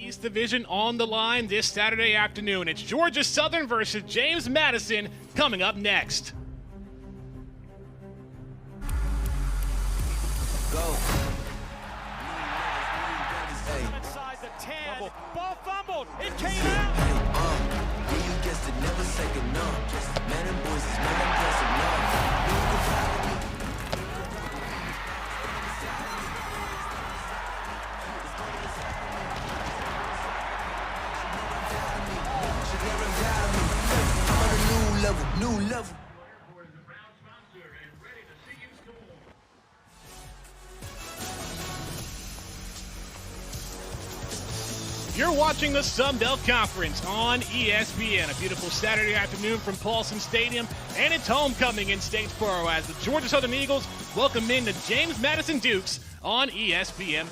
East Division on the line this Saturday afternoon. It's Georgia Southern versus James Madison coming up next. Go. Inside the 10. Ball fumbled. It came out. You guessed it, never second none. Man and boys is not impressive enough. You can follow me. I'm on a new level. You're watching the Sun Belt Conference on ESPN. A beautiful Saturday afternoon from Paulson Stadium, and it's homecoming in Statesboro as the Georgia Southern Eagles welcome in the James Madison Dukes on ESPN+.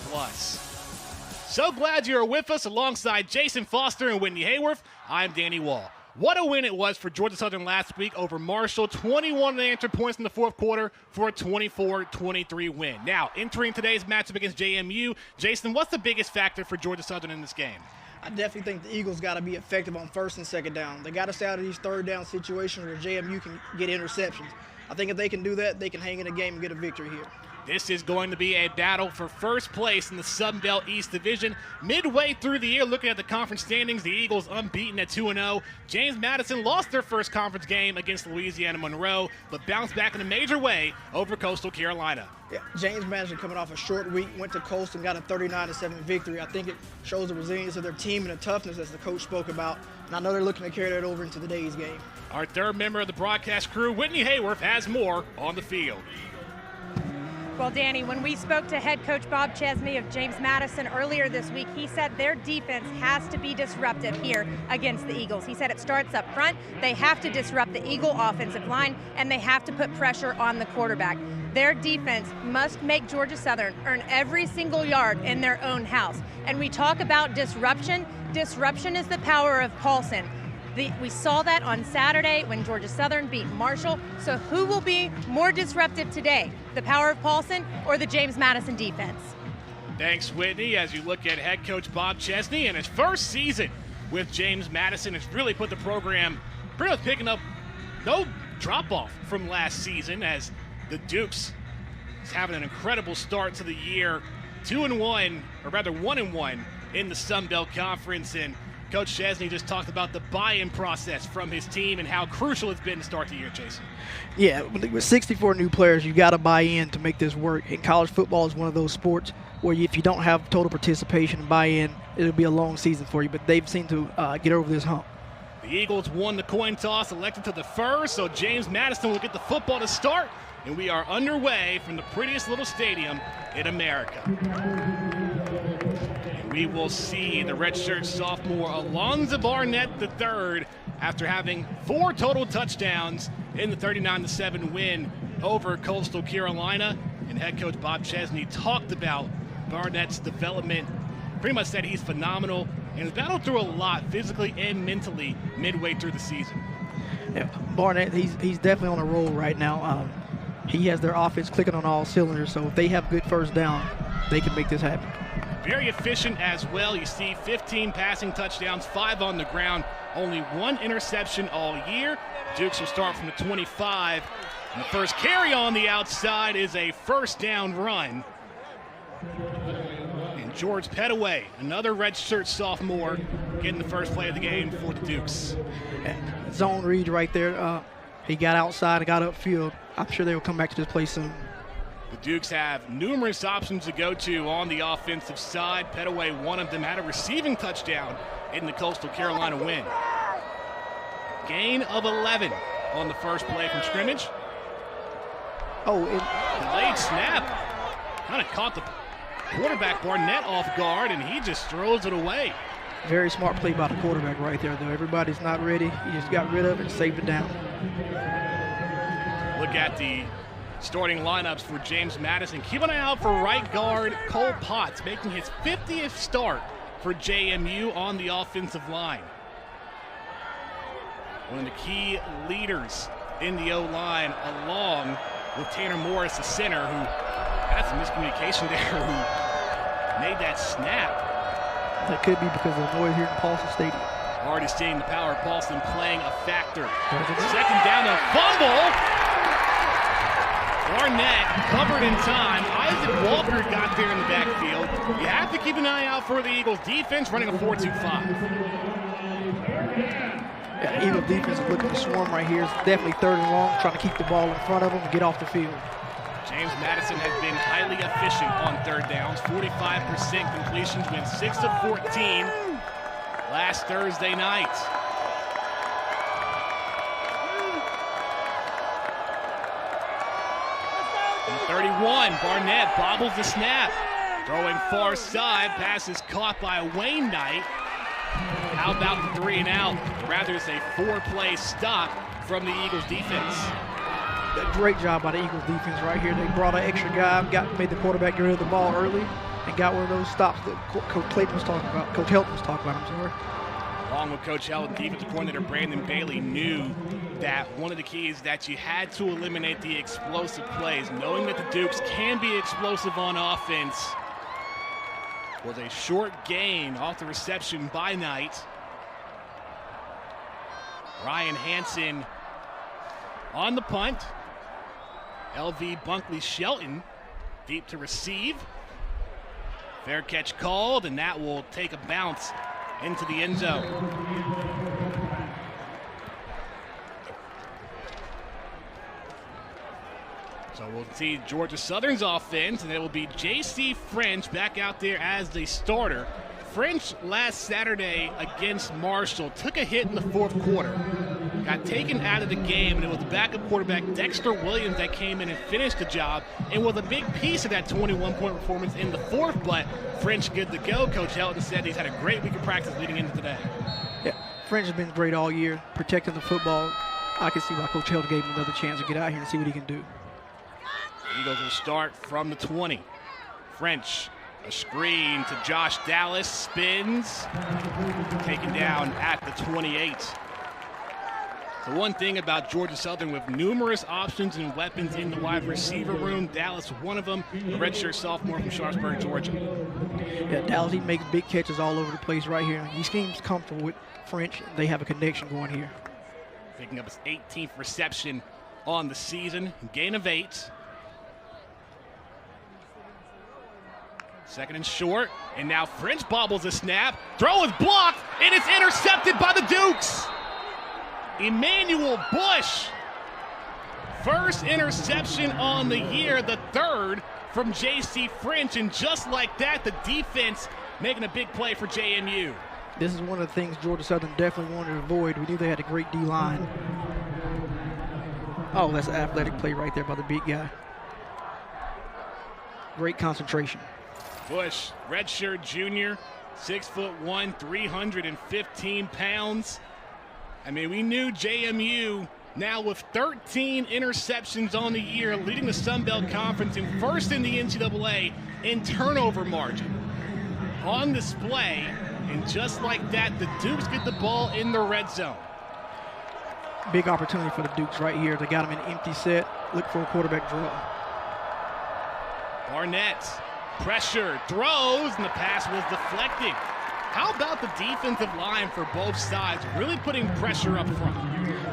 So glad you're with us alongside Jason Foster and Whitney Hayworth. I'm Danny Wall. What a win it was for Georgia Southern last week over Marshall. 21 unanswered points in the fourth quarter for a 24-23 win. Now, entering today's matchup against JMU, Jason, what's the biggest factor for Georgia Southern in this game? I definitely think the Eagles got to be effective on first and second down. They got to stay out of these third down situations where JMU can get interceptions. I think if they can do that, they can hang in a game and get a victory here. This is going to be a battle for first place in the Sun Belt East Division. Midway through the year, looking at the conference standings, the Eagles unbeaten at 2-0. James Madison lost their first conference game against Louisiana Monroe, but bounced back in a major way over Coastal Carolina. Yeah, James Madison coming off a short week, went to Coastal and got a 39-7 victory. I think it shows the resilience of their team and the toughness as the coach spoke about, and I know they're looking to carry that over into today's game. Our third member of the broadcast crew, Whitney Hayworth, has more on the field. Well, Danny, when we spoke to head coach Bob Chesney of James Madison earlier this week, he said their defense has to be disruptive here against the Eagles. He said it starts up front. They have to disrupt the Eagle offensive line, and they have to put pressure on the quarterback. Their defense must make Georgia Southern earn every single yard in their own house. And we talk about disruption. Disruption is the power of Paulson. We saw that on Saturday when Georgia Southern beat Marshall. So who will be more disruptive today, the power of Paulson or the James Madison defense? Thanks, Whitney. As you look at head coach Bob Chesney in his first season with James Madison, has really put the program pretty much picking up no drop-off from last season as the Dukes is having an incredible start to the year. 2-1, or rather 1-1 in the Sun Belt Conference, and Coach Chesney just talked about the buy-in process from his team and how crucial it's been to start the year, Jason. Yeah, with 64 new players, you got to buy in to make this work. And college football is one of those sports where if you don't have total participation and buy-in, it'll be a long season for you. But they've seemed to get over this hump. The Eagles won the coin toss, elected to defer, so James Madison will get the football to start, and we are underway from the prettiest little stadium in America. We will see the redshirt sophomore Alonzo Barnett III after having 4 total touchdowns in the 39-7 win over Coastal Carolina. And head coach Bob Chesney talked about Barnett's development, pretty much said he's phenomenal and has battled through a lot physically and mentally midway through the season. Yeah, Barnett, he's definitely on a roll right now. He has their offense clicking on all cylinders, so if they have good first down, they can make this happen. Very efficient as well. You see 15 passing touchdowns, 5 on the ground, only 1 interception all year. Dukes will start from the 25. And the first carry on the outside is a first down run. And George Pettaway, another redshirt sophomore, getting the first play of the game for the Dukes. Zone read right there. He got outside and got upfield. I'm sure they will come back to this play soon. The Dukes have numerous options to go to on the offensive side. Pettaway, one of them, had a receiving touchdown in the Coastal Carolina win. Gain of 11 on the first play from scrimmage. Delayed snap. Kind of caught the quarterback Barnett off guard, and he just throws it away. Very smart play by the quarterback right there, though. Everybody's not ready. He just got rid of it and saved it down. Look at the starting lineups for James Madison. Keep an eye out for right guard Cole Potts, making his 50th start for JMU on the offensive line. One of the key leaders in the O-line, along with Tanner Morris, the center, who had some miscommunication there, who made that snap. That could be because of the noise here in Paulson Stadium. Already seeing the power of Paulson playing a factor. Second down, a fumble. Barnett covered in time. Isaac Walker got there in the backfield. You have to keep an eye out for the Eagles defense running a 4-2-5. Yeah, Eagles defense is looking to swarm right here. It's definitely 3rd and long, trying to keep the ball in front of them and get off the field. James Madison has been highly efficient on 3rd downs. 45% completions, went 6 of 14 last Thursday night. 31, Barnett bobbles the snap. Throwing far side, pass is caught by Wayne Knight. How about the 3 and out? Rather, it's a 4-play stop from the Eagles defense. A great job by the Eagles defense right here. They brought an extra guy, made the quarterback get rid of the ball early, and got one of those stops that Coach Clayton was talking about. Coach Helton was talking about, I'm sorry. Along with Coach Helton, defensive coordinator Brandon Bailey knew that one of the keys that you had to eliminate the explosive plays, knowing that the Dukes can be explosive on offense. Was a short gain off the reception by Knight. Ryan Hansen on the punt. LV Bunkley Shelton deep to receive. Fair catch called, and that will take a bounce into the end zone. So we'll see Georgia Southern's offense, and it will be J.C. French back out there as the starter. French last Saturday against Marshall took a hit in the 4th quarter, got taken out of the game, and it was the backup quarterback Dexter Williams that came in and finished the job and was a big piece of that 21-point performance in the 4th, but French good to go. Coach Helton said he's had a great week of practice leading into today. Yeah, French has been great all year, protecting the football. I can see why Coach Helton gave him another chance to get out here and see what he can do. Eagles will start from the 20. French, a screen to Josh Dallas, spins, taken down at the 28. The one thing about Georgia Southern, with numerous options and weapons in the wide receiver room, Dallas one of them, a redshirt sophomore from Sharpsburg, Georgia. Yeah, Dallas, he makes big catches all over the place right here. He seems comfortable with French. They have a connection going here. Picking up his 18th reception on the season, gain of 8. Second and short, and now French bobbles a snap. Throw is blocked, and it's intercepted by the Dukes. Emmanuel Bush, first interception on the year, the 3rd from J.C. French, and just like that, the defense making a big play for JMU. This is one of the things Georgia Southern definitely wanted to avoid. We knew they had a great D-line. Oh, that's an athletic play right there by the big guy. Great concentration. Bush, redshirt junior, 6'1", 315 pounds. I mean, we knew JMU now with 13 interceptions on the year, leading the Sun Belt Conference and first in the NCAA in turnover margin. On display, and just like that, the Dukes get the ball in the red zone. Big opportunity for the Dukes right here. They got him an empty set. Look for a quarterback draw. Barnett, pressure, throws, and the pass was deflected. How about the defensive line for both sides, really putting pressure up front?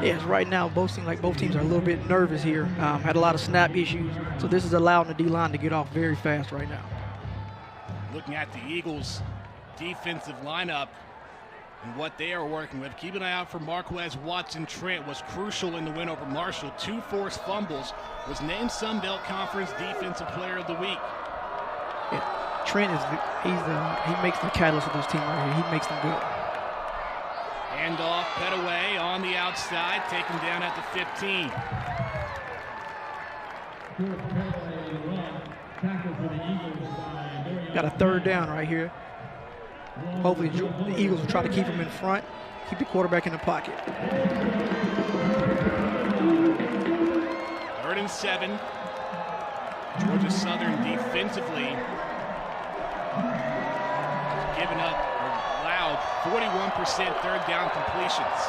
Yes, right now both teams are a little bit nervous here. Had a lot of snap issues, so this is allowing the D-line to get off very fast right now. Looking at the Eagles' defensive lineup and what they are working with, keep an eye out for Marquez Watson-Trent. Was crucial in the win over Marshall. 2 forced fumbles, was named Sun Belt Conference Defensive Player of the Week. Yeah. Trent he makes the catalyst of this team right here. He makes them good. Handoff, Petaway on the outside, taken down at the 15. Got a 3rd down right here. Hopefully the Eagles will try to keep him in front, keep the quarterback in the pocket. 3rd and 7. Georgia Southern defensively given up or allowed 41% 3rd down completions.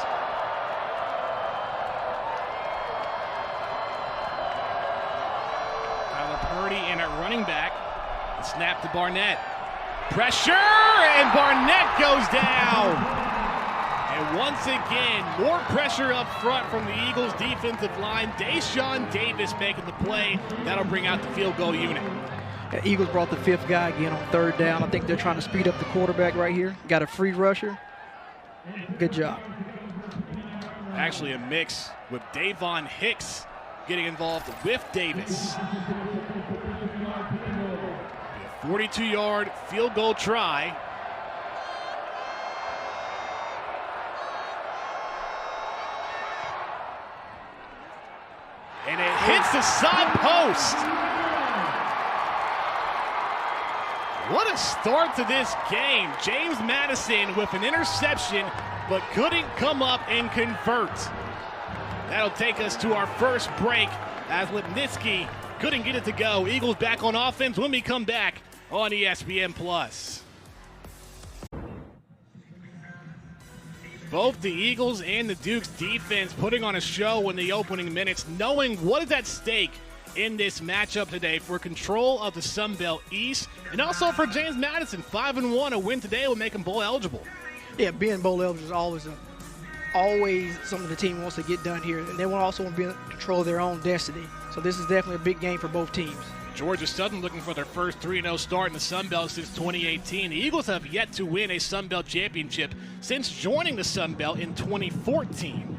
Tyler Purdy in at running back. Snap to Barnett. Pressure, and Barnett goes down. And once again, more pressure up front from the Eagles defensive line. Deshaun Davis making the play. That'll bring out the field goal unit. The Eagles brought the 5th guy again on 3rd down. I think they're trying to speed up the quarterback right here. Got a free rusher. Good job. Actually a mix with Davon Hicks getting involved with Davis. 42-yard field goal try. And it hits the side post. What a start to this game. James Madison with an interception, but couldn't come up and convert. That'll take us to our first break as Lipnitsky couldn't get it to go. Eagles back on offense when we come back on ESPN+. Both the Eagles and the Dukes defense putting on a show in the opening minutes, knowing what is at stake in this matchup today for control of the Sun Belt East, and also for James Madison. 5-1, a win today will make him bowl eligible. Yeah, being bowl eligible is always something the team wants to get done here, and they also want to be in control of their own destiny. So this is definitely a big game for both teams. Georgia Southern looking for their first 3-0 start in the Sun Belt since 2018. The Eagles have yet to win a Sun Belt championship since joining the Sun Belt in 2014.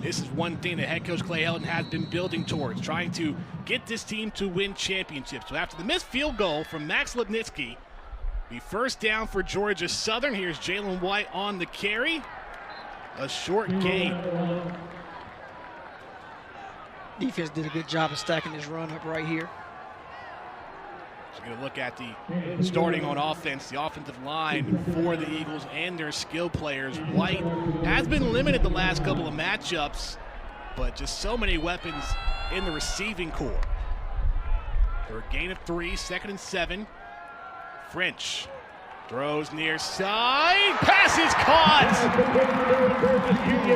This is one thing that head coach Clay Helton has been building towards, trying to get this team to win championships. So after the missed field goal from Max Lipnitsky, the first down for Georgia Southern. Here's Jalen White on the carry. A short gain. Defense did a good job of stacking this run up right here. So going to look at the starting on offense, the offensive line for the Eagles and their skill players. White has been limited the last couple of matchups, but just so many weapons in the receiving corps. For a gain of 3, 2nd and 7. French throws near side. Pass is caught.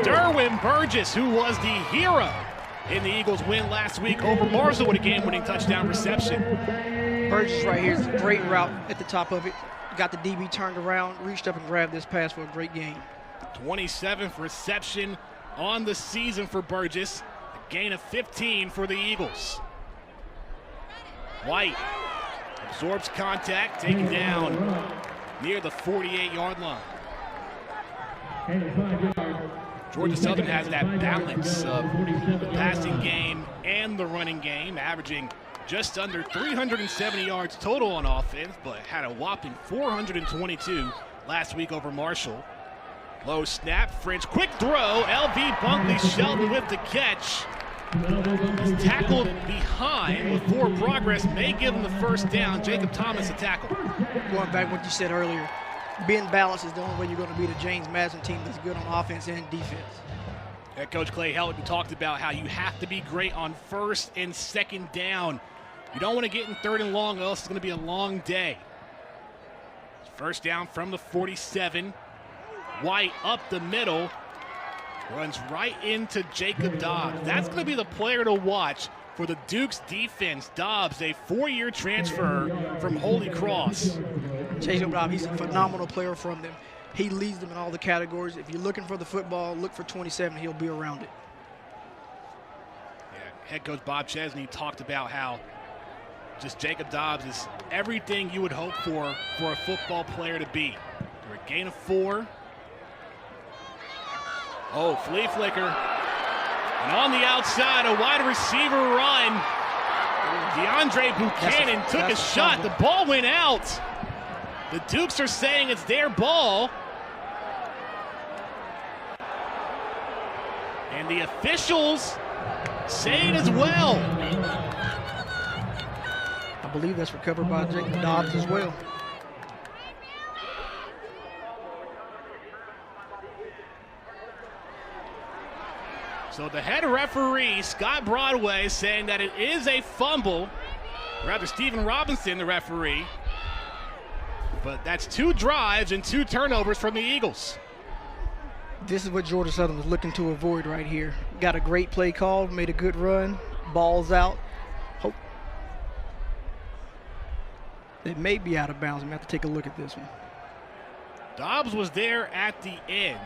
Derwin Burgess, who was the hero in the Eagles' win last week over Marshall with a game-winning touchdown reception. Burgess right here is a great route at the top of it. Got the DB turned around, reached up and grabbed this pass for a great gain. 27th reception on the season for Burgess. A gain of 15 for the Eagles. White absorbs contact, taken down near the 48-yard line. Georgia Southern has that balance of the passing game and the running game, averaging just under 370 yards total on offense, but had a whopping 422 last week over Marshall. Low snap, French quick throw, LV Bunkley Shelton with the catch. He's tackled behind with forward progress, may give him the first down. Jacob Thomas a tackle. Going back to what you said earlier, being balanced is the only way you're going to beat a James Madison team that's good on offense and defense. Head coach Clay Helton talked about how you have to be great on 1st and 2nd down. You don't want to get in 3rd and long, or else it's going to be a long day. First down from the 47. White up the middle. Runs right into Jacob Dobbs. That's going to be the player to watch for the Dukes defense. Dobbs, a 4-year transfer from Holy Cross. Jacob Dobbs, he's a phenomenal player from them. He leads them in all the categories. If you're looking for the football, look for 27. He'll be around it. Yeah, head coach Bob Chesney talked about how just Jacob Dobbs is everything you would hope for a football player to be. For a gain of 4. Oh, flea flicker. And on the outside, a wide receiver run. DeAndre Buchanan took a shot. The ball went out. The Dukes are saying it's their ball. And the officials say it as well. I believe that's recovered by Jacob Dobbs as well. So the head referee, Scott Broadway, saying that it is a fumble. Rather, Stephen Robinson, the referee. But that's 2 drives and 2 turnovers from the Eagles. This is what Georgia Southern was looking to avoid right here. Got a great play call, made a good run, balls out. They may be out of bounds. I'm going to have to take a look at this one. Dobbs was there at the end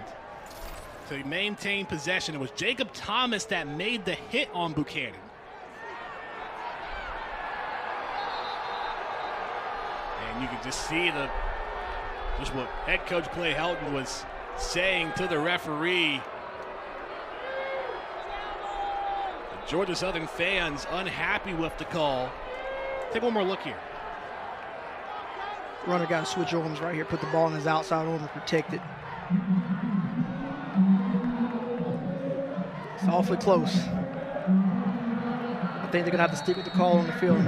to maintain possession. It was Jacob Thomas that made the hit on Buchanan. And you can just see just what head coach Clay Helton was saying to the referee. The Georgia Southern fans unhappy with the call. Take one more look here. Runner got to switch arms right here, put the ball in his outside arm and protect it. It's awfully close. I think they're going to have to stick with the call on the field.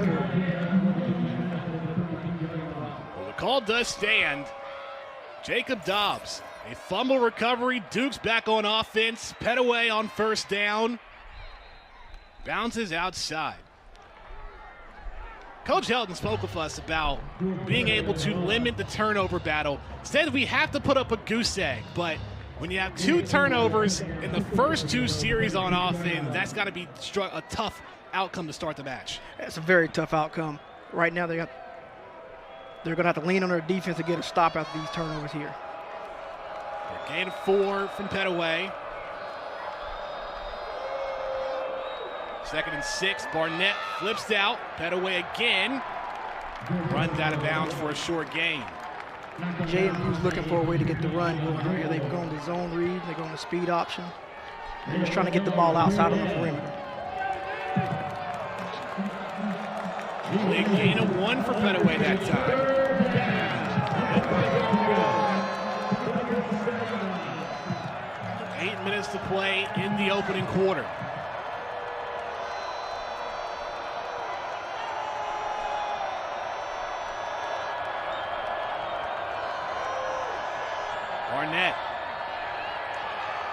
Well, the call does stand. Jacob Dobbs, a fumble recovery. Duke's back on offense. Petaway on first down. Bounces outside. Coach Helton spoke with us about being able to limit the turnover battle. Said we have to put up a goose egg, but when you have 2 turnovers in the first 2 series on offense, that's got to be a tough outcome to start the match. That's a very tough outcome. Right now, they're going to have to lean on their defense to get a stop after these turnovers here. Gain of 4 from Petaway. 2nd and 6. Barnett flips out. Petaway again. Runs out of bounds for a short gain. JMU's looking for a way to get the run going right here. They've gone to zone read. They're going to speed option. They're just trying to get the ball outside on the perimeter. Only a gain of 1 for Petaway that time. Eight minutes to play in the opening quarter. Barnett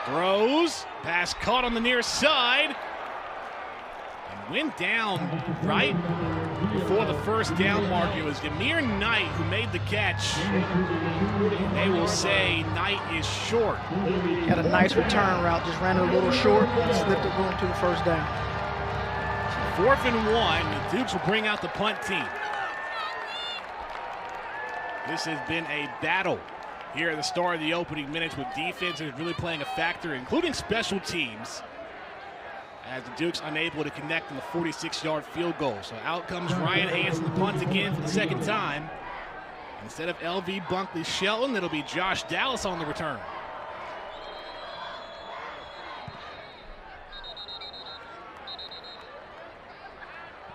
throws, pass caught on the near side, and went down right before the first down mark. It was Demir Knight who made the catch. They will say Knight is short. Had a nice return route, just ran it a little short, and slipped it going to the first down. 4th and 1, the Dukes will bring out the punt team. This has been a battle here at the start of the opening minutes, with defense is really playing a factor, including special teams, as the Dukes unable to connect on the 46-yard field goal. So out comes Ryan Hansen, the punt again for the 2nd time. Instead of L.V. Bunkley Shelton, it'll be Josh Dallas on the return.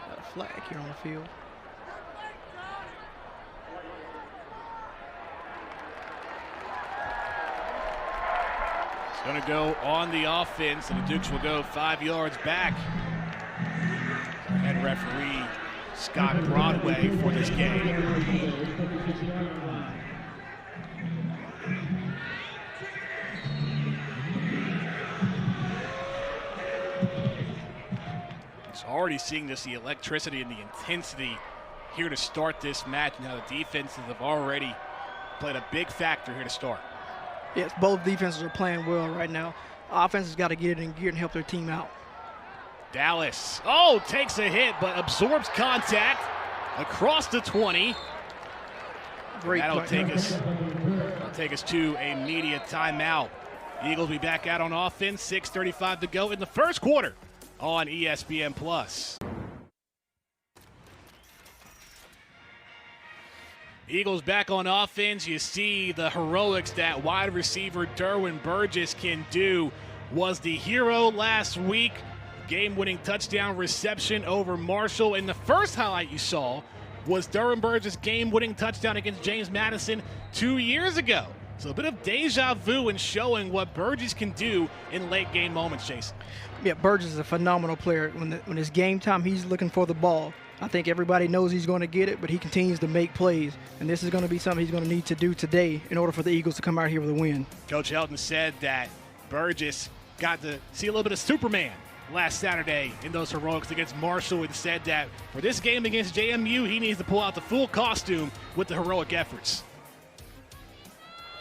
Got a flag here on the field. Going to go on the offense, and the Dukes will go 5 yards back. Head referee Scott Broadway for this game. It's already seeing this, the electricity and the intensity here to start this match. Now the defenses have already played a big factor here to start. Yes, both defenses are playing well right now. Offense has got to get it in gear and help their team out. Dallas, takes a hit, but absorbs contact across the 20. Great That'll play. take us to a media timeout. The Eagles will be back out on offense, 6:35 to go in the first quarter on ESPN+. Eagles back on offense. You see the heroics that wide receiver Derwin Burgess can do. Was the hero last week. Game-winning touchdown reception over Marshall. And the first highlight you saw was Derwin Burgess' game-winning touchdown against James Madison 2 years ago. So a bit of deja vu in showing what Burgess can do in late-game moments, Jason. Yeah, Burgess is a phenomenal player. When it's game time, he's looking for the ball. I think everybody knows he's going to get it, but he continues to make plays. And this is going to be something he's going to need to do today in order for the Eagles to come out here with a win. Coach Helton said that Burgess got to see a little bit of Superman last Saturday in those heroics against Marshall, and said that for this game against JMU, he needs to pull out the full costume with the heroic efforts.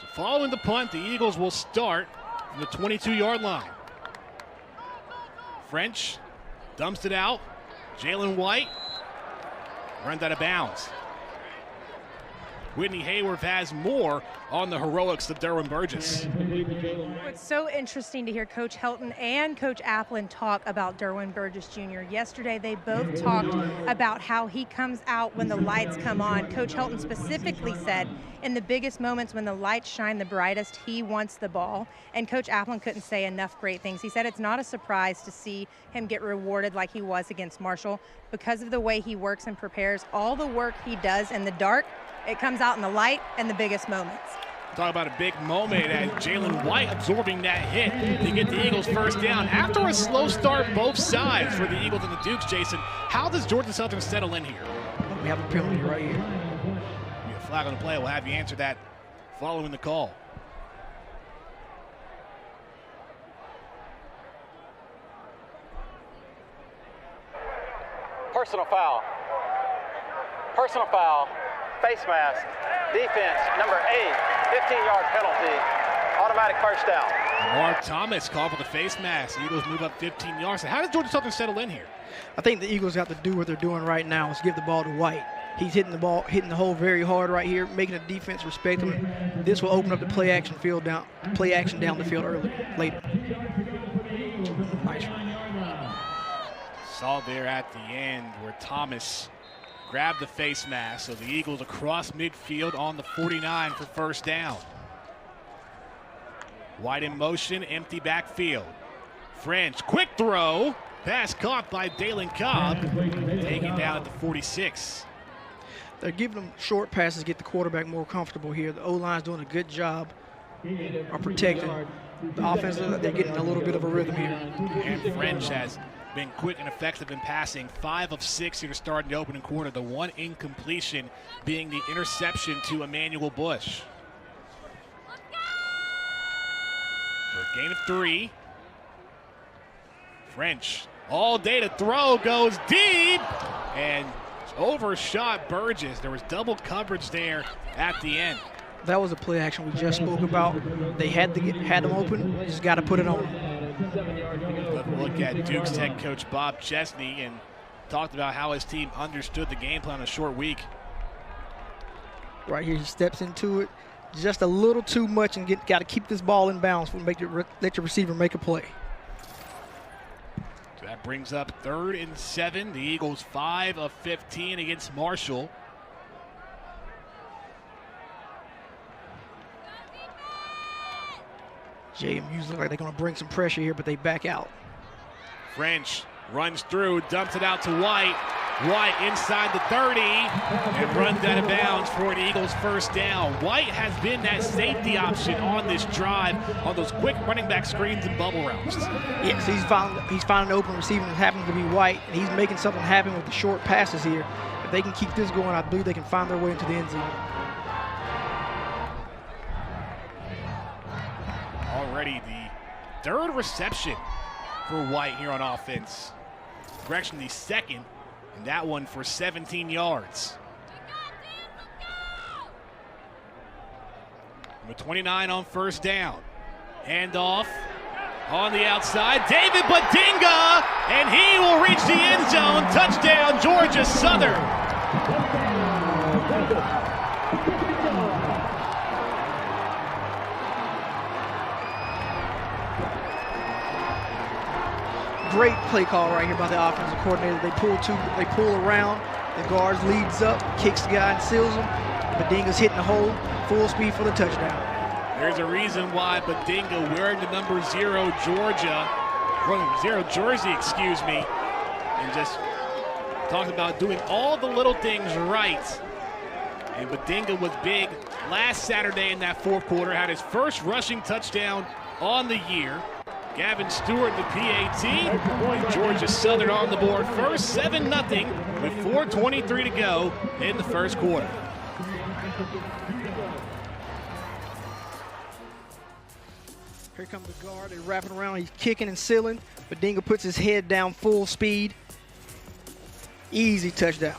So following the punt, the Eagles will start from the 22-yard line. French dumps it out. Jalen White runs out of bounds. Whitney Hayworth has more on the heroics of Derwin Burgess. It's so interesting to hear Coach Helton and Coach Applin talk about Derwin Burgess Jr. Yesterday, they both talked about how he comes out when the lights come on. Coach Helton specifically said, in the biggest moments when the lights shine the brightest, he wants the ball. And Coach Applin couldn't say enough great things. He said it's not a surprise to see him get rewarded like he was against Marshall because of the way he works and prepares. All the work he does in the dark, it comes out in the light and the biggest moments. Talk about a big moment as Jalen White absorbing that hit to get the Eagles first down. After a slow start both sides for the Eagles and the Dukes, Jason, how does Georgia Southern settle in here? We have a penalty right here. Be a flag on the play. We'll have you answer that following the call. Personal foul. Personal foul. Face mask. Defense, number 8, 15-yard penalty. Automatic first down. Mark Thomas called for the face mask. The Eagles move up 15 yards. So how does Georgia Southern settle in here? I think the Eagles have to do what they're doing right now is give the ball to White. He's hitting the hole very hard right here, making the defense respect him. This will open up the play action down the field later. Nice. Saw there at the end where Thomas grabbed the face mask. So the Eagles across midfield on the 49 for first down. White in motion, empty backfield. French, quick throw. Pass caught by Dalen Cobb. Taken down at the 46. They're giving them short passes to get the quarterback more comfortable here. The O-line's doing a good job of protecting. The offense, they're getting a little bit of a rhythm here. And French has been quick and effective in passing. 5 of 6 here to start in the opening quarter. The one incompletion being the interception to Emmanuel Bush. For a gain of 3. French all day to throw, goes deep and overshot Burgess. There was double coverage there at the end. That was a play action we just spoke about. They had them open, just got to put it on. But look at Duke's head coach Bob Chesney and talked about how his team understood the game plan in a short week. Right here, he steps into it just a little too much and got to keep this ball in bounds and let your receiver make a play. So that brings up 3rd and 7. The Eagles 5 of 15 against Marshall. JMU's look like they're going to bring some pressure here, but they back out. French runs through, dumps it out to White. White inside the 30 and runs out of bounds for the Eagles first down. White has been that safety option on this drive on those quick running back screens and bubble routes. Yes, he's found an open receiver that happens to be White, and he's making something happen with the short passes here. If they can keep this going, I believe they can find their way into the end zone. Already the 3rd reception for White here on offense. Correction, the 2nd, and that one for 17 yards. Number 29 on first down. Handoff on the outside. David Badinga, and he will reach the end zone. Touchdown, Georgia Southern. Great play call right here by the offensive coordinator. They pull around, the guards leads up, kicks the guy and seals him. Badinga's hitting the hole, full speed for the touchdown. There's a reason why Badinga wearing the number 0 jersey, and just talking about doing all the little things right. And Badinga was big last Saturday in that 4th quarter, had his first rushing touchdown on the year. Gavin Stewart, the PAT, and Georgia Southern on the board first, 7-0 with 4:23 to go in the first quarter. Here comes the guard, they're wrapping around, he's kicking and sealing. Badinga puts his head down full speed. Easy touchdown.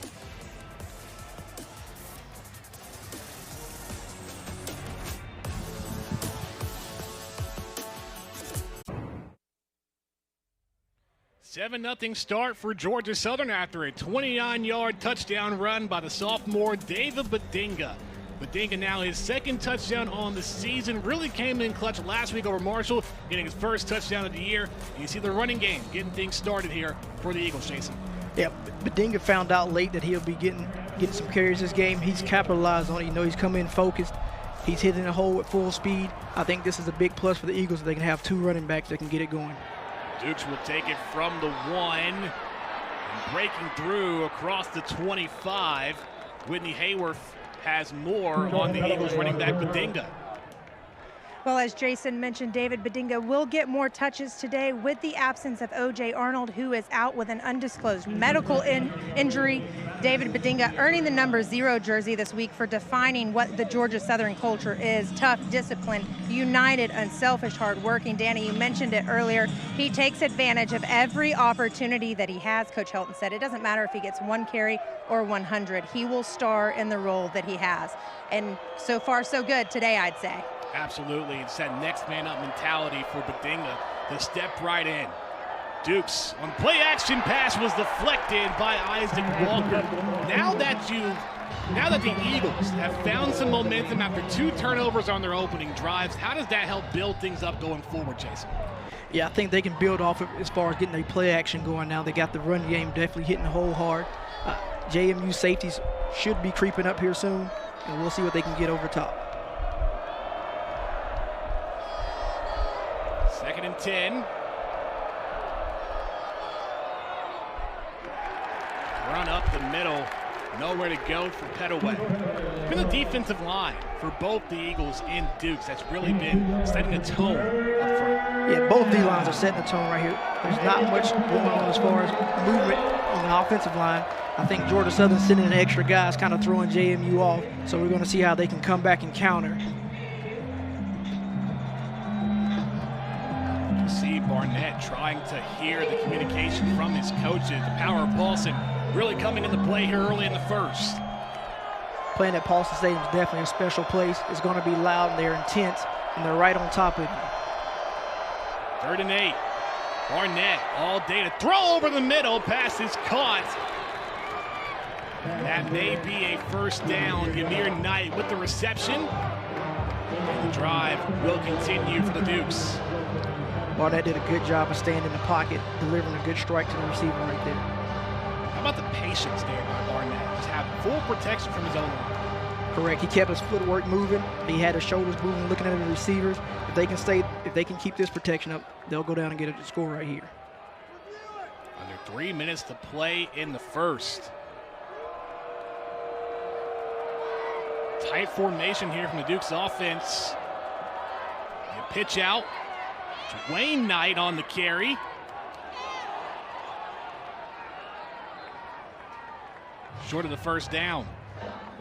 Seven 7-0 start for Georgia Southern after a 29-yard touchdown run by the sophomore David Badinga. Bedinga now his second touchdown on the season. Really came in clutch last week over Marshall, getting his first touchdown of the year. And you see the running game getting things started here for the Eagles, Jason. Yeah, Bedinga found out late that he'll be getting some carries this game. He's capitalized on it. You know, he's come in focused. He's hitting the hole at full speed. I think this is a big plus for the Eagles. They can have 2 running backs that can get it going. Dukes will take it from the 1 and breaking through across the 25. Whitney Hayworth has more on the Eagles running back Bedinga. Well, as Jason mentioned, David Bedinga will get more touches today with the absence of O.J. Arnold, who is out with an undisclosed medical injury. David Bedinga earning the number 0 jersey this week for defining what the Georgia Southern culture is: tough, disciplined, united, unselfish, hardworking. Danny, you mentioned it earlier. He takes advantage of every opportunity that he has. Coach Helton said it doesn't matter if he gets 1 carry or 100. He will star in the role that he has. And so far, so good today, I'd say. Absolutely. It's that next man up mentality for Bedinga to step right in. Dukes on play action pass was deflected by Isaac Walker. Now that the Eagles have found some momentum after 2 turnovers on their opening drives, how does that help build things up going forward, Jason? Yeah, I think they can build off of as far as getting their play action going now. They got the run game definitely hitting the hole hard. JMU safeties should be creeping up here soon, and we'll see what they can get over top. 2nd and 10. Run up the middle. Nowhere to go for Petaway. Been the defensive line for both the Eagles and Dukes that's really been setting a tone up front. Yeah, both D-lines are setting the tone right here. There's not much going on as far as movement on the offensive line. I think Georgia Southern sending in extra guys, kind of throwing JMU off. So we're going to see how they can come back and counter. You see Barnett trying to hear the communication from his coaches. The power of Paulson really coming into play here early in the first. Playing at Paulson Stadium is definitely a special place. It's going to be loud and they're intense, and they're right on top of you. 3rd and 8. Barnett all day to throw over the middle. Pass is caught. That may be a first down. Ymir Knight with the reception. And the drive will continue for the Dukes. Barnett did a good job of staying in the pocket, delivering a good strike to the receiver right there. How about the patience there by Barnett? Just have full protection from his own line. Correct. He kept his footwork moving. He had his shoulders moving, looking at the receivers. If they can keep this protection up, they'll go down and get a score right here. Under 3 minutes to play in the first. Tight formation here from the Dukes offense. You pitch out. Dwayne Knight on the carry. Short of the first down.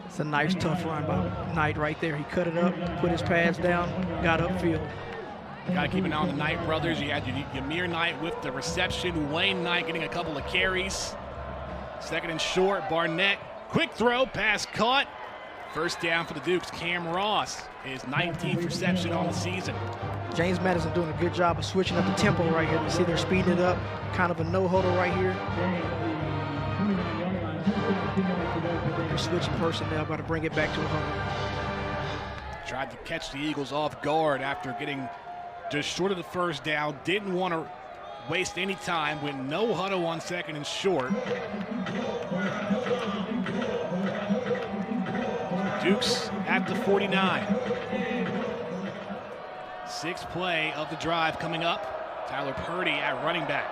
It's a nice, tough run by Knight right there. He cut it up, put his pads down, got upfield. Got to keep an eye on the Knight brothers. You had Ymir Knight with the reception. Wayne Knight getting a couple of carries. 2nd and short. Barnett, quick throw, pass caught. First down for the Dukes. Cam Ross, his 19th reception on the season. James Madison doing a good job of switching up the tempo right here. You see they're speeding it up. Kind of a no-huddle right here. They're switching personnel, got to bring it back to a huddle. Tried to catch the Eagles off guard after getting just short of the first down. Didn't want to waste any time. Went no huddle on 2nd and short. Dukes at the 49. 6th play of the drive coming up. Tyler Purdy at running back.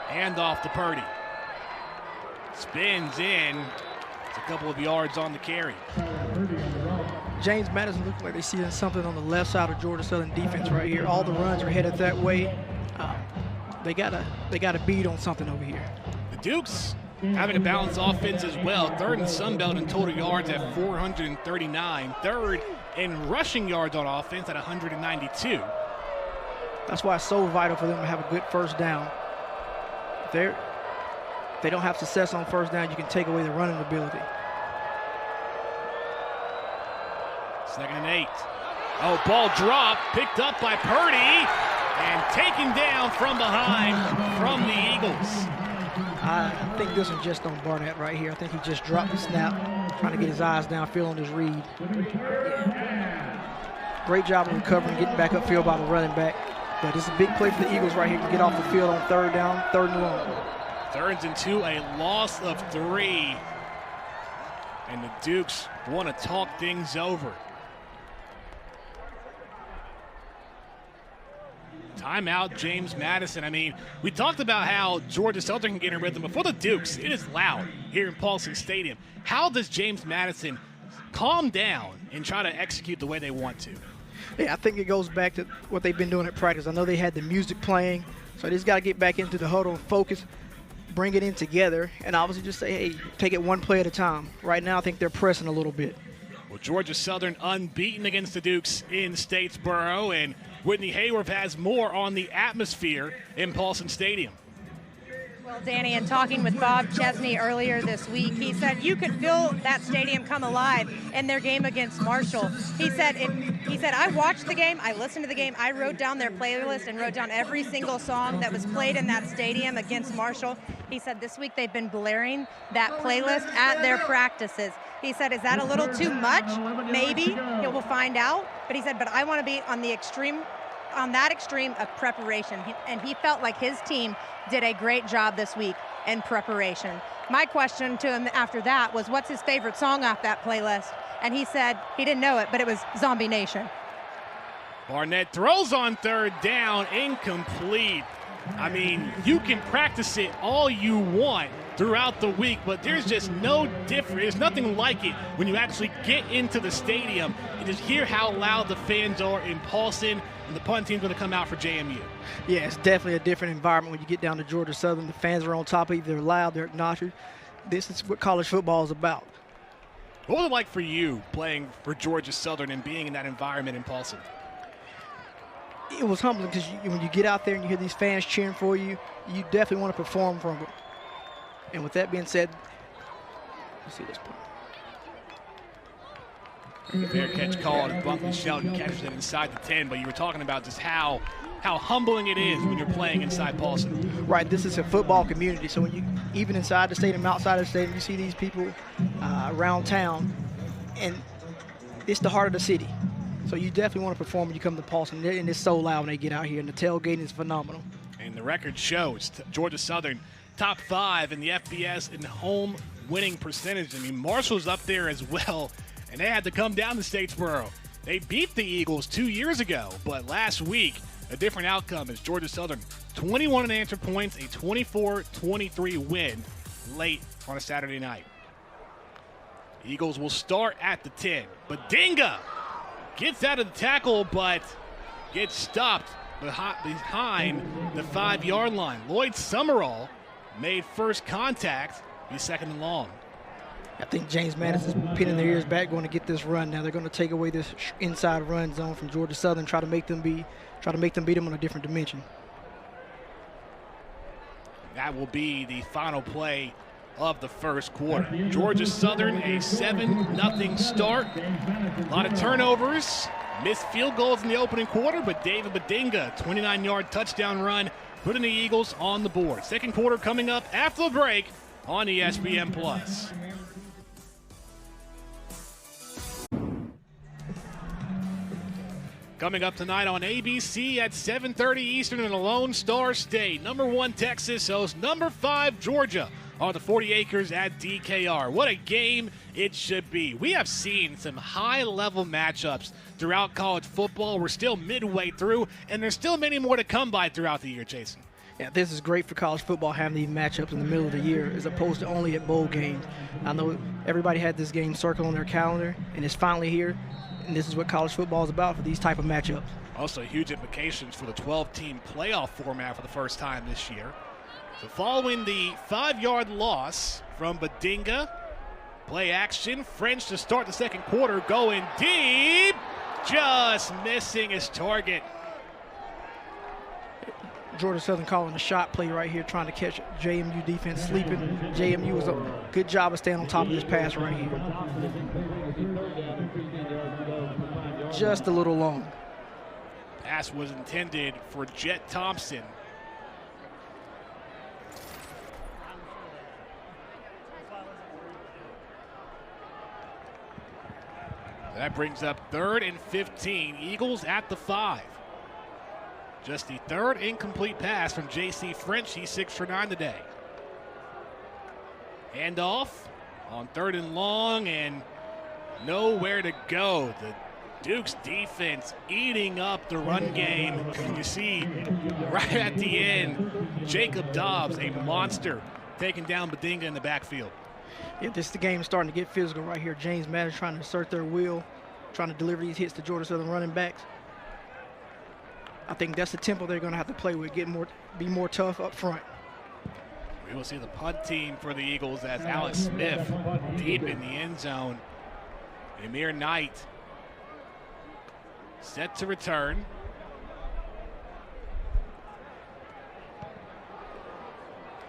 Hand off to Purdy. Spins in. It's a couple of yards on the carry. James Madison looks like they're seeing something on the left side of Georgia Southern defense right here. All the runs are headed that way. They got a beat on something over here. The Dukes having a balanced offense as well. 3rd in Sun Belt in total yards at 439. 3rd in rushing yards on offense at 192. That's why it's so vital for them to have a good first down. If they don't have success on first down, you can take away the running ability. 2nd and 8. Oh, ball dropped, picked up by Purdy, and taken down from behind from the Eagles. I think this one's just on Barnett right here. I think he just dropped the snap, trying to get his eyes downfield on his read. Yeah. Great job of recovering, getting back upfield by the running back. But it's a big play for the Eagles right here to get off the field on third down, third and long. 3rd and 2, a loss of 3. And the Dukes want to talk things over. Timeout, James Madison. I mean, we talked about how Georgia Southern can get in rhythm, but for the Dukes, it is loud here in Paulson Stadium. How does James Madison calm down and try to execute the way they want to? Yeah, I think it goes back to what they've been doing at practice. I know they had the music playing, so they just got to get back into the huddle and focus, bring it in together, and obviously just say, hey, take it one play at a time. Right now, I think they're pressing a little bit. Well, Georgia Southern unbeaten against the Dukes in Statesboro, and Whitney Hayworth has more on the atmosphere in Paulson Stadium. Well, Danny, in talking with Bob Chesney earlier this week, he said you could feel that stadium come alive in their game against Marshall. He said, I watched the game, I listened to the game, I wrote down their playlist and wrote down every single song that was played in that stadium against Marshall. He said this week they've been blaring that playlist at their practices. He said, is that a little too much? Maybe. We'll find out. But he said, but I want to be on that extreme of preparation. And he felt like his team did a great job this week in preparation. My question to him after that was, what's his favorite song off that playlist? And he said he didn't know it, but it was Zombie Nation. Barnett throws on 3rd down, incomplete. I mean, you can practice it all you want throughout the week, but there's just no difference. There's nothing like it when you actually get into the stadium and just hear how loud the fans are in Paulson, and the punt team's going to come out for JMU. Yeah, it's definitely a different environment when you get down to Georgia Southern. The fans are on top of you. They're loud. They're obnoxious. This is what college football is about. What was it like for you playing for Georgia Southern and being in that environment in Paulson? It was humbling because when you get out there and you hear these fans cheering for you, you definitely want to perform from it. And with that being said, let's see this point. Fair catch called, and Bunkley Shelton catches it inside the 10, but you were talking about just how humbling it is when you're playing inside Paulson. Right, this is a football community, so when you, even inside the stadium, outside of the stadium, you see these people around town, and it's the heart of the city. So you definitely want to perform when you come to Paulson, and it's so loud when they get out here, and the tailgating is phenomenal. And the record shows Georgia Southern top 5 in the FBS in home winning percentage. I mean, Marshall's up there as well, and they had to come down to Statesboro. They beat the Eagles 2 years ago, but last week, a different outcome as Georgia Southern 21 unanswered points, a 24-23 win late on a Saturday night. Eagles will start at the 10. Badinga gets out of the tackle, but gets stopped behind the 5-yard line. Lloyd Summerall made first contact, be 2nd and long. I think James Madison's pinning their ears back, going to get this run. Now they're going to take away this inside run zone from Georgia Southern, try to make them beat them on a different dimension. That will be the final play of the first quarter. Georgia Southern, a 7-0 start. A lot of turnovers, missed field goals in the opening quarter, but David Badinga, 29-yard touchdown run, putting the Eagles on the board. Second quarter coming up after the break on ESPN+. Coming up tonight on ABC at 7:30 Eastern in the Lone Star State. Number 1 Texas hosts number 5 Georgia on the 40 acres at DKR. What a game it should be. We have seen some high-level matchups throughout college football. We're still midway through, and there's still many more to come by throughout the year, Jason. Yeah, this is great for college football, having these matchups in the middle of the year as opposed to only at bowl games. I know everybody had this game circled on their calendar, and it's finally here. And this is what college football is about for these type of matchups. Also huge implications for the 12-team playoff format for the first time this year. So following the 5-yard loss from Badinga, play action, French to start the second quarter, going deep, just missing his target. Georgia Southern calling a shot play right here, trying to catch JMU defense sleeping. JMU was a good job of staying on top of this pass right here. Just a little long. Pass was intended for Jet Thompson. That brings up 3rd and 15. Eagles at the 5. Just the 3rd incomplete pass from J.C. French. He's 6 for 9 today. Handoff on 3rd and long, and nowhere to go. The Duke's defense eating up the run game. You see right at the end, Jacob Dobbs, a monster, taking down Badinga in the backfield. Yeah, the game is starting to get physical right here. James Madison trying to assert their will, trying to deliver these hits to Georgia Southern running backs. I think that's the tempo they're going to have to play with, be more tough up front. We will see the punt team for the Eagles as Alex Smith deep in the end zone. Amir Knight set to return.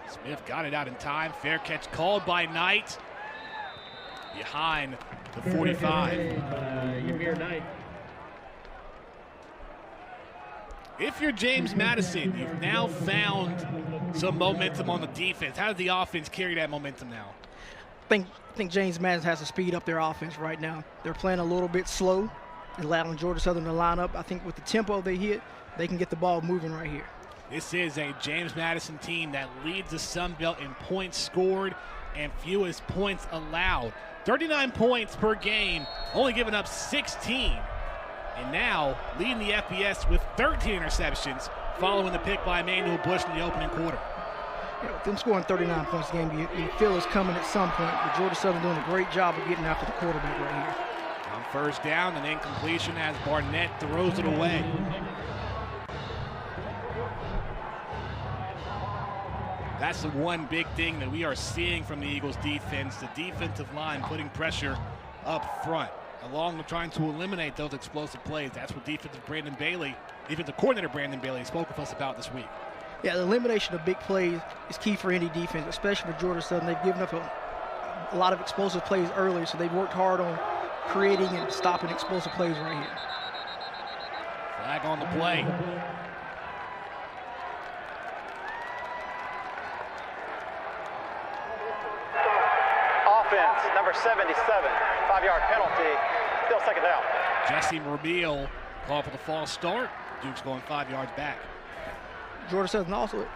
Smith got it out in time. Fair catch called by Knight. Behind the 45. If you're James Madison, you've now found some momentum on the defense. How does the offense carry that momentum now? I think James Madison has to speed up their offense right now. They're playing a little bit slow, allowing Georgia Southern to line up. I think with the tempo they hit, they can get the ball moving right here. This is a James Madison team that leads the Sun Belt in points scored and fewest points allowed. 39 points per game, only giving up 16. And now leading the FBS with 13 interceptions following the pick by Emmanuel Bush in the opening quarter. Yeah, with them scoring 39 points a game, you feel it's coming at some point. But Georgia Southern doing a great job of getting after the quarterback right here. On 1st down, an incompletion as Barnett throws it away. That's the one big thing that we are seeing from the Eagles defense, the defensive line putting pressure up front, along with trying to eliminate those explosive plays. That's what defensive coordinator Brandon Bailey spoke with us about this week. Yeah, the elimination of big plays is key for any defense, especially for Georgia Southern. They've given up a lot of explosive plays early, so they've worked hard on creating and stopping explosive plays right here. Flag on the play. Offense, number 77, 5-yard penalty, still 2nd down. Jesse Ramil called for the false start. Duke's going 5 yards back. Georgia Southern also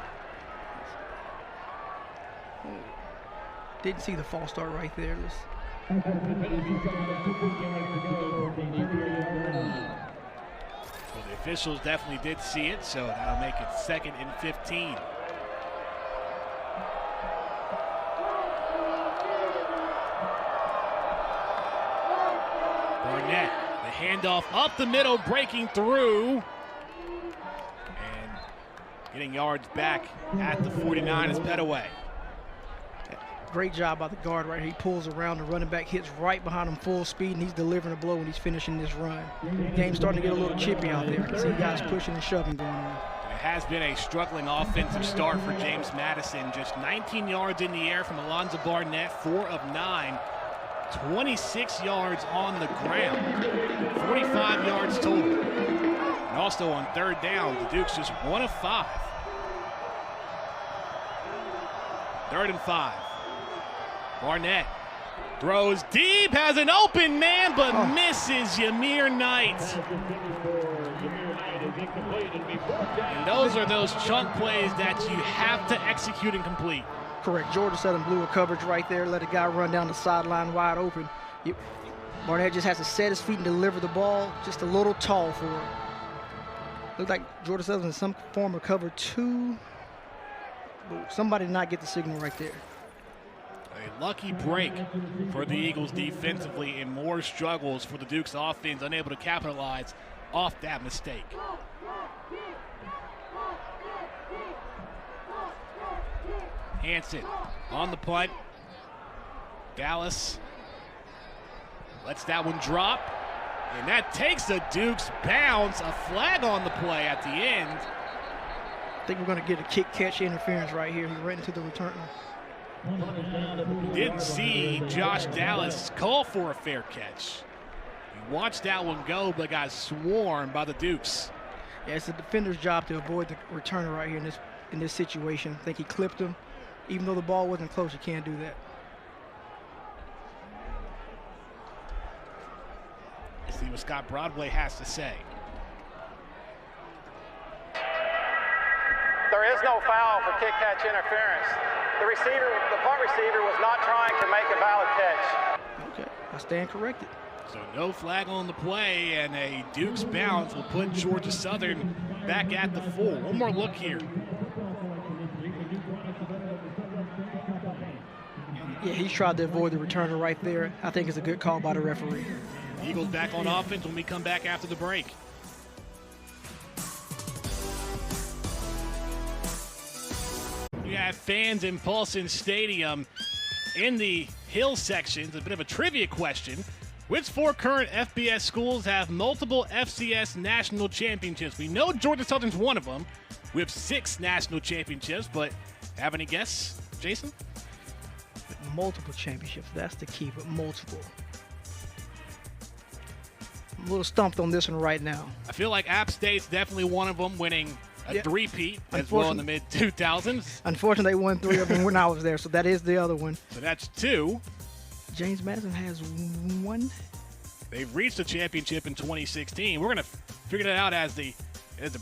didn't see the false start right there. Well, the officials definitely did see it, so that'll make it 2nd and 15. Barnett, the handoff up the middle, breaking through, and getting yards back at the 49 is Petaway. Great job by the guard right here. He pulls around, the running back hits right behind him full speed, and he's delivering a blow when he's finishing this run. The game's starting to get a little chippy out there. You can see guys pushing and shoving going on. It has been a struggling offensive start for James Madison. Just 19 yards in the air from Alonzo Barnett, 4 of 9. 26 yards on the ground, 45 yards total. And also on 3rd down, the Dukes just 1 of 5. 3rd and 5. Barnett throws deep, has an open man, but misses Ymir Knight. And those are those chunk plays that you have to execute and complete. Correct. Georgia Southern blew a coverage right there, let a guy run down the sideline wide open. Barnett just has to set his feet and deliver the ball, just a little tall for him. Looks like Georgia Southern in some form of cover 2. But somebody did not get the signal right there. A lucky break for the Eagles defensively and more struggles for the Dukes offense, unable to capitalize off that mistake. Hansen on the punt. Dallas lets that one drop, and that takes the Dukes bounce. A flag on the play at the end. I think we're going to get a kick catch interference right here. He ran into the returner. Didn't see Josh Dallas call for a fair catch. He watched that one go, but got swarmed by the Dukes. Yeah, it's the defender's job to avoid the returner right here in this situation. I think he clipped him. Even though the ball wasn't close, you can't do that. See what Scott Broadway has to say. There is no foul for kick catch interference. The punt receiver was not trying to make a valid catch. Okay, I stand corrected. So no flag on the play, and a Duke's bounce will put Georgia Southern back at the 4. One more look here. Yeah, he's tried to avoid the returner right there. I think it's a good call by the referee. Eagles back on offense when we come back after the break. You have fans in Paulson Stadium in the Hill sections. A bit of a trivia question. Which 4 current FBS schools have multiple FCS national championships? We know Georgia Southern's one of them. We have 6 national championships, but have any guess, Jason? Multiple championships, that's the key, but multiple. I'm a little stumped on this one right now. I feel like App State's definitely one of them, winning a three-peat as well in the mid-2000s. Unfortunately, they won 3 of them when I was there, so that is the other one. So that's 2. James Madison has 1. They've reached the championship in 2016. We're going to figure that out as the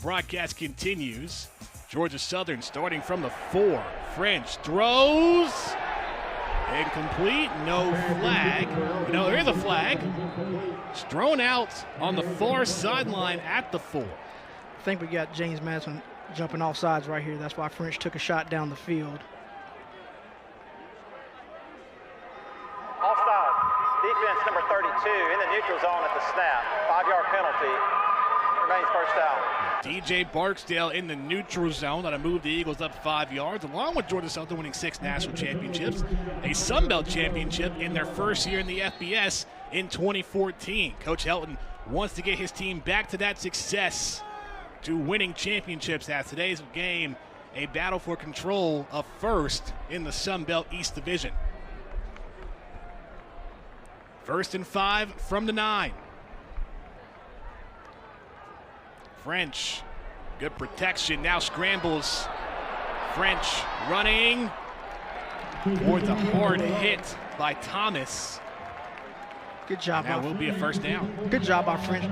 broadcast continues. Georgia Southern starting from the 4. French throws. Incomplete. No flag. No, there is a flag. It's thrown out on the far sideline at the 4. I think we got James Madison jumping off sides right here. That's why French took a shot down the field. Offside. Defense number 32 in the neutral zone at the snap. 5-yard penalty. Remains first down. DJ Barksdale in the neutral zone. That'll move the Eagles up 5 yards, along with Georgia Southern winning 6 national championships, a Sun Belt championship in their first year in the FBS in 2014. Coach Helton wants to get his team back to that success, to winning championships, as today's game a battle for control of first in the Sun Belt East Division. 1st and 5 from the 9. French, good protection, now scrambles. French running towards a hard hit by Thomas. Good job. That will be a first down. Good job by French.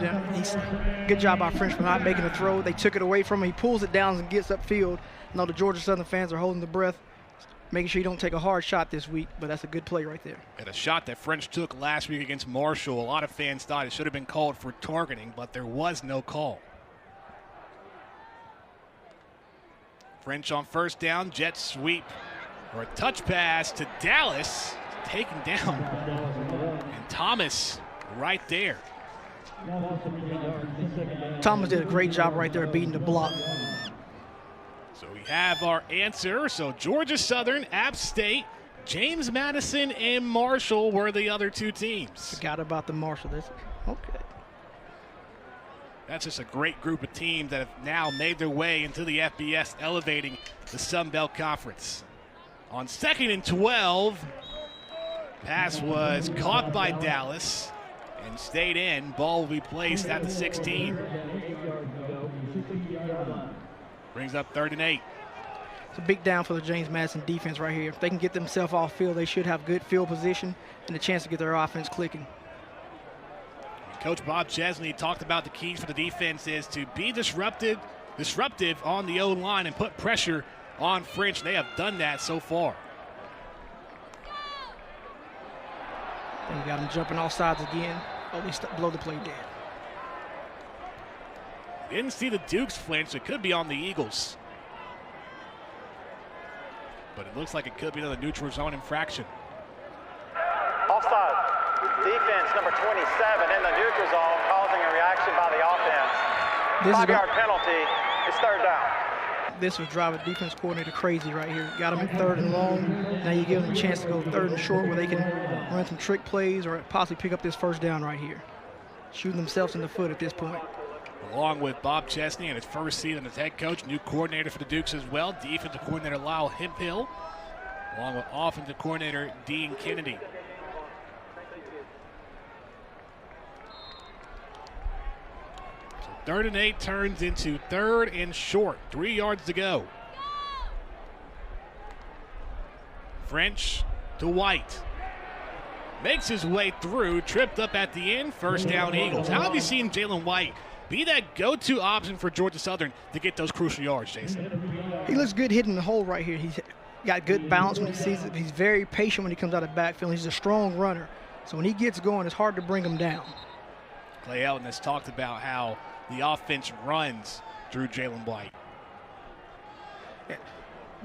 Good job by French for not making a throw. They took it away from him. He pulls it down and gets upfield. I know the Georgia Southern fans are holding their breath, making sure you don't take a hard shot this week, but that's a good play right there. And a shot that French took last week against Marshall. A lot of fans thought it should have been called for targeting, but there was no call. French on first down, jet sweep, or a touch pass to Dallas, taken down. And Thomas right there. Thomas did a great job right there beating the block. So we have our answer. So Georgia Southern, App State, James Madison, and Marshall were the other 2 teams. Forgot about the Marshall. Okay. That's just a great group of teams that have now made their way into the FBS, elevating the Sun Belt Conference. On 2nd and 12, pass was caught by Dallas and stayed in. Ball will be placed at the 16. Brings up 3rd and 8. It's a big down for the James Madison defense right here. If they can get themselves off field, they should have good field position and a chance to get their offense clicking. Coach Bob Chesney talked about the keys for the defense is to be disruptive on the O-line and put pressure on French. They have done that so far. And we got him jumping off sides again. Oh, we blow the play dead. Didn't see the Dukes flinch. It could be on the Eagles. But it looks like it could be another neutral zone infraction. Offside. Defense number 27 in the neutral zone, causing a reaction by the offense. 5-yard penalty. It's 3rd down. This was driving defense coordinator crazy right here. Got them at 3rd and long. Now you give them a chance to go 3rd and short where they can run some trick plays or possibly pick up this first down right here. Shooting themselves in the foot at this point. Along with Bob Chesney in his first season as head coach, new coordinator for the Dukes as well, defensive coordinator Lyle Hemphill, along with offensive coordinator Dean Kennedy. So 3rd and 8 turns into 3rd and short. 3 yards to go. French to White. makes his way through, tripped up at the end, first down Eagles. How have you seen Jalen White be that go-to option for Georgia Southern to get those crucial yards, Jason? He looks good hitting the hole right here. He's got good balance when he sees it. He's very patient when he comes out of the backfield. He's a strong runner. So when he gets going, it's hard to bring him down. Clay Elton has talked about how the offense runs through Jalen White. Yeah.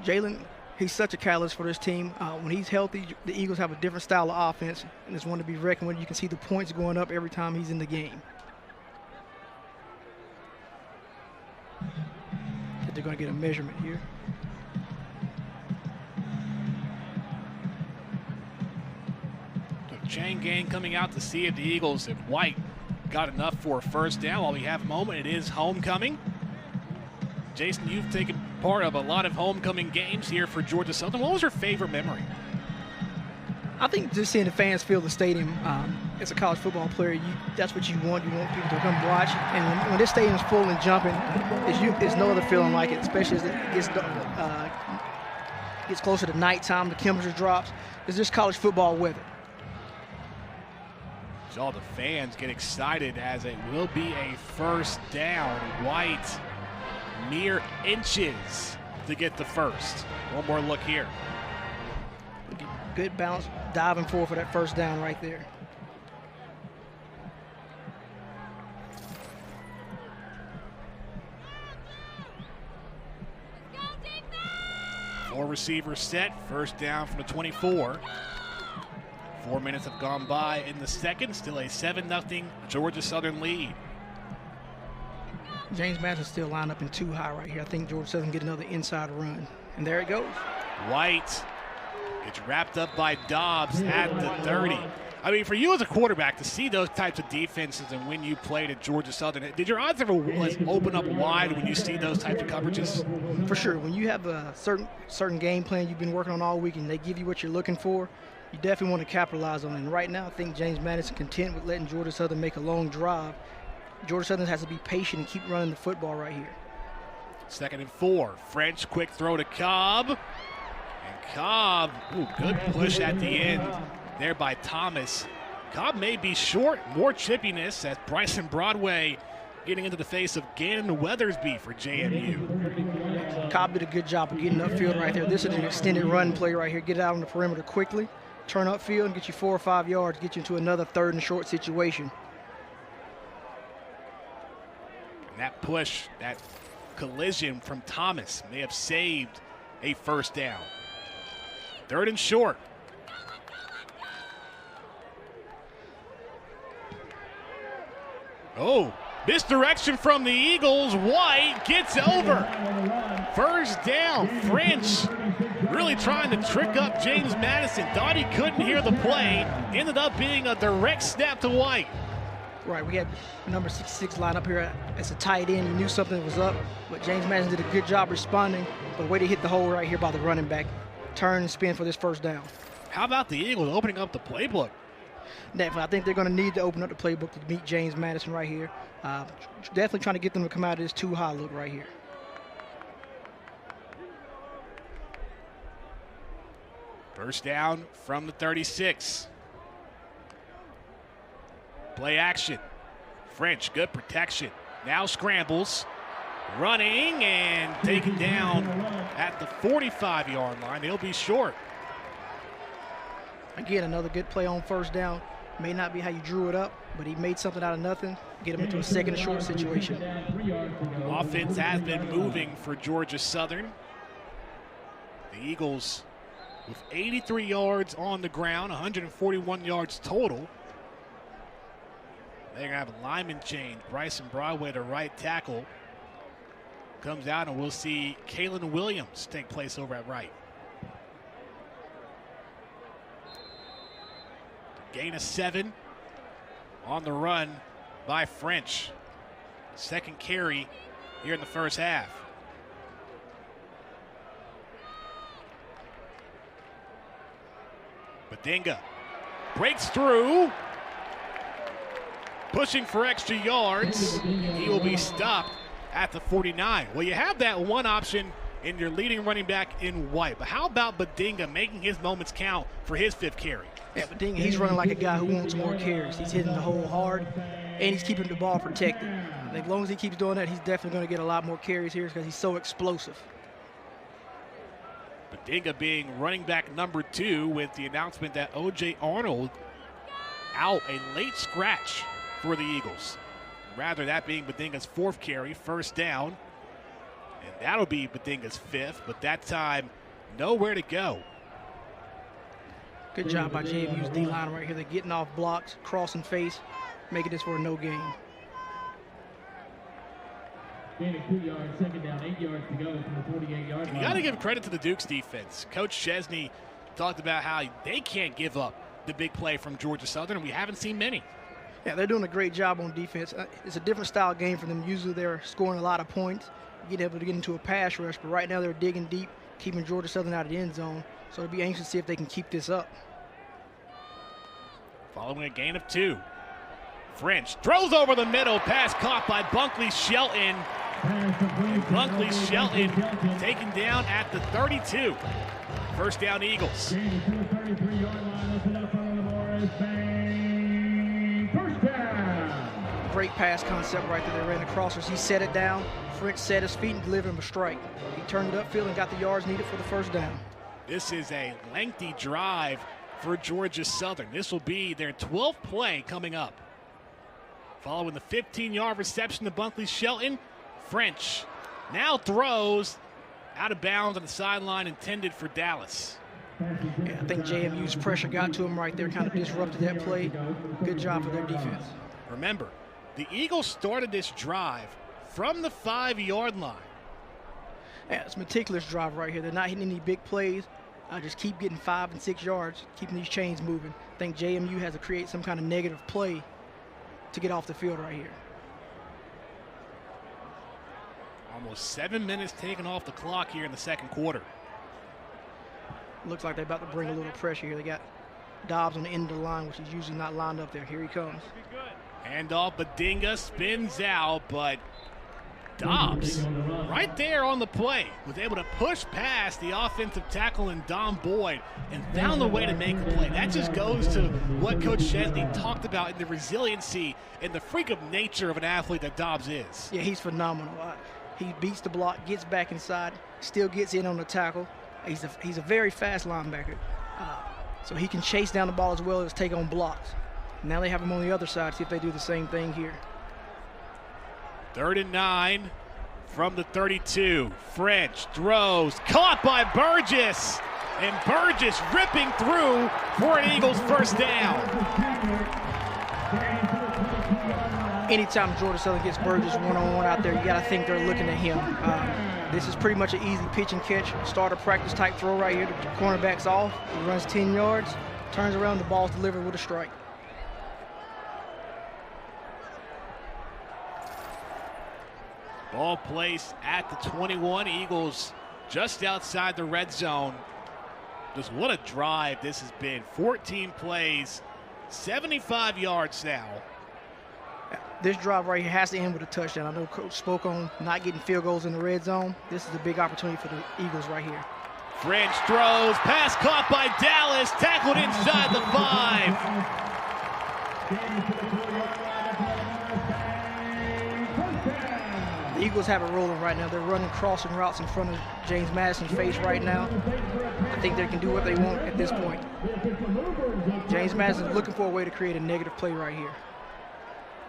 Jalen, he's such a catalyst for this team. When he's healthy, the Eagles have a different style of offense, and it's one to be reckoned with. You can see the points going up every time he's in the game. They're going to get a measurement here. Chain gang coming out to see if the Eagles, if White got enough for a first down. While we have a moment, it is homecoming. Jason, you've taken part of a lot of homecoming games here for Georgia Southern. What was your favorite memory? I think just seeing the fans fill the stadium. As a college football player, that's what you want. You want people to come watch. And when this stadium's full and jumping, there's no other feeling like it, especially as it gets closer to nighttime, the temperature drops. It's just college football weather. All the fans get excited as it will be a first down. White, mere inches to get the first. One more look here. Good bounce, diving forward for that first down right there. Four receivers set, first down from the 24. 4 minutes have gone by in the second, still a 7-0 Georgia Southern lead. James Madison still lined up in too high right here. I think Georgia Southern get another inside run. And there it goes. White gets wrapped up by Dobbs at the 30. I mean, for you as a quarterback to see those types of defenses and when you played at Georgia Southern, did your eyes ever open up wide when you see those types of coverages? For sure. When you have a certain game plan you've been working on all week and they give you what you're looking for, you definitely want to capitalize on it. And right now, I think James Madison content with letting Georgia Southern make a long drive. Georgia Southern has to be patient and keep running the football right here. 2nd and 4. French quick throw to Cobb. And Cobb, good push at the end there by Thomas. Cobb may be short, more chippiness as Bryson Broadway getting into the face of Gannon Weathersby for JMU. Cobb did a good job of getting upfield right there. This is an extended run play right here. Get it out on the perimeter quickly, turn upfield and get you 4 or 5 yards, get you into another 3rd and short situation. And that push, that collision from Thomas may have saved a first down. 3rd and short. Oh, misdirection from the Eagles. White gets over. First down. French really trying to trick up James Madison. Thought he couldn't hear the play. Ended up being a direct snap to White. Right, we had number 66 line up here as a tight end. He knew something was up, but James Madison did a good job responding. But way to hit the hole right here by the running back. Turn and spin for this first down. How about the Eagles opening up the playbook? Definitely, I think they're going to need to open up the playbook to meet James Madison right here. Definitely trying to get them to come out of this too high look right here. First down from the 36. Play action. French, good protection. Now scrambles. Running and taken down at the 45-yard line. He'll be short. Again, another good play on first down. May not be how you drew it up, but he made something out of nothing. Get him into a 2nd and short situation. Offense has been moving for Georgia Southern. The Eagles with 83 yards on the ground, 141 yards total. They're going to have a lineman change. Bryson Broadway to right tackle. Comes out, and we'll see Kalen Williams take place over at right. Gain of 7 on the run by French. 2nd carry here in the first half. Badinga breaks through. Pushing for extra yards. He will be stopped at the 49. Well, you have that one option in your leading running back in White. But how about Badinga making his moments count for his 5th carry? Yeah, but he's running like a guy who wants more carries. He's hitting the hole hard, and he's keeping the ball protected. And as long as he keeps doing that, he's definitely going to get a lot more carries here because he's so explosive. Badinga being running back number 2 with the announcement that O.J. Arnold out, a late scratch for the Eagles. Rather, that being Badinga's 4th carry, first down. And that'll be Badinga's 5th, but that time, nowhere to go. Good job by JMU's D-line right here. They're getting off blocks, crossing face, making this for a no gain. Gaining 2 yards, second down, 8 yards to go from the 48-yard line. You got to give credit to the Duke's defense. Coach Chesney talked about how they can't give up the big play from Georgia Southern, and we haven't seen many. Yeah, they're doing a great job on defense. It's a different style game for them. Usually they're scoring a lot of points, getting able to get into a pass rush, but right now they're digging deep, keeping Georgia Southern out of the end zone. So it'll be anxious to see if they can keep this up. Following a gain of 2. French throws over the middle, pass caught by Bunkley Shelton. And Bunkley Shelton taken down at the 32. First down, Eagles. Great pass concept right there. They ran the crossers. He set it down. French set his feet and delivered him a strike. He turned it upfield and got the yards needed for the first down. This is a lengthy drive for Georgia Southern. This will be their 12th play coming up. Following the 15-yard reception to Bunkley Shelton, French now throws out of bounds on the sideline intended for Dallas. Yeah, I think JMU's pressure got to him right there, kind of disrupted that play. Good job for their defense. Remember, the Eagles started this drive from the 5-yard line. Yeah, it's a meticulous drive right here. They're not hitting any big plays. Just keep getting 5 and 6 yards, keeping these chains moving. I think JMU has to create some kind of negative play to get off the field right here. Almost 7 minutes taken off the clock here in the second quarter. Looks like they're about to bring a little pressure here. They got Dobbs on the end of the line, which is usually not lined up there. Here he comes. Handoff, Badinga spins out, but Dobbs, right there on the play, was able to push past the offensive tackle and Don Boyd and found the way to make the play. That just goes to what Coach Chesney talked about in the resiliency and the freak of nature of an athlete that Dobbs is. Yeah, he's phenomenal. He beats the block, gets back inside, still gets in on the tackle. He's a very fast linebacker, so he can chase down the ball as well as take on blocks. Now they have him on the other side, see if they do the same thing here. 3rd and 9 from the 32. French throws, caught by Burgess, and Burgess ripping through for an Eagles first down. Anytime Georgia Southern gets Burgess one-on-one out there, you got to think they're looking at him. This is pretty much an easy pitch and catch, starter practice type throw right here. The cornerback's off, he runs 10 yards, turns around, the ball's delivered with a strike. Ball placed at the 21. Eagles just outside the red zone. Just what a drive this has been. 14 plays, 75 yards now. This drive right here has to end with a touchdown. I know Coach spoke on not getting field goals in the red zone. This is a big opportunity for the Eagles right here. French throws, pass caught by Dallas, tackled inside the 5. The Eagles have it rolling right now. They're running crossing routes in front of James Madison's face right now. I think they can do what they want at this point. James Madison's looking for a way to create a negative play right here.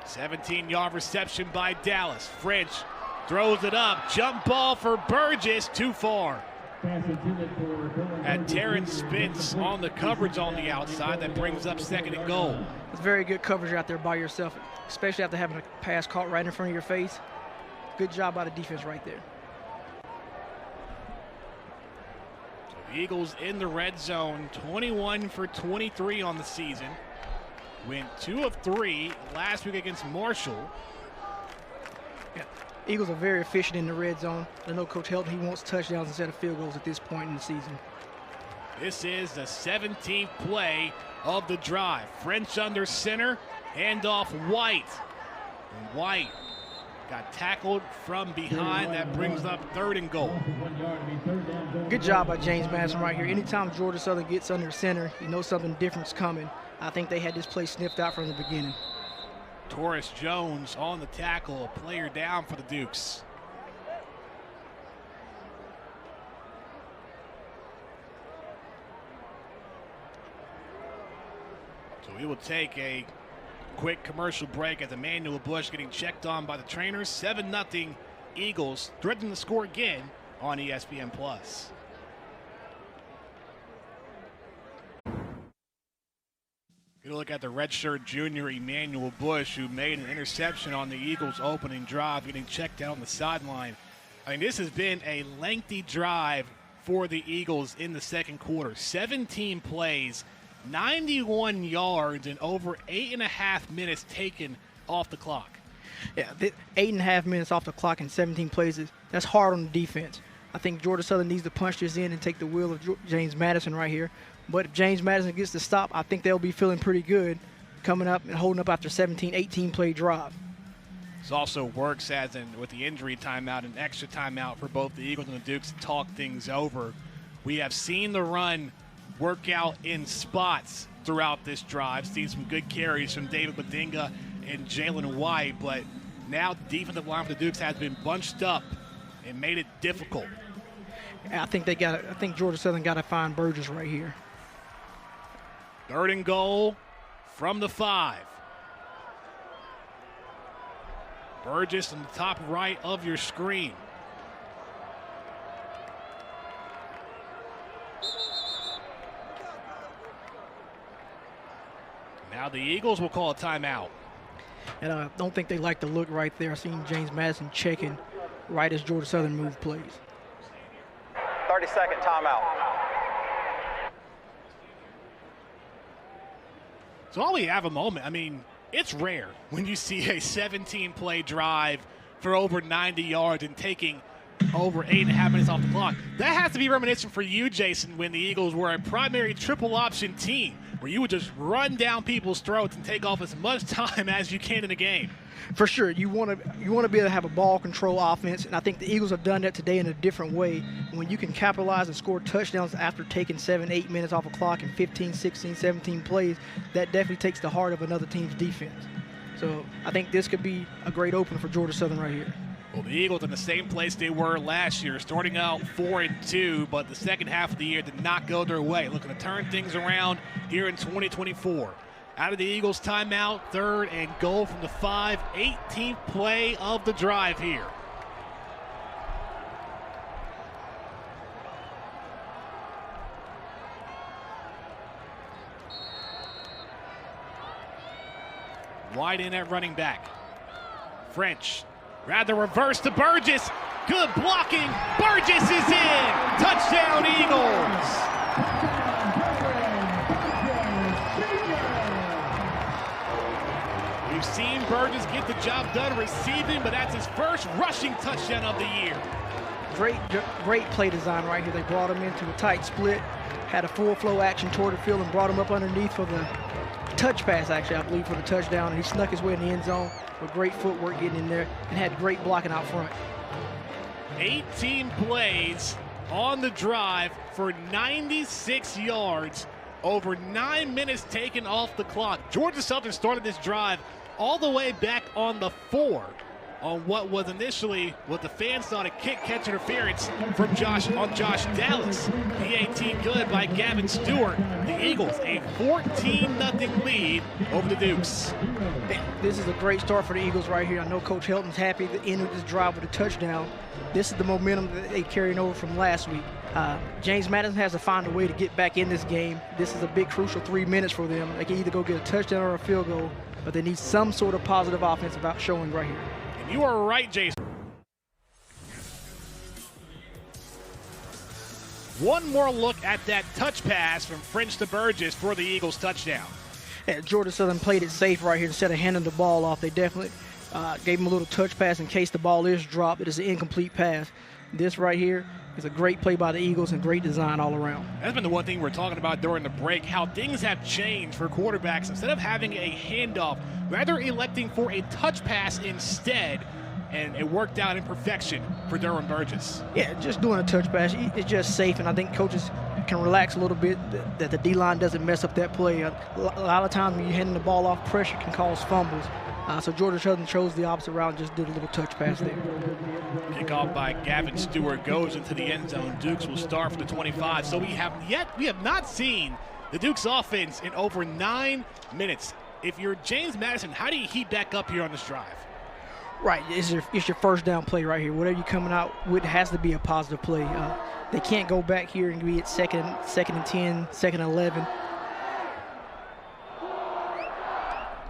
17-yard reception by Dallas. French throws it up. Jump ball for Burgess, too far. At Terrence Spence on the coverage on the outside. That brings up 2nd and goal. It's very good coverage out there by yourself, especially after having a pass caught right in front of your face. Good job by the defense right there. So the Eagles in the red zone, 21 for 23 on the season. Win 2 of 3 last week against Marshall. Yeah. Eagles are very efficient in the red zone. I know Coach Helton, he wants touchdowns instead of field goals at this point in the season. This is the 17th play of the drive. French under center, handoff White. And White got tackled from behind. That brings up 3rd and goal. 1 yard to be third down goal. Good job by James Madison right here. Anytime Georgia Southern gets under center, you know something different's coming. I think they had this play sniffed out from the beginning. Torres Jones on the tackle, a player down for the Dukes. So we will take a quick commercial break as Emmanuel Bush getting checked on by the trainers. 7-0 Eagles, threatening to score again on ESPN+. You look at the redshirt junior Emmanuel Bush, who made an interception on the Eagles' opening drive, getting checked out on the sideline. I mean, this has been a lengthy drive for the Eagles in the second quarter. 17 plays, 91 yards, and over 8.5 minutes taken off the clock. Yeah, 8.5 minutes off the clock and 17 plays, that's hard on the defense. I think Georgia Southern needs to punch this in and take the wheel of James Madison right here. But if James Madison gets the stop, I think they'll be feeling pretty good coming up and holding up after 17, 18-play drive. This also works as with the injury timeout, an extra timeout for both the Eagles and the Dukes to talk things over. We have seen the run work out in spots throughout this drive. Seen some good carries from David Badinga and Jalen White, but now the defensive line for the Dukes has been bunched up and made it difficult. I think Georgia Southern got to find Burgess right here. 3rd and goal from the 5. Burgess in the top right of your screen. Now the Eagles will call a timeout. And I don't think they like the look right there. I seen James Madison checking right as Georgia Southern move plays. 30-second timeout. So while we have a moment, I mean, it's rare when you see a 17-play drive for over 90 yards and taking over 8.5 minutes off the clock. That has to be reminiscent for you, Jason, when the Eagles were a primary triple option team, where you would just run down people's throats and take off as much time as you can in a game. For sure, you want to be able to have a ball control offense, and I think the Eagles have done that today in a different way. When you can capitalize and score touchdowns after taking 7, 8 minutes off the clock and 15, 16, 17 plays, that definitely takes the heart of another team's defense. So I think this could be a great opener for Georgia Southern right here. Well, the Eagles in the same place they were last year, starting out 4-2, but the second half of the year did not go their way. Looking to turn things around here in 2024. Out of the Eagles' timeout, 3rd and goal from the 5, 18th play of the drive here. Wide in at running back. French, rather reverse to Burgess. Good blocking. Burgess is in. Touchdown, Eagles. We've seen Burgess get the job done receiving, but that's his first rushing touchdown of the year. Great play design right here. They brought him into a tight split, had a full flow action toward the field, and brought him up underneath for the touch pass, actually, I believe, for the touchdown. And he snuck his way in the end zone with great footwork getting in there and had great blocking out front. 18 plays on the drive for 96 yards, over 9 minutes taken off the clock. Georgia Southern started this drive all the way back on the 4 on what was initially what the fans thought a kick-catch interference from Josh Dallas. PAT good by Gavin Stewart. The Eagles a 14-0 lead over the Dukes. This is a great start for the Eagles right here. I know Coach Helton's happy to end this drive with a touchdown. This is the momentum that they carried over from last week. James Madison has to find a way to get back in this game. This is a big, crucial 3 minutes for them. They can either go get a touchdown or a field goal, but they need some sort of positive offensive showing right here. And you are right, Jason. One more look at that touch pass from French to Burgess for the Eagles touchdown. Yeah, Georgia Southern played it safe right here instead of handing the ball off. They definitely gave him a little touch pass in case the ball is dropped. It is an incomplete pass. This right here is a great play by the Eagles and great design all around. That's been the one thing we're talking about during the break, how things have changed for quarterbacks. Instead of having a handoff, rather electing for a touch pass instead. and it worked out in perfection for Derwin Burgess. Yeah, just doing a touch pass. It's just safe, and I think coaches can relax a little bit that the D-line doesn't mess up that play. A lot of times when you're handing the ball off, pressure can cause fumbles. So Georgia Southern chose the opposite route and just did a little touch pass there. Kickoff by Gavin Stewart goes into the end zone. Dukes will start for the 25. So we have not seen the Dukes offense in over 9 minutes. If you're James Madison, how do you heat back up here on this drive? Right, it's your first down play right here. Whatever you're coming out with has to be a positive play. They can't go back here and be at second and 10, second and 11.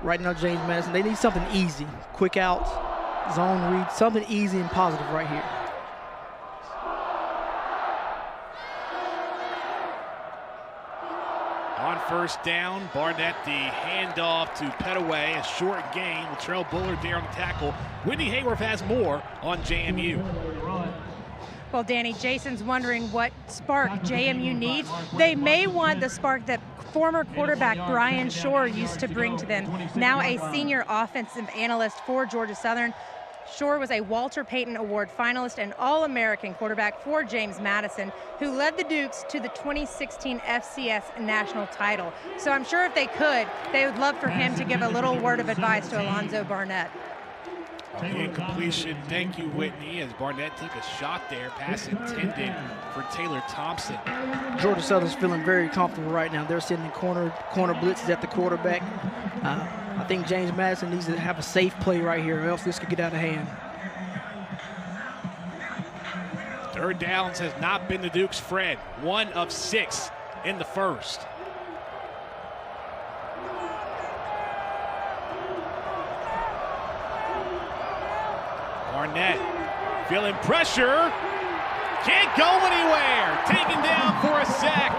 Right now, James Madison, they need something easy. Quick outs, zone read, something easy and positive right here. On first down, Barnett the handoff to Petaway, a short gain. Latrell Bullard there on the tackle. Whitney Hayworth has more on JMU. Well, Danny, Jason's wondering what spark JMU needs. They may want the spark that former quarterback Brian Shore used to bring to them, now a senior offensive analyst for Georgia Southern. Shore was a Walter Payton Award finalist and All-American quarterback for James Madison, who led the Dukes to the 2016 FCS national title. So I'm sure if they could, they would love for him to give a little word of advice to Alonzo Barnett. The incompletion, thank you, Whitney, as Barnett took a shot there, pass intended for Taylor Thompson. Georgia Southern's feeling very comfortable right now. They're sending corner blitzes at the quarterback. I think James Madison needs to have a safe play right here, or else this could get out of hand. Third downs has not been the Dukes' friend. 1 of 6 in the first. Barnett feeling pressure, can't go anywhere, taken down for a sack.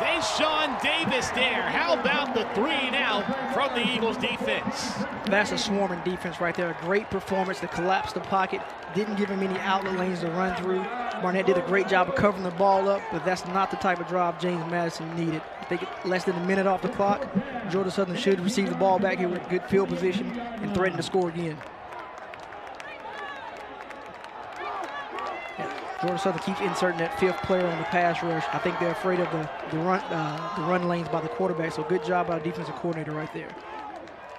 Deshaun Davis there. How about the 3-and-out from the Eagles defense? That's a swarming defense right there. A great performance to collapse the pocket. Didn't give him any outlet lanes to run through. Barnett did a great job of covering the ball up, but that's not the type of drive James Madison needed. I think less than a minute off the clock. Georgia Southern should receive the ball back here with good field position and threaten to score again. Georgia Southern keeps inserting that 5th player on the pass rush. I think they're afraid of the run lanes by the quarterback, so good job by the defensive coordinator right there.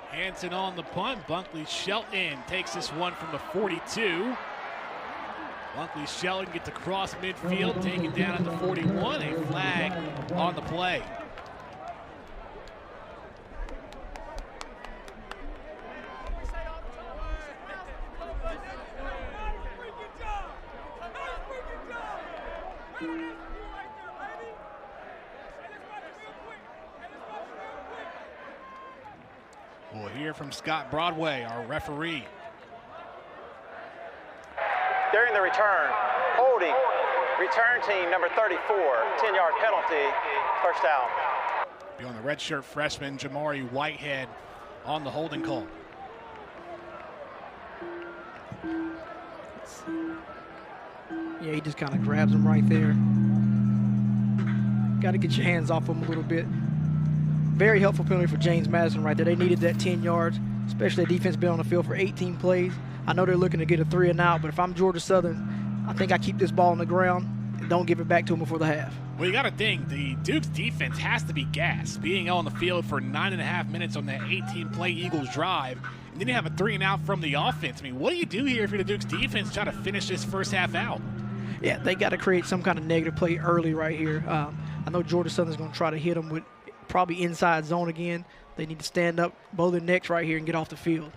Hanson on the punt. Bunkley Shelton takes this one from the 42. Bunkley Shelton gets across midfield, taken down at the 41. A flag on the play. We'll hear from Scott Broadway, our referee. During the return, holding, return team number 34, 10-yard penalty, first down. Be on the redshirt freshman Jamari Whitehead on the holding call. Yeah, he just kind of grabs him right there. Got to get your hands off him a little bit. Very helpful penalty for James Madison right there. They needed that 10 yards, especially the defense been on the field for 18 plays. I know they're looking to get a 3-and-out, but if I'm Georgia Southern, I think I keep this ball on the ground and don't give it back to them before the half. Well, you got to think, the Dukes defense has to be gassed, being on the field for 9.5 minutes on that 18-play Eagles drive, and then you have a 3-and-out from the offense. I mean, what do you do here if you're the Dukes defense trying to finish this first half out? Yeah, they got to create some kind of negative play early right here. I know Georgia Southern's going to try to hit them with probably inside zone again. They need to stand up, bow their necks right here, and get off the field.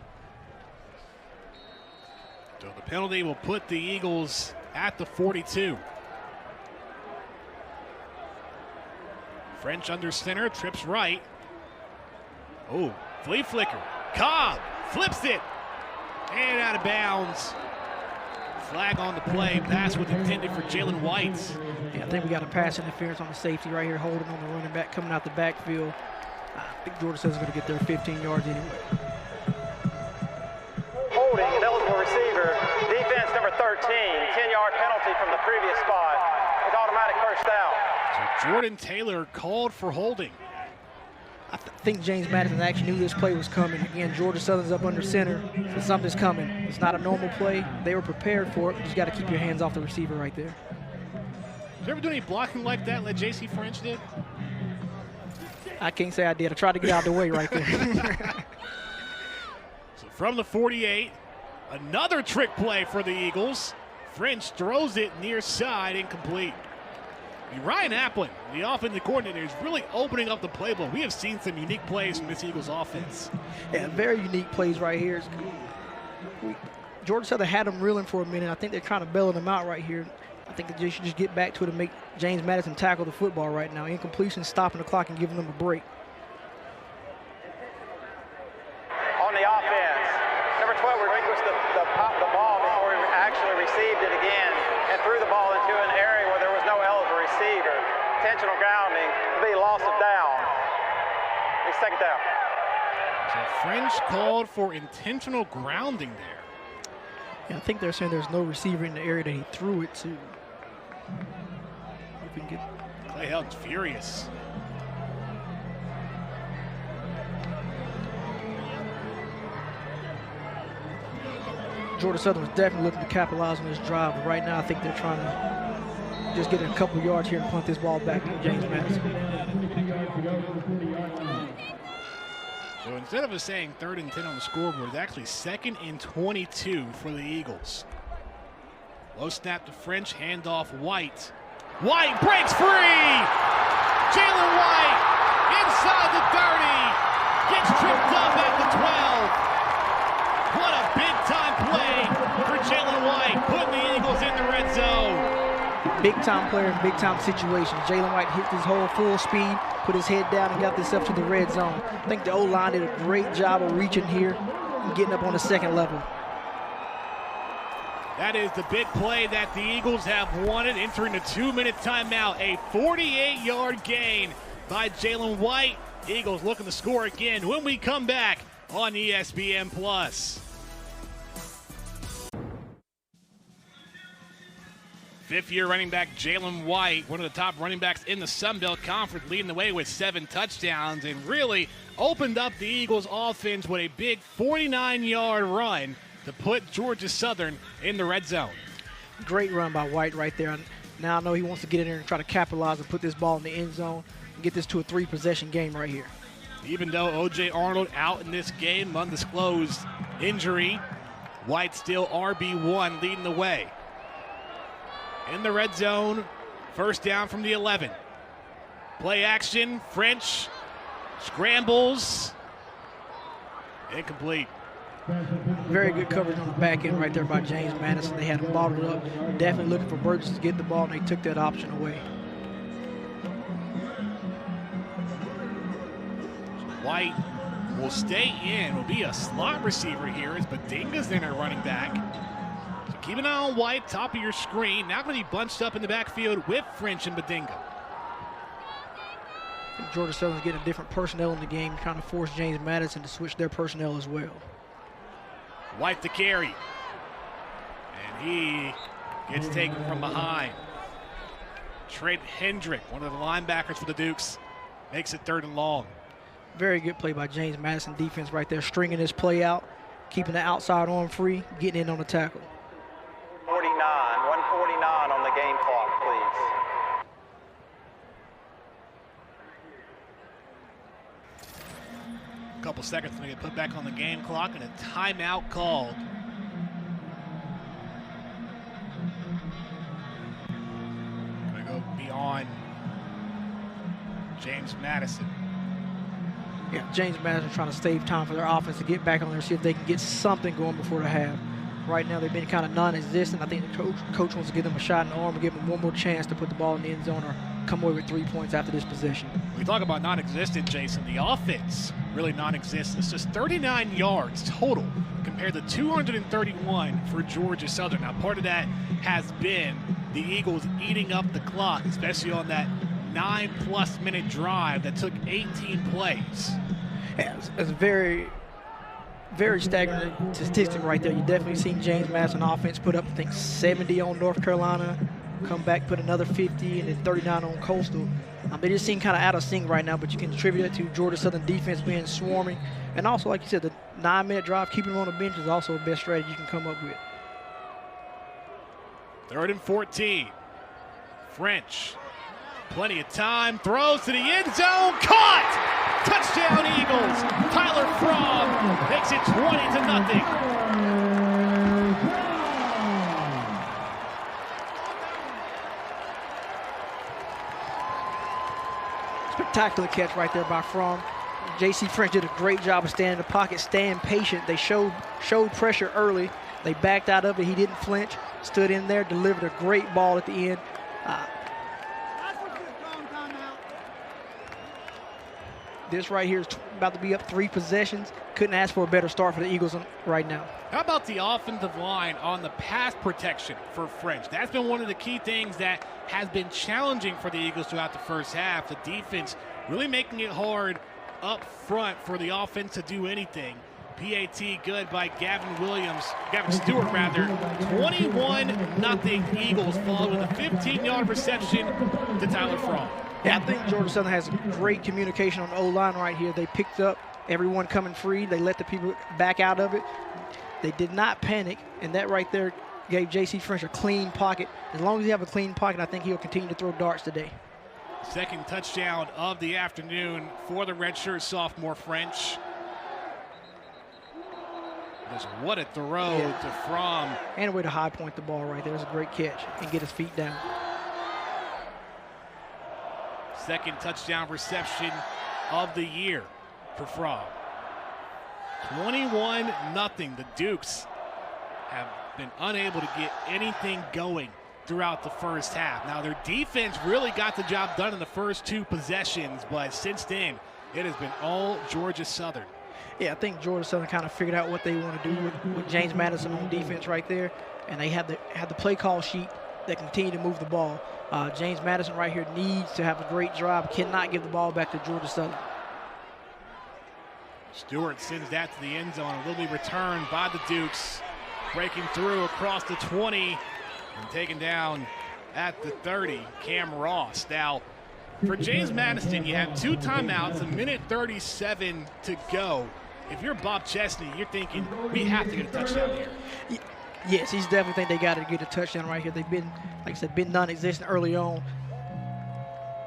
So the penalty will put the Eagles at the 42. French under center, trips right. Oh, flea flicker. Cobb flips it. And out of bounds. Flag on the play. Pass was intended for Jalen White. Yeah, I think we got a pass interference on the safety right here, holding on the running back, coming out the backfield. I think Georgia Southern's going to get there 15 yards anyway. Holding, an eligible receiver. Defense number 13, 10-yard penalty from the previous spot with automatic first down. So Jordan Taylor called for holding. I think James Madison actually knew this play was coming. Again, Georgia Southern's up under center, so something's coming. It's not a normal play. They were prepared for it. You just got to keep your hands off the receiver right there. Did you ever do any blocking like that J.C. French did? I can't say I did. I tried to get out of the way right there. So from the 48, another trick play for the Eagles. French throws it near side, incomplete. Ryan Applin, the offensive coordinator, is really opening up the playbook. We have seen some unique plays from this Eagles offense. Yeah, very unique plays right here. Georgia Southern had them reeling for a minute. I think they're trying to bail them out right here. I think they should just get back to it and make James Madison tackle the football right now. Incompletion, stopping the clock and giving them a break. On the offense, number 12 relinquished the ball before he actually received it again and threw the ball into an area where there was no eligible receiver. Intentional grounding would be loss of down. It's second down. So French called for intentional grounding there. Yeah, I think they're saying there's no receiver in the area that he threw it to. Clay Helton's furious. Georgia Southern was definitely looking to capitalize on this drive, but right now I think they're trying to just get a couple yards here and punt this ball back to James Madison. So instead of us saying 3rd and 10 on the scoreboard, it's actually 2nd and 22 for the Eagles. Low snap to French, handoff White. White breaks free! Jalen White inside the 30, gets tripped up at the 12. What a big-time play for Jalen White, putting the Eagles in the red zone. Big-time player in big-time situations. Jalen White hit his whole full speed, put his head down, and got this up to the red zone. I think the O-line did a great job of reaching here and getting up on the second level. That is the big play that the Eagles have wanted, entering a 2-minute timeout. A 48-yard gain by Jalen White. Eagles looking to score again when we come back on ESPN+. Fifth-year running back Jalen White, one of the top running backs in the Sun Belt Conference, leading the way with 7 touchdowns and really opened up the Eagles' offense with a big 49-yard run to put Georgia Southern in the red zone. Great run by White right there. Now I know he wants to get in there and try to capitalize and put this ball in the end zone and get this to a 3-possession game right here. Even though O.J. Arnold out in this game, undisclosed injury, White still RB1 leading the way. In the red zone, first down from the 11. Play action, French scrambles, incomplete. Very good coverage on the back end right there by James Madison. They had him bottled up, definitely looking for Burgess to get the ball, and they took that option away. White will stay in, will be a slot receiver here as Badinga's in at running back. So keep an eye on White, top of your screen. Now going to be bunched up in the backfield with French and Badinga. I think Georgia Southern's getting a different personnel in the game, trying to force James Madison to switch their personnel as well. White to carry. And he gets taken from behind. Trent Hendrick, one of the linebackers for the Dukes, makes it 3rd and long. Very good play by James Madison defense right there, stringing this play out, keeping the outside arm free, getting in on the tackle. 149 on the game clock, please. A couple seconds to get put back on the game clock and a timeout called. Gonna go beyond James Madison. Yeah, James Madison trying to save time for their offense to get back on there, see if they can get something going before the half. Right now they've been kind of non-existent. I think the coach wants to give them a shot in the arm and give them one more chance to put the ball in the end zone or come away with 3 points after this possession. We talk about non-existent, Jason. The offense really non-existent. It's just 39 yards total compared to 231 for Georgia Southern. Now, part of that has been the Eagles eating up the clock, especially on that 9+ minute drive that took 18 plays. Yeah, it's very, very staggering statistic right there. You definitely seen James Madison offense put up, I think, 70 on North Carolina, come back, put another 50, and then 39 on Coastal. They just seem kind of out of sync right now, but you can attribute it to Georgia Southern defense being swarming. And also, like you said, the 9-minute drive, keeping them on the bench is also the best strategy you can come up with. 3rd and 14. French. Plenty of time. Throws to the end zone. Caught! Touchdown Eagles. Tyler Fromm makes it 20-0. Spectacular catch right there by Fromm. J.C. French did a great job of staying in the pocket, staying patient. They showed pressure early. They backed out of it. He didn't flinch, stood in there, delivered a great ball at the end. This right here is about to be up 3 possessions. Couldn't ask for a better start for the Eagles right now. How about the offensive line on the pass protection for French? That's been one of the key things that has been challenging for the Eagles throughout the first half. The defense really making it hard up front for the offense to do anything. PAT good by Gavin Stewart rather. 21-0 Eagles, followed with a 15-yard reception to Tyler Fromm. Yeah, I think Georgia Southern has great communication on the O-line right here. They picked up everyone coming free. They let the people back out of it. They did not panic, and that right there gave J.C. French a clean pocket. As long as you have a clean pocket, I think he'll continue to throw darts today. Second touchdown of the afternoon for the redshirt sophomore French. Just what a throw to Fromm. And a way to high point the ball right there. It's a great catch and get his feet down. Second touchdown reception of the year for Fromm. 21-0. The Dukes have been unable to get anything going throughout the first half. Now, their defense really got the job done in the first 2 possessions, but since then, it has been all Georgia Southern. Yeah, I think Georgia Southern kind of figured out what they want to do with James Madison on defense right there, and they have the play call sheet that can continue to move the ball. James Madison right here needs to have a great drive, cannot give the ball back to Georgia Southern. Stewart sends that to the end zone. It will be returned by the Dukes, breaking through across the 20 and taken down at the 30. Cam Ross. Now, for James Madison, you have 2 timeouts, 1:37 to go. If you're Bob Chesney, you're thinking, we have to get a touchdown here. Yes, he's definitely think they got to get a touchdown right here. They've been, like I said, been non-existent early on.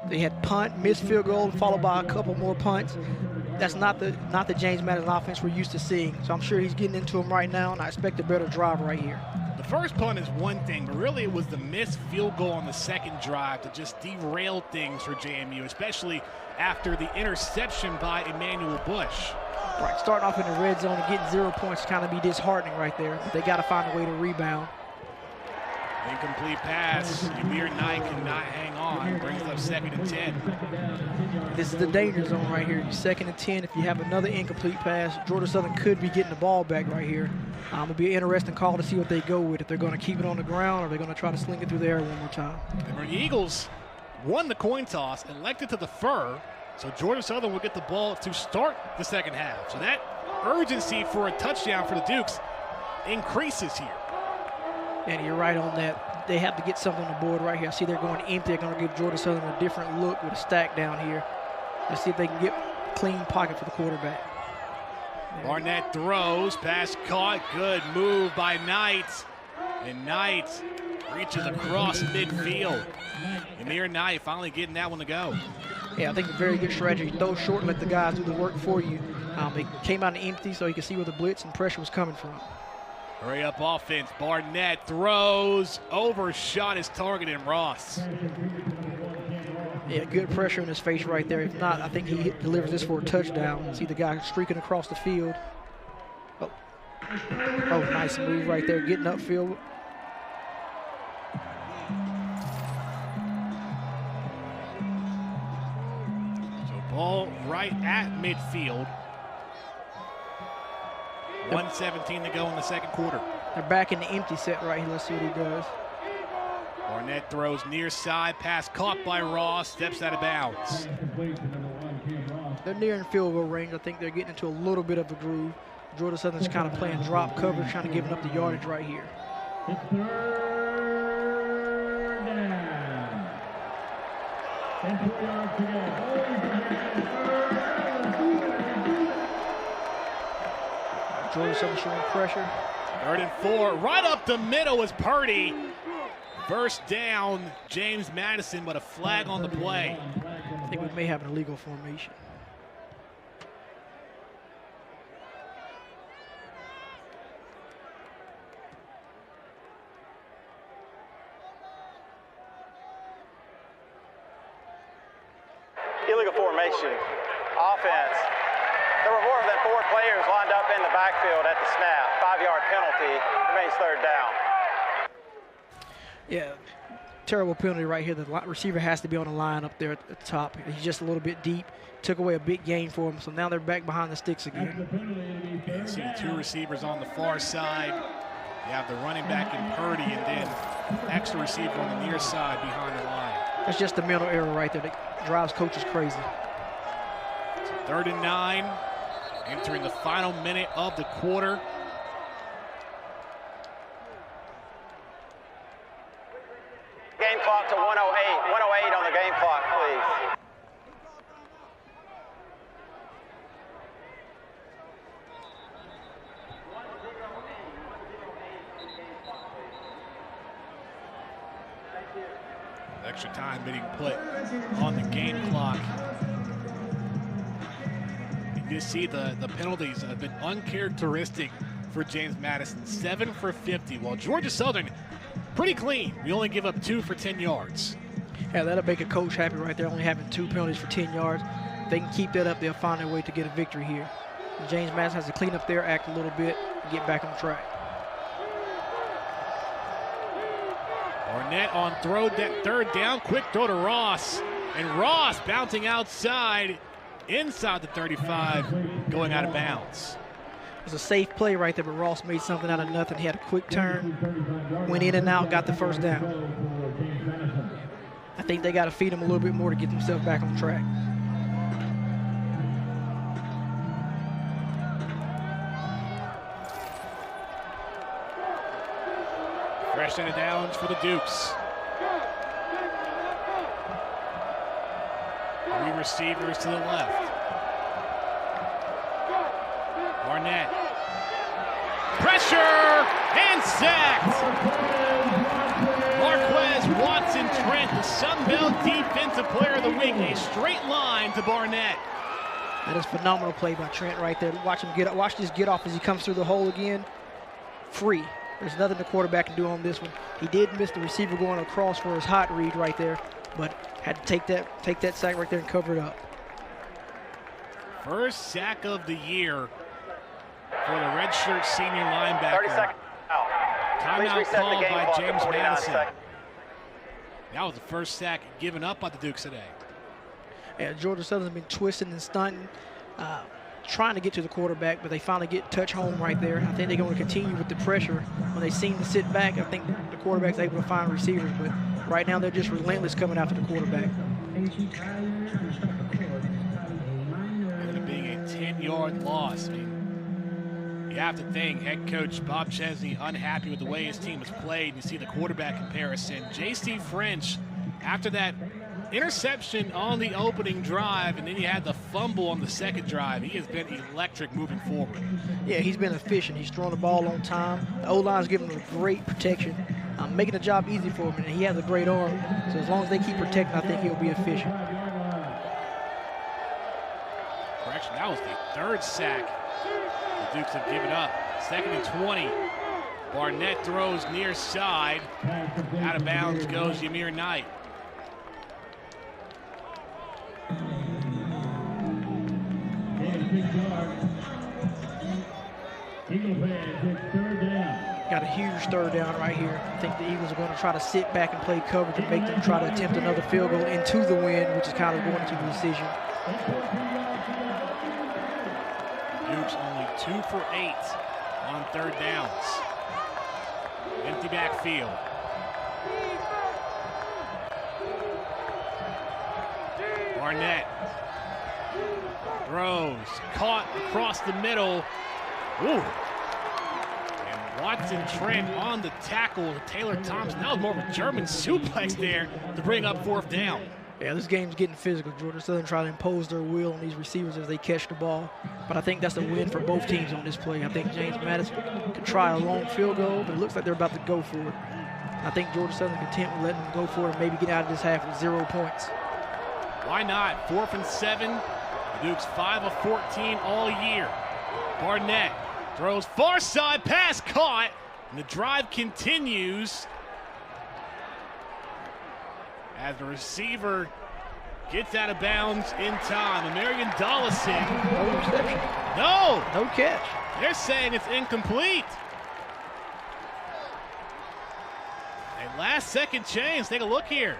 They had punt, missed field goal, followed by a couple more punts. That's not the James Madison offense we're used to seeing. So I'm sure he's getting into them right now, and I expect a better drive right here. The first punt is one thing, but really it was the missed field goal on the second drive that just derailed things for JMU, especially after the interception by Emmanuel Bush. Right, starting off in the red zone and getting 0 points kind of be disheartening right there. They got to find a way to rebound. Incomplete pass. Ymir Knight cannot hang on. Brings up 2nd and 10. This is the danger zone right here. 2nd and 10. If you have another incomplete pass, Georgia Southern could be getting the ball back right here. It'll be an interesting call to see what they go with. If they're going to keep it on the ground or they're going to try to sling it through the air one more time. And the Eagles won the coin toss, elected to defer, so Georgia Southern will get the ball to start the second half. So that urgency for a touchdown for the Dukes increases here. And you're right on that. They have to get something on the board right here. I see they're going empty. They're going to give Georgia Southern a different look with a stack down here. Let's see if they can get a clean pocket for the quarterback. Barnett throws, pass caught, good move by Knight. And Knight reaches across midfield. Ymir Knight finally getting that one to go. Yeah, I think a very good strategy. Throw short and let the guys do the work for you. They came out empty so you can see where the blitz and pressure was coming from. Hurry up offense. Barnett throws, overshot his target in Ross. Yeah, good pressure in his face right there. If not, I think he delivers this for a touchdown. See the guy streaking across the field. Oh, nice move right there, getting upfield. So ball right at midfield. 1:17 to go in the second quarter. They're back in the empty set right here. Let's see what he does. Barnett throws near side, pass caught by Ross, steps out of bounds. They're nearing field goal range. I think they're getting into a little bit of a groove. Georgia Southern's kind of playing drop coverage, trying to give up the yardage right here. And 4 yards to go. 3rd Southern showing pressure. 3rd and 4. Right up the middle is Purdy. First down, James Madison, but a flag on the play. I think we may have an illegal formation. Illegal formation. Offense. There were more than 4 players lined up in the backfield at the snap. 5-yard penalty. Remains 3rd down. Yeah, terrible penalty right here. The receiver has to be on the line up there at the top. He's just a little bit deep. Took away a big gain for him, so now they're back behind the sticks again. You see the 2 receivers on the far side. You have the running back in Purdy, and then extra receiver on the near side behind the line. That's just a mental error right there that drives coaches crazy. So 3rd and 9, entering the final minute of the quarter. Game clock to 108. 108 on the game clock, please. Extra time being put on the game clock. You see the penalties have been uncharacteristic for James Madison. 7 for 50, while Georgia Southern pretty clean. We only give up 2 for 10 yards. Yeah, that'll make a coach happy right there, only having 2 penalties for 10 yards. If they can keep that up, they'll find a way to get a victory here. And James Madison has to clean up their act a little bit and get back on track. Barnett on throw, that 3rd down, quick throw to Ross. And Ross bouncing outside, inside the 35, going out of bounds. It was a safe play right there, but Ross made something out of nothing. He had a quick turn, went in and out, got the 1st down. I think they got to feed him a little bit more to get themselves back on track. Fresh set of downs for the Dukes. 3 receivers to the left. Barnett. Pressure and sacked. Marquez Watson Trent, the Sun Belt Defensive Player of the Week, a straight line to Barnett. That is a phenomenal play by Trent right there. Watch this get off as he comes through the hole again. Free. There's nothing the quarterback can do on this one. He did miss the receiver going across for his hot read right there, but had to take that sack right there and cover it up. First sack of the year for the redshirt senior linebacker. 30 seconds out. Timeout called by James Madison. Seconds. That was the first sack given up by the Dukes today. Yeah, Georgia Southern's been twisting and stunting, trying to get to the quarterback, but they finally get touch home right there. I think they're going to continue with the pressure. When they seem to sit back, I think the quarterback's able to find receivers, but right now they're just relentless coming after the quarterback. Ended up being a 10-yard loss. I mean, you have to think head coach Bob Chesney unhappy with the way his team has played. You see the quarterback comparison. J.C. French, after that interception on the opening drive, and then he had the fumble on the 2nd drive. He has been electric moving forward. Yeah, he's been efficient. He's throwing the ball on time. The O-line's giving him great protection, making the job easy for him, and he has a great arm. So as long as they keep protecting, I think he'll be efficient. Correction, that was the 3rd sack the Dukes have given up. 2nd and 20. Barnett throws near side. Out of bounds goes Yamir Knight. Got a huge 3rd down right here. I think the Eagles are going to try to sit back and play coverage and make them try to attempt another field goal into the wind, which is kind of going into the decision. Dukes only 2 for 8 on 3rd downs. Empty backfield. Barnett throws, caught across the middle. Ooh. And Watson Trent on the tackle. Taylor Thompson. That was more of a German suplex there to bring up 4th down. Yeah, this game's getting physical. Georgia Southern trying to impose their will on these receivers as they catch the ball. But I think that's a win for both teams on this play. I think James Madison could try a long field goal, but it looks like they're about to go for it. I think Georgia Southern content with letting them go for it and maybe get out of this half with 0 points. Why not? 4th and 7. The Dukes 5 of 14 all year. Barnett throws far side, pass caught, and the drive continues as the receiver gets out of bounds in time. Marion Dollison. No reception. No catch. They're saying it's incomplete. A last second change. Take a look here.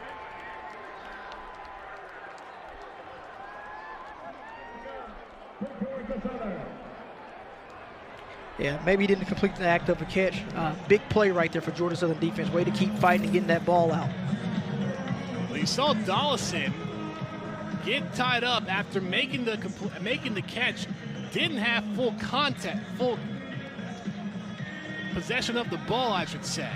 Yeah, maybe he didn't complete the act of a catch. Big play right there for Georgia Southern defense. Way to keep fighting and getting that ball out. Well, you saw Dollison get tied up after making the catch. Didn't have full full possession of the ball, I should say.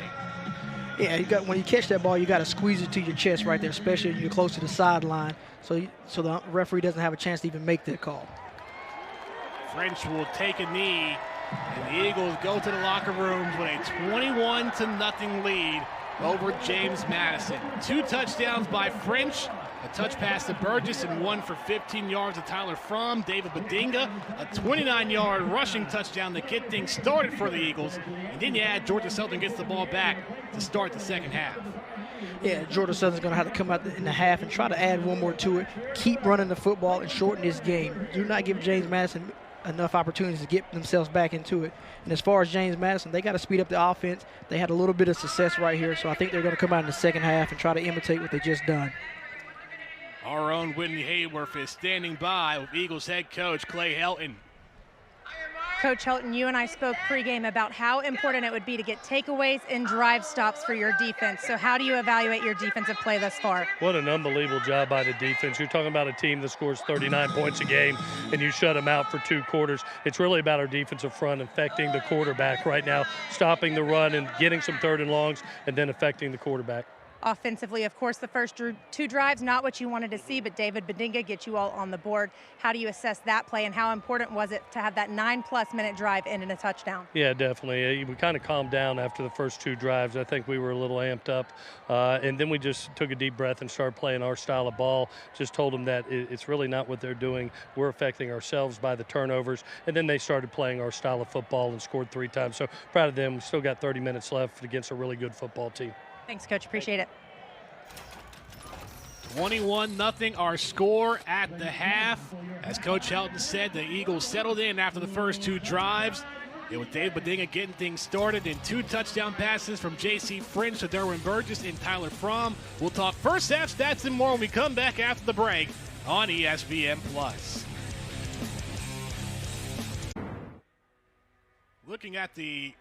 Yeah, when you catch that ball, you got to squeeze it to your chest right there, especially when you're close to the sideline, so the referee doesn't have a chance to even make that call. French will take a knee, and the Eagles go to the locker rooms with a 21-0 lead over James Madison. 2 touchdowns by French, a touch pass to Burgess, and 1 for 15 yards to Tyler Fromm. David Badinga, a 29-yard rushing touchdown to get things started for the Eagles. And then you add Georgia Southern gets the ball back to start the second half. Yeah, Georgia Southern's going to have to come out in the half and try to add one more to it. Keep running the football and shorten this game. Do not give James Madison enough opportunities to get themselves back into it. And as far as James Madison, they got to speed up the offense. They had a little bit of success right here, so I think they're going to come out in the second half and try to imitate what they just done. Our own Whitney Hayworth is standing by with Eagles head coach Clay Helton. Coach Helton, you and I spoke pregame about how important it would be to get takeaways and drive stops for your defense. So how do you evaluate your defensive play thus far? What an unbelievable job by the defense. You're talking about a team that scores 39 points a game, and you shut them out for 2 quarters. It's really about our defensive front affecting the quarterback right now, stopping the run and getting some 3rd and longs, and then affecting the quarterback. Offensively, of course, the first 2 drives, not what you wanted to see, but David Badinga gets you all on the board. How do you assess that play, and how important was it to have that 9+ minute drive end in a touchdown? Yeah, definitely. We kind of calmed down after the first 2 drives. I think we were a little amped up, and then we just took a deep breath and started playing our style of ball. Just told them that it's really not what they're doing. We're affecting ourselves by the turnovers, and then they started playing our style of football and scored 3 times. So proud of them. We still got 30 minutes left against a really good football team. Thanks, Coach. Appreciate it. 21-0 our score at the half. As Coach Helton said, the Eagles settled in after the first 2 drives. It was David Badinga getting things started, and 2 touchdown passes from J.C. French to Derwin Burgess and Tyler Fromm. We'll talk first half stats and more when we come back after the break on ESPN+. Looking at the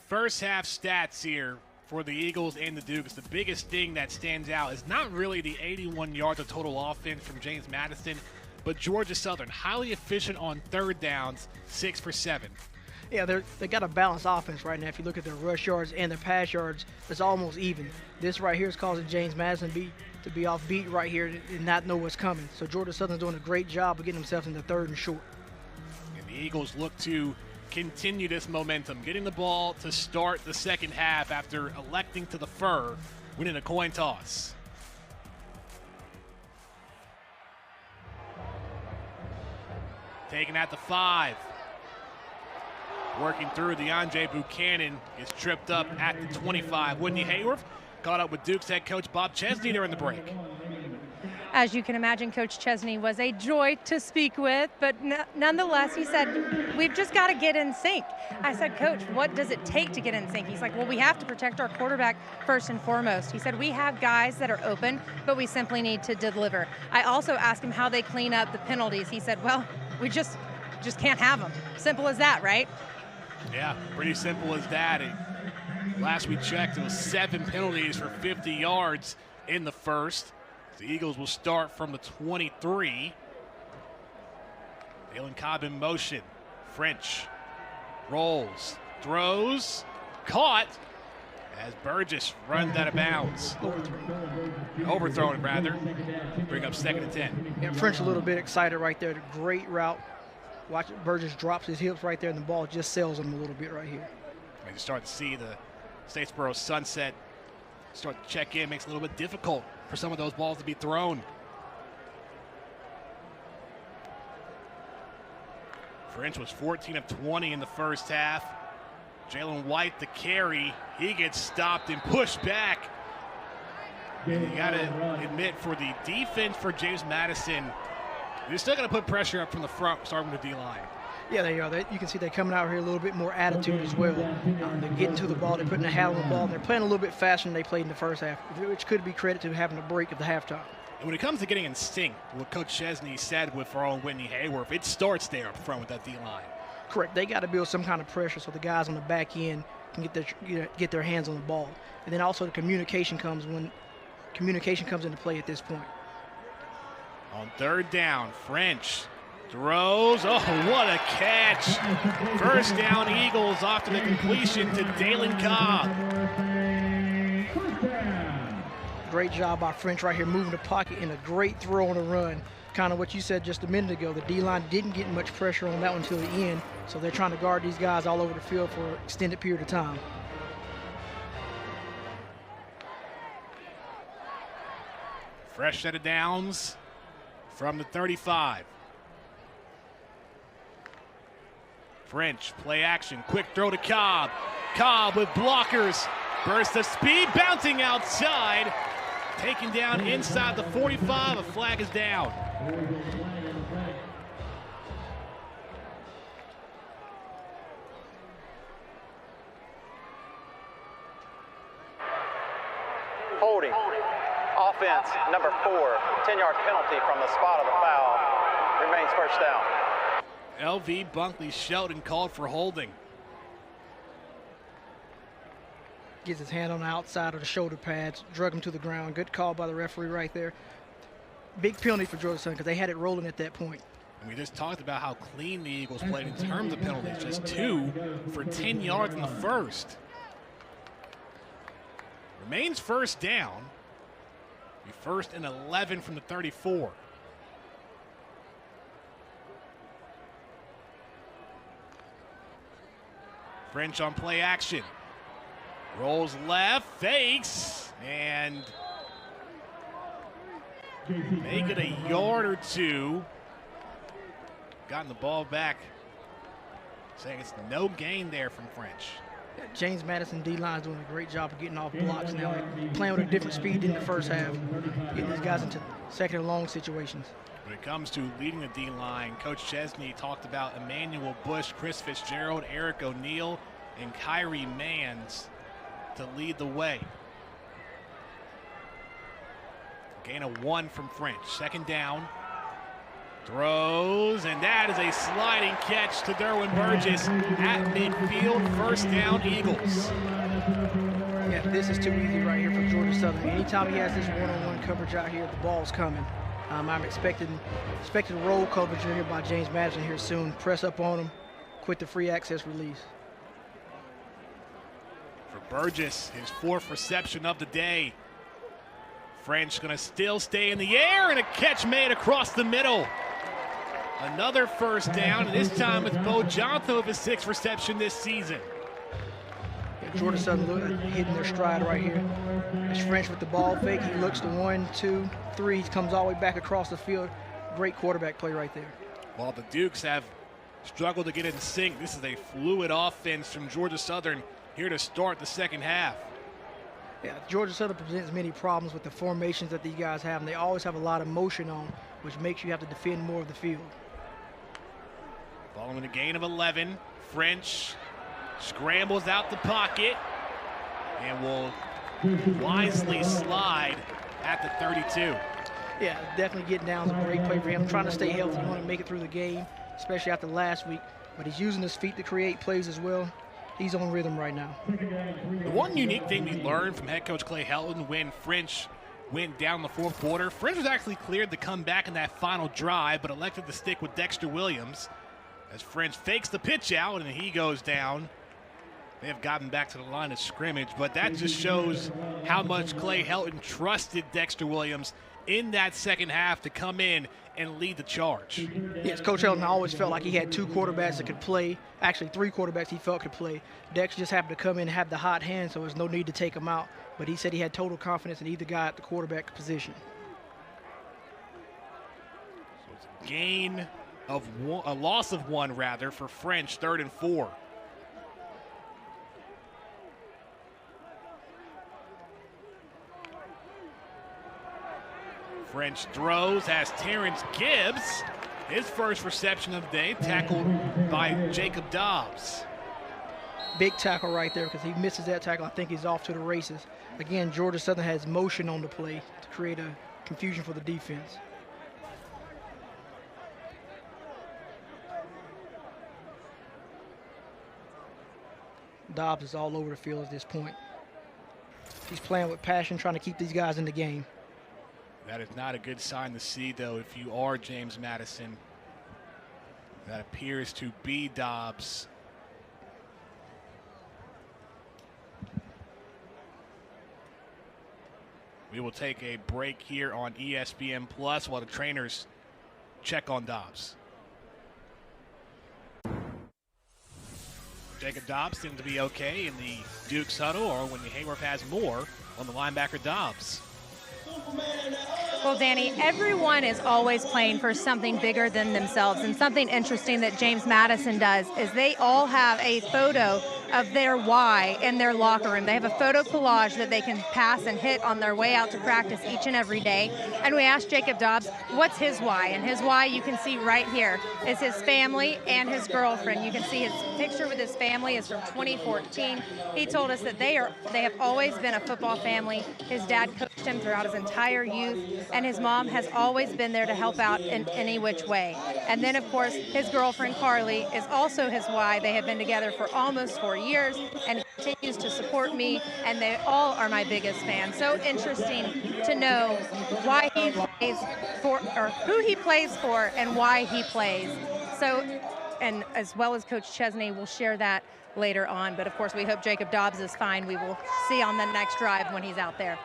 first half stats here for the Eagles and the Dukes, the biggest thing that stands out is not really the 81 yards of total offense from James Madison, but Georgia Southern, highly efficient on 3rd downs, 6 for 7. Yeah, they got a balanced offense right now. If you look at their rush yards and their pass yards, it's almost even. This right here is causing James Madison to be off beat right here and not know what's coming. So Georgia Southern's doing a great job of getting themselves into 3rd and short. And the Eagles look to continue this momentum, getting the ball to start the second half after electing to defer, winning a coin toss. Taken at the 5. Working through, DeAndre Buchanan gets tripped up at the 25. Whitney Hayworth caught up with Duke's head coach Bob Chesney during the break. As you can imagine, Coach Chesney was a joy to speak with, but nonetheless, he said, we've just got to get in sync. I said, Coach, what does it take to get in sync? He's like, well, we have to protect our quarterback first and foremost. He said, we have guys that are open, but we simply need to deliver. I also asked him how they clean up the penalties. He said, well, we just can't have them. Simple as that, right? Yeah, pretty simple as that. And last we checked, it was 7 penalties for 50 yards in the first. The Eagles will start from the 23. Dalen Cobb in motion. French rolls, throws, caught, as Burgess runs out of bounds. Overthrown, rather. Bring up 2nd and 10. And French a little bit excited right there. Great route. Watch it, Burgess drops his hips right there, and the ball just sails him a little bit right here. You start to see the Statesboro sunset start to check in. Makes it a little bit difficult for some of those balls to be thrown. French was 14 of 20 in the first half. Jalen White, the carry, he gets stopped and pushed back. And you got to admit, for the defense for James Madison, they're still going to put pressure up from the front, starting with the D-line. Yeah, they are. You can see they're coming out here a little bit more attitude as well. They're getting to the ball, they're putting a hat on the ball, and they're playing a little bit faster than they played in the first half, which could be credit to having a break at the halftime. And when it comes to getting in sync, what Coach Chesney said with our own Whitney Hayworth, it starts there up front with that D-line. Correct. They got to build some kind of pressure so the guys on the back end can get their hands on the ball. And then also the communication comes into play at this point. On 3rd down, French throws. Oh, what a catch. First down, Eagles off to the completion to Dalen Cobb. Great job by French right here, moving the pocket, and a great throw on the run. Kind of what you said just a minute ago. The D-line didn't get much pressure on that one until the end, so they're trying to guard these guys all over the field for an extended period of time. Fresh set of downs from the 35. French, play action, quick throw to Cobb. Cobb with blockers, burst of speed, bouncing outside. Taken down inside the 45, a flag is down. Holding. Offense, number 4, 10-yard penalty from the spot of the foul. Remains first down. LV Bunkley Shelton called for holding. Gets his hand on the outside of the shoulder pads, drug him to the ground. Good call by the referee right there. Big penalty for Georgia Southern because they had it rolling at that point. And we just talked about how clean the Eagles played in terms of penalties. Just 2 for 10 yards in the first. Remains first down. Be 1st and 11 from the 34. French on play action. Rolls left, fakes, and make it a yard or two. Gotten the ball back. Saying it's no gain there from French. James Madison D-line's doing a great job of getting off blocks now. They're playing with a different speed than the first half, getting these guys into 2nd and long situations. When it comes to leading the D-line, Coach Chesney talked about Emmanuel Bush, Chris Fitzgerald, Eric O'Neill, and Kyrie Manns to lead the way. Gain of 1 from French. 2nd down. Throws, and that is a sliding catch to Derwin Burgess at midfield. 1st down, Eagles. Yeah, this is too easy right here for Georgia Southern. Anytime he has this one-on-one coverage out here, the ball's coming. I'm expecting roll coverage in here by James Madison here soon. Press up on him, quit the free access release. For Burgess, his 4th reception of the day. French going to still stay in the air, and a catch made across the middle. Another 1st down, and this time it's Bo Johnson with his 6th reception this season. Yeah, Georgia Southern hitting their stride right here. It's French with the ball fake. He looks to 1, 2, 3. He comes all the way back across the field. Great quarterback play right there. While the Dukes have struggled to get in sync, this is a fluid offense from Georgia Southern here to start the 2nd half. Yeah, Georgia Southern presents many problems with the formations that these guys have, and they always have a lot of motion on, which makes you have to defend more of the field. Following a gain of 11, French scrambles out the pocket and will wisely slide at the 32. Yeah, definitely getting down is a great play for him. Trying to stay healthy, you want to make it through the game, especially after last week, but he's using his feet to create plays as well. He's on rhythm right now. The one unique thing we learned from head coach Clay Helton when French went down the 4th quarter, French was actually cleared to come back in that final drive, but elected to stick with Dexter Williams as French fakes the pitch out, and he goes down They have gotten back to the line of scrimmage, but that just shows how much Clay Helton trusted Dexter Williams in that second half to come in and lead the charge. Yes, Coach Helton always felt like he had two quarterbacks that could play. Actually, three quarterbacks he felt could play. Dex just happened to come in and have the hot hand, so there's no need to take him out. But he said he had total confidence in either guy at the quarterback position. So it's a gain of one, a loss of one rather, for French, 3rd and 4. French throws, has Terrence Gibbs. His first reception of the day, tackled by Jacob Dobbs. Big tackle right there, because he misses that tackle. I think he's off to the races. Again, Georgia Southern has motion on the play to create a confusion for the defense. Dobbs is all over the field at this point. He's playing with passion, trying to keep these guys in the game. That is not a good sign to see, though, if you are James Madison. That appears to be Dobbs. We will take a break here on ESPN Plus while the trainers check on Dobbs. Jacob Dobbs seemed to be okay in the Duke's huddle, or when the Hayworth has more on the linebacker Dobbs. Well, Danny, everyone is always playing for something bigger than themselves, and something interesting that James Madison does is they all have a photo of their why in their locker room. They have a photo collage that they can pass and hit on their way out to practice each and every day. And we asked Jacob Dobbs, what's his why? And his why, you can see right here, is his family and his girlfriend. You can see his picture with his family is from 2014. He told us that they have always been a football family. His dad coached him throughout his entire youth, and his mom has always been there to help out in any which way. And then, of course, his girlfriend, Carly, is also his why. They have been together for almost 4 years, and he continues to support me, and they all are my biggest fans. So interesting to know why he plays for, or who he plays for, and why he plays. So, and as well as Coach Chesney will share that later on. But of course, we hope Jacob Dobbs is fine. We will see on the next drive when he's out there.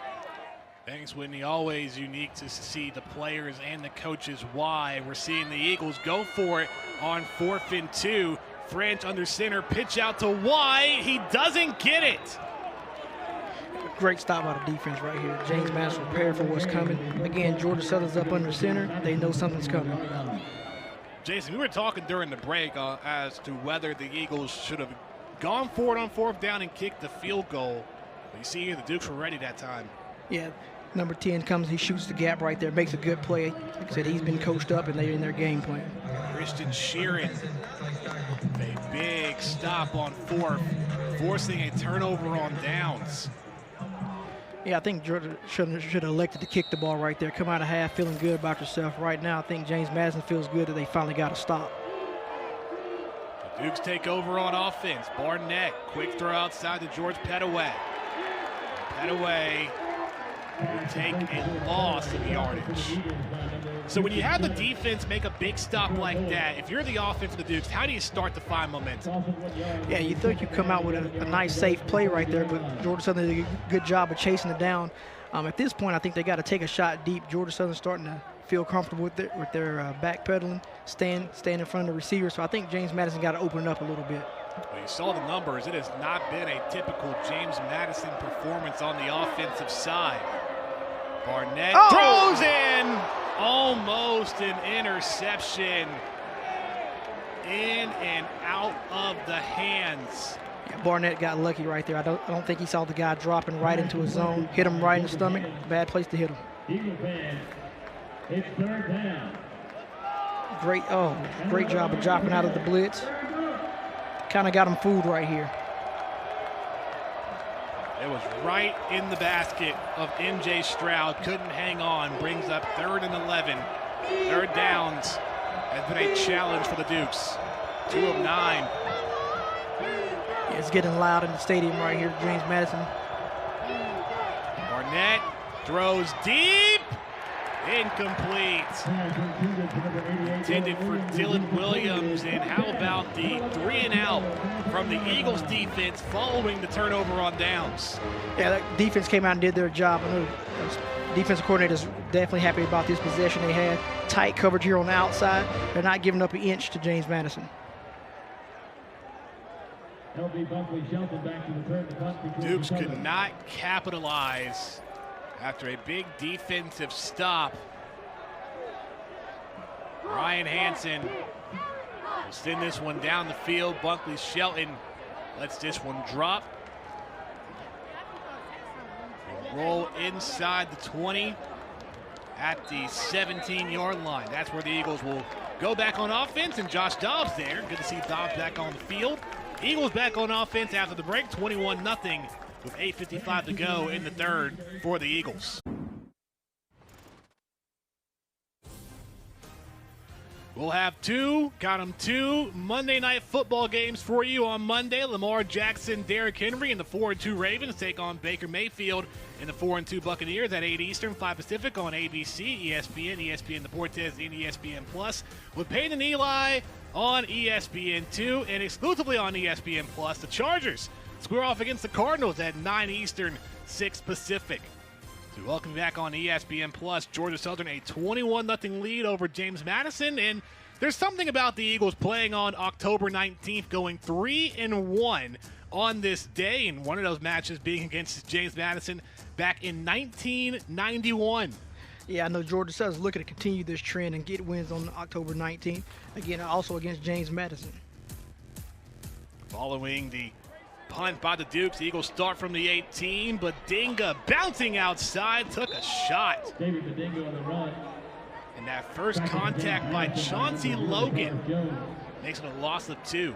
Thanks, Whitney. Always unique to see the players and the coaches why. We're seeing the Eagles go for it on 4th and 2. French under center, pitch out to White. He doesn't get it. Great stop by the defense right here. James Madison prepared for what's coming. Again, Georgia Southern's up under center. They know something's coming. Jason, we were talking during the break as to whether the Eagles should have gone for it on 4th down and kicked the field goal. But you see here, the Dukes were ready that time. Yeah, number 10 comes, he shoots the gap right there, makes a good play. Like I said, he's been coached up, and they're in their game plan. Christian Sheeran, a big stop on 4th, forcing a turnover on downs. Yeah, I think Georgia should have elected to kick the ball right there. Come out of half feeling good about yourself. Right now, I think James Madison feels good that they finally got a stop. The Dukes take over on offense. Barnett, quick throw outside to George Pettaway. Pettaway will take a loss of yardage. So when you have the defense make a big stop like that, if you're the offense of the Dukes, how do you start to find momentum? Yeah, you think you come out with a nice, safe play right there, but Georgia Southern did a good job of chasing it down. At this point, I think they got to take a shot deep. Georgia Southern's starting to feel comfortable with their backpedaling, stand in front of the receiver. So I think James Madison got to open it up a little bit. Well, you saw the numbers. It has not been a typical James Madison performance on the offensive side. Barnett throws in, almost an interception. In and out of the hands. Yeah, Barnett got lucky right there. I don't think he saw the guy dropping right into his zone, hit him right in the stomach. Bad place to hit him. It's 3rd down. Great job of dropping out of the blitz. Kind of got him fooled right here. It was right in the basket of MJ Stroud. Couldn't hang on. Brings up 3rd and 11. 3rd downs has been a challenge for the Dukes. 2 of 9. Yeah, it's getting loud in the stadium right here, James Madison. Barnett throws deep. Incomplete. Intended for Dylan Williams. And how about the 3-and-out from the Eagles defense following the turnover on downs? Yeah, that defense came out and did their job. I know those defensive coordinators definitely happy about this possession they had. Tight coverage here on the outside. They're not giving up an inch to James Madison. Dukes could not capitalize after a big defensive stop. Ryan Hansen will send this one down the field. Bunkley Shelton lets this one drop. Roll inside the 20 at the 17-yard line. That's where the Eagles will go back on offense, and Josh Dobbs there. Good to see Dobbs back on the field. Eagles back on offense after the break, 21-0 with 8:55 to go in the third for the Eagles. We'll have two Monday Night Football games for you on Monday. Lamar Jackson, Derrick Henry, and the 4-2 Ravens take on Baker Mayfield and the 4-2 Buccaneers at 8 Eastern, 5 Pacific on ABC, ESPN, ESPN Deportes, and ESPN Plus. With Peyton and Eli on ESPN2 and exclusively on ESPN Plus, the Chargers square off against the Cardinals at 9 Eastern, 6 Pacific. So welcome back on ESPN Plus. Georgia Southern a 21-0 lead over James Madison, and there's something about the Eagles playing on October 19th, going 3-1 on this day, and one of those matches being against James Madison back in 1991. Yeah, I know Georgia Southern's looking to continue this trend and get wins on October 19th. Again, also against James Madison. Following the punt by the Dukes, the Eagles start from the 18, but Dinga bouncing outside took a shot. David Bedingo on the run. And that first contact by Chauncey Logan makes it a loss of 2.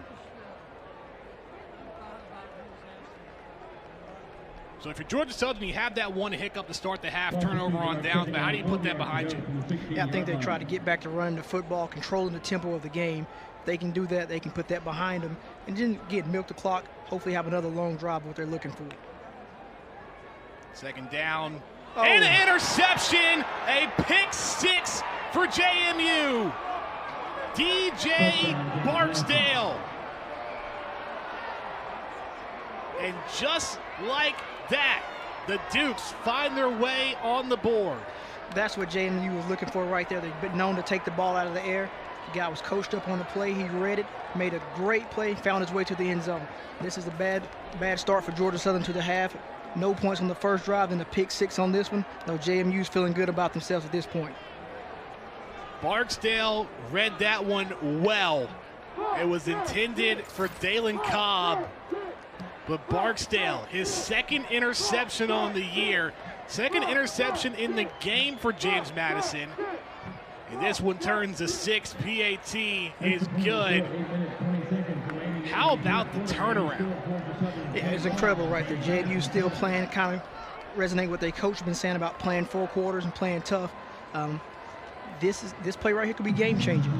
So if you're Georgia Southern, you have that one hiccup to start the half, turnover on downs, but how do you put that behind you? Yeah, I think they try to get back to running the football, controlling the tempo of the game. If they can do that, they can put that behind them and then get milk the clock, hopefully have another long drive, what they're looking for. Second down, and an interception, a pick 6 for JMU. DJ Barksdale. And just like that, the Dukes find their way on the board. That's what JMU was looking for right there. They've been known to take the ball out of the air. The guy was coached up on the play. He read it, made a great play, found his way to the end zone. This is a bad start for Georgia Southern to the half. No points on the first drive, and a pick 6 on this one. No, JMU's feeling good about themselves at this point. Barksdale read that one well. It was intended for Dalen Cobb. But Barksdale, his second interception on the year, second interception in the game for James Madison. And this one turns a 6. PAT is good. How about the turnaround? Yeah, it's incredible right there. JMU still playing, kind of resonate with their coach been saying about playing 4 quarters and playing tough. This play right here could be game-changing.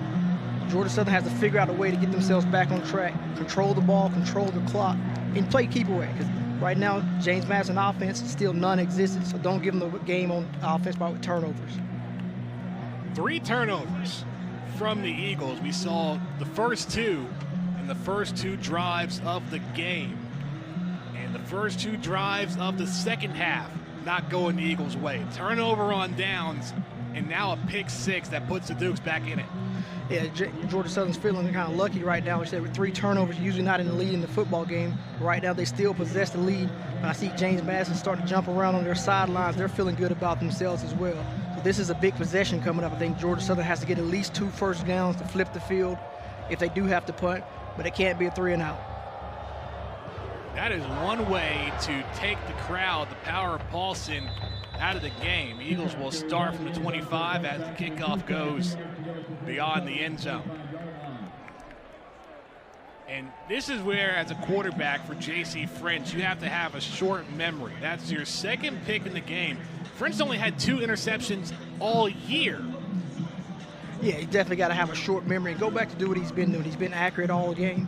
Georgia Southern has to figure out a way to get themselves back on track, control the ball, control the clock, and play keep away. Because right now, James Madison offense is still non-existent, so don't give them the game on offense by turnovers. 3 turnovers from the Eagles. We saw the first 2 in the first 2 drives of the game. And the first 2 drives of the second half not going the Eagles' way. Turnover on downs, and now a pick 6 that puts the Dukes back in it. Yeah, Georgia Southern's feeling kind of lucky right now. We said with 3 turnovers, usually not in the lead in the football game. Right now, they still possess the lead. When I see James Madison start to jump around on their sidelines, they're feeling good about themselves as well. So this is a big possession coming up. I think Georgia Southern has to get at least 2 first downs to flip the field if they do have to punt, but it can't be a 3-and-out. That is one way to take the crowd, the power of Paulson, out of the game. Eagles will start from the 25 as the kickoff goes beyond the end zone. And this is where, as a quarterback for J.C. French, you have to have a short memory. That's your second pick in the game. French only had 2 interceptions all year. Yeah, he definitely got to have a short memory and go back to do what he's been doing. He's been accurate all game.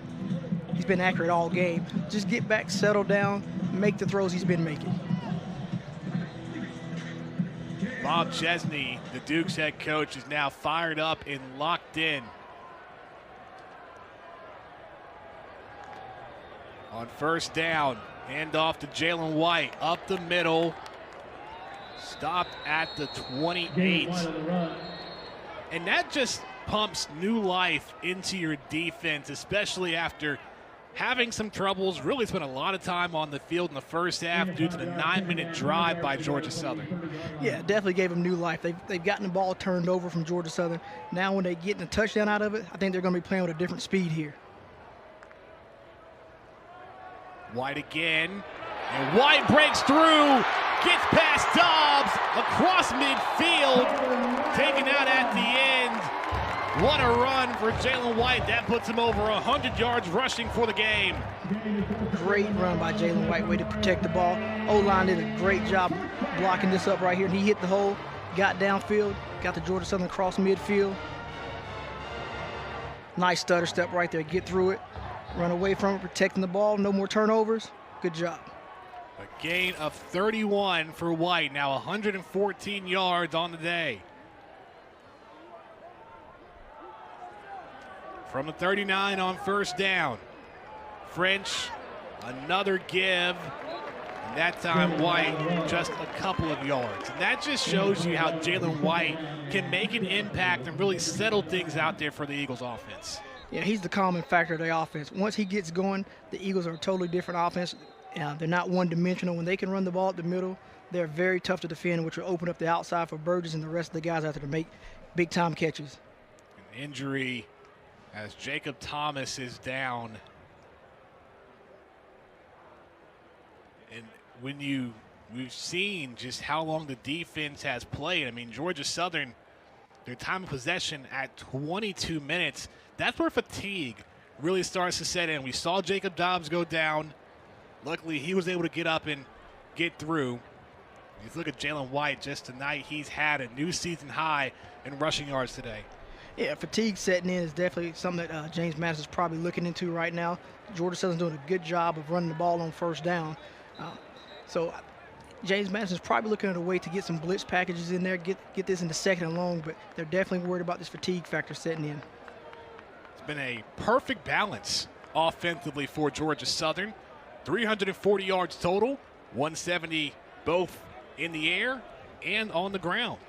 Just get back, settle down, make the throws he's been making. Bob Chesney, the Duke's head coach, is now fired up and locked in. On first down, hand off to Jalen White, up the middle, stopped at the 28. And that just pumps new life into your defense, especially after having some troubles. Really spent a lot of time on the field in the first half due to the 9-minute drive by Georgia Southern. Yeah, definitely gave them new life. They've gotten the ball turned over from Georgia Southern. Now when they get a touchdown out of it, I think they're going to be playing with a different speed here. White again, and White breaks through, gets past Dobbs, across midfield, taken out at the end. What a run for Jalen White. That puts him over 100 yards rushing for the game. Great run by Jalen White, way to protect the ball. O-line did a great job blocking this up right here. He hit the hole, got downfield, got the Georgia Southern across midfield. Nice stutter step right there, get through it. Run away from it, protecting the ball, no more turnovers. Good job. A gain of 31 for White, now 114 yards on the day. From the 39 on first down. French, another give. And that time White just a couple of yards. And that just shows you how Jalen White can make an impact and really settle things out there for the Eagles offense. Yeah, he's the common factor of the offense. Once he gets going, the Eagles are a totally different offense. They're not one-dimensional. When they can run the ball at the middle, they're very tough to defend, which will open up the outside for Burgess and the rest of the guys out there to make big-time catches. An injury as Jacob Thomas is down. And we've seen just how long the defense has played. I mean, Georgia Southern, their time of possession at 22 minutes. That's where fatigue really starts to set in. We saw Jacob Dobbs go down. Luckily, he was able to get up and get through. You look at Jalen White just tonight. He's had a new season high in rushing yards today. Yeah, fatigue setting in is definitely something that James Madison is probably looking into right now. Georgia Southern's doing a good job of running the ball on first down. So James Madison's probably looking at a way to get some blitz packages in there, get this into second and long, but they're definitely worried about this fatigue factor setting in. It's been a perfect balance offensively for Georgia Southern. 340 yards total, 170 both in the air and on the ground.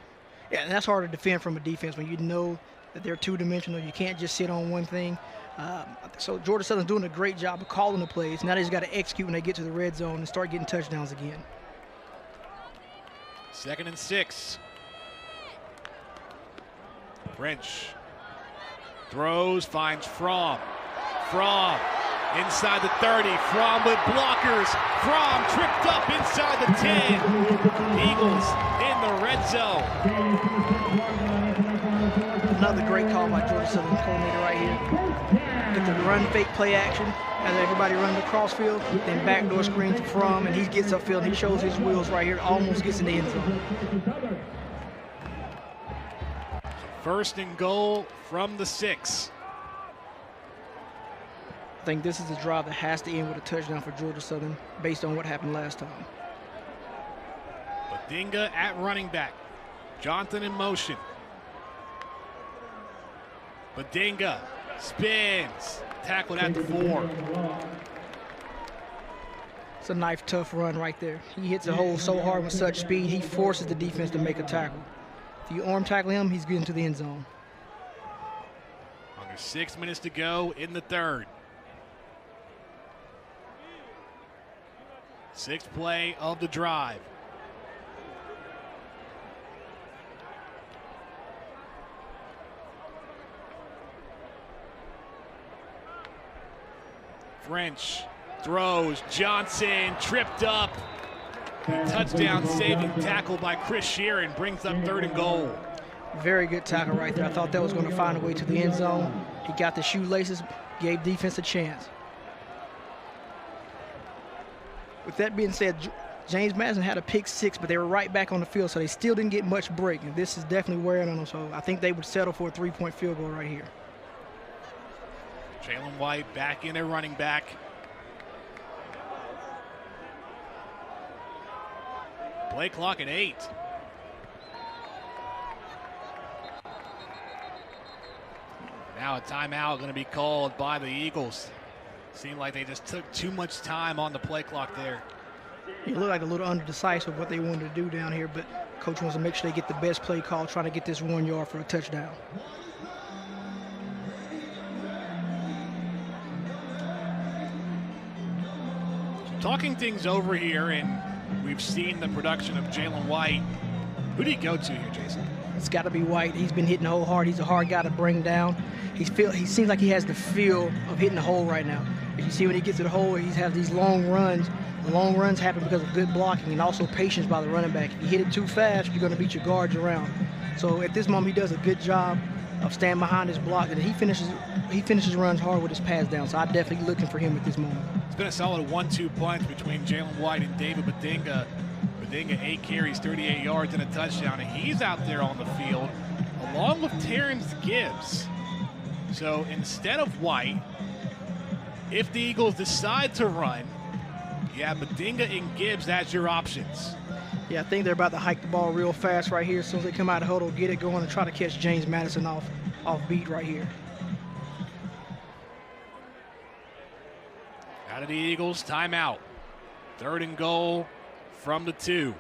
Yeah, and that's hard to defend from a defense when you know that they're two-dimensional. You can't just sit on one thing. So Georgia Southern's doing a great job of calling the plays. Now they just got to execute when they get to the red zone and start getting touchdowns again. 2nd and 6. French throws, finds Fromm. Fromm inside the 30. Fromm with blockers. Fromm tripped up inside the 10. Eagles in the red zone. Another great call by Georgia Southern coordinator right here. Get the run fake play action as everybody runs across field, then backdoor screen to Fromm, and he gets upfield and he shows his wheels right here, almost gets in the end zone. 1st and goal from the 6. I think this is a drive that has to end with a touchdown for Georgia Southern based on what happened last time. Badinga at running back. Johnson in motion. Badinga spins. Tackled at the 4. It's a knife tough run right there. He hits the hole so hard with such speed, he forces the defense to make a tackle. If you arm tackle him, he's getting to the end zone. Under 6 minutes to go in the 3rd. 6th play of the drive. French throws. Johnson tripped up. Touchdown saving tackle by Chris Sheeran brings up 3rd and goal. Very good tackle right there. I thought that was going to find a way to the end zone. He got the shoelaces, gave defense a chance. With that being said, James Madison had a pick 6, but they were right back on the field, so they still didn't get much break. And this is definitely wearing on them, so I think they would settle for a 3-point field goal right here. Jalen White back in at running back. Play clock at 8. Now a timeout going to be called by the Eagles. Seemed like they just took too much time on the play clock there. It looked like a little undecisive what they wanted to do down here, but coach wants to make sure they get the best play call, trying to get this 1 yard for a touchdown. Talking things over here, and we've seen the production of Jalen White. Who do you go to here, Jason? It's got to be White. He's been hitting the hole hard. He's a hard guy to bring down. He seems like he has the feel of hitting the hole right now. If you see when he gets to the hole, he has these long runs. The long runs happen because of good blocking and also patience by the running back. If you hit it too fast, you're going to beat your guards around. So at this moment, he does a good job of standing behind his block, and he finishes runs hard with his pass down. So I'm definitely looking for him at this moment. It's been a solid 1-2 punch between Jalen White and David Badinga. Badinga 8 carries, 38 yards, and a touchdown, and he's out there on the field along with Terrence Gibbs. So instead of White, if the Eagles decide to run, you have Badinga and Gibbs as your options. Yeah, I think they're about to hike the ball real fast right here. As soon as they come out of the huddle, get it going and try to catch James Madison off beat right here. Out of the Eagles, timeout. 3rd and goal from the 2.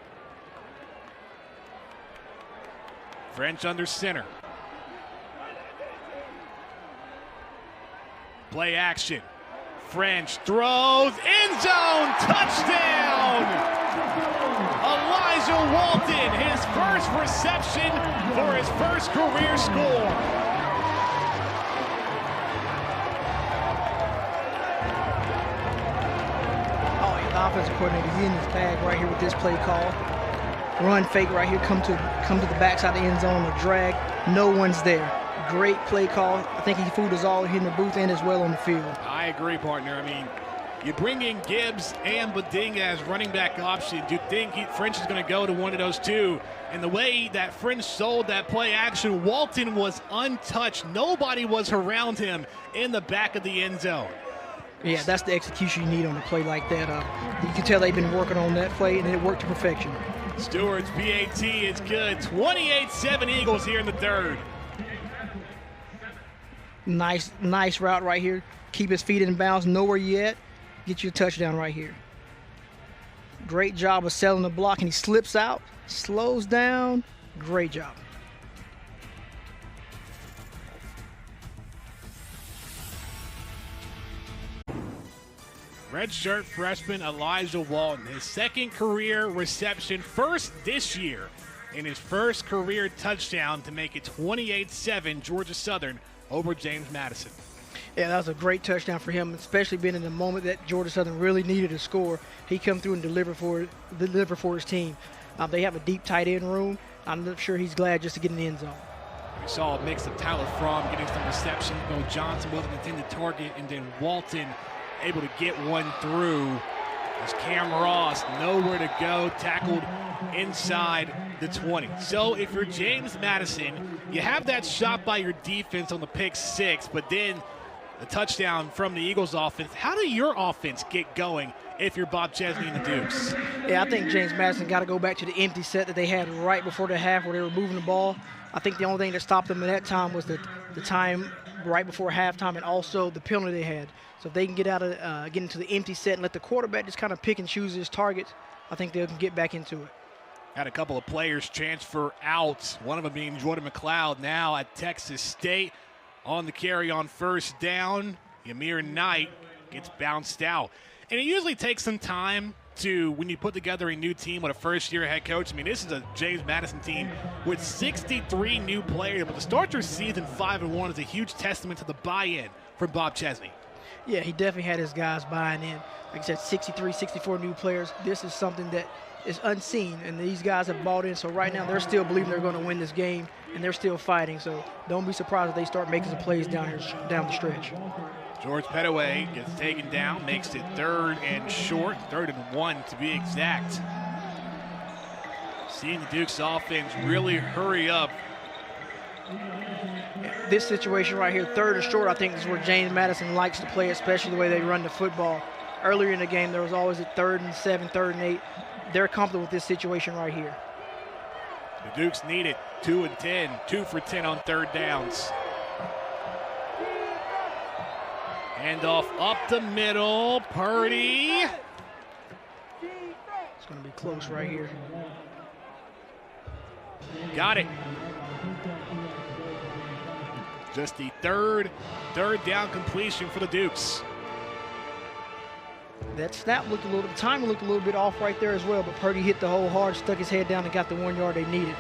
French under center. Play action. French throws, end zone, touchdown! Elijah Walton, his first reception for his first career score. Oh, yeah, the offensive coordinator, he's in his bag right here with this play call. Run fake right here, come to the backside of the end zone, a drag. No one's there. Great play call. I think he fooled us all in the booth and as well on the field. I agree, partner. I mean, you bring in Gibbs and Badinga as running back option. Do you think French is going to go to one of those two? And the way that French sold that play action, Walton was untouched. Nobody was around him in the back of the end zone. Yeah, that's the execution you need on a play like that. You can tell they've been working on that play, and it worked to perfection. Stewart's PAT is good. 28-7 Eagles here in the 3rd. Nice route right here. Keep his feet in bounds, know where you at. Get you a touchdown right here. Great job of selling the block, and he slips out, slows down. Great job. Redshirt freshman Elijah Walton, his 2nd career reception, first this year, in his first career touchdown to make it 28-7 Georgia Southern over James Madison. Yeah, that was a great touchdown for him, especially being in the moment that Georgia Southern really needed a score. He come through and deliver for his team. They have a deep tight end room. I'm sure he's glad just to get in the end zone. We saw a mix of Tyler Fromm getting some reception. Bo Johnson wasn't intended target, and then Walton able to get one through. As Cam Ross nowhere to go, tackled inside the 20. So if you're James Madison, you have that shot by your defense on the pick 6, but then the touchdown from the Eagles offense. How do your offense get going if you're Bob Chesney and the Dukes? Yeah, I think James Madison got to go back to the empty set that they had right before the half where they were moving the ball. I think the only thing that stopped them at that time was the time right before halftime and also the penalty they had. So if they can get into the empty set and let the quarterback just kind of pick and choose his targets, I think they can get back into it. Had a couple of players transfer out, one of them being Jordan McLeod now at Texas State. On the carry on first down, Yamir Knight gets bounced out. And it usually takes some time when you put together a new team with a first-year head coach. I mean, this is a James Madison team with 63 new players, but to start your season 5-1 is a huge testament to the buy-in from Bob Chesney. Yeah, he definitely had his guys buying in. Like I said, 63, 64 new players. This is something that is unseen, and these guys have bought in. So right now they're still believing they're going to win this game, and they're still fighting. So don't be surprised if they start making some plays down the stretch. George Pettaway gets taken down, makes it 3rd and short, 3rd and 1 to be exact. Seeing the Dukes offense really hurry up. This situation right here, 3rd and short, I think is where James Madison likes to play, especially the way they run the football. Earlier in the game, there was always a 3rd and 7, 3rd and 8. They're comfortable with this situation right here. The Dukes need it. 2 and 10, 2 for 10 on 3rd downs. Handoff up the middle. Purdy. It's going to be close right here. Got it. Just the third down completion for the Dukes. That snap looked the timing looked a little bit off right there as well, but Purdy hit the hole hard, stuck his head down, and got the 1 yard they needed.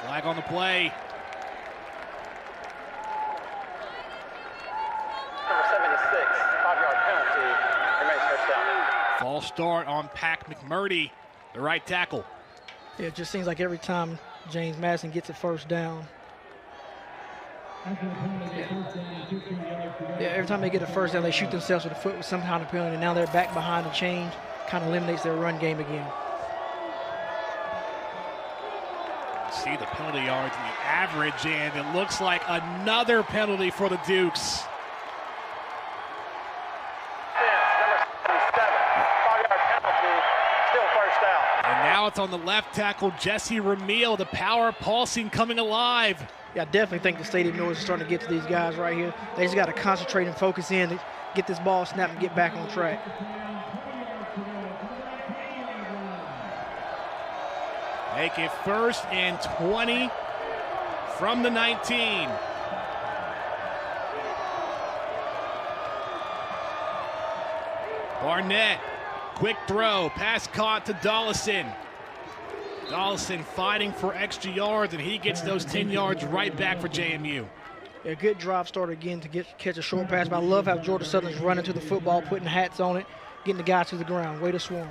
Flag on the play. Number 76, 5-yard penalty, remains first down. False start on Pack McMurdy, the right tackle. Yeah, it just seems like every time James Madison gets a first down. Yeah, every time they get a first down, they shoot themselves with the foot with some kind of penalty, and now they're back behind the chains. Kind of eliminates their run game again. See the penalty yards and the average, and it looks like another penalty for the Dukes. Number 77, 5-yard penalty, still first down. And now it's on the left tackle, Jesse Ramil, the power pulsing coming alive. Yeah, I definitely think the stadium noise is starting to get to these guys right here. They just got to concentrate and focus in to get this ball snapped and get back on track. Make it 1st and 20 from the 19. Barnett, quick throw, pass caught to Dollison. Dollison fighting for extra yards, and he gets those 10 yards right back for JMU. A good drive start again to catch a short pass, but I love how Georgia Southern's running to the football, putting hats on it, getting the guy to the ground. Way to swarm.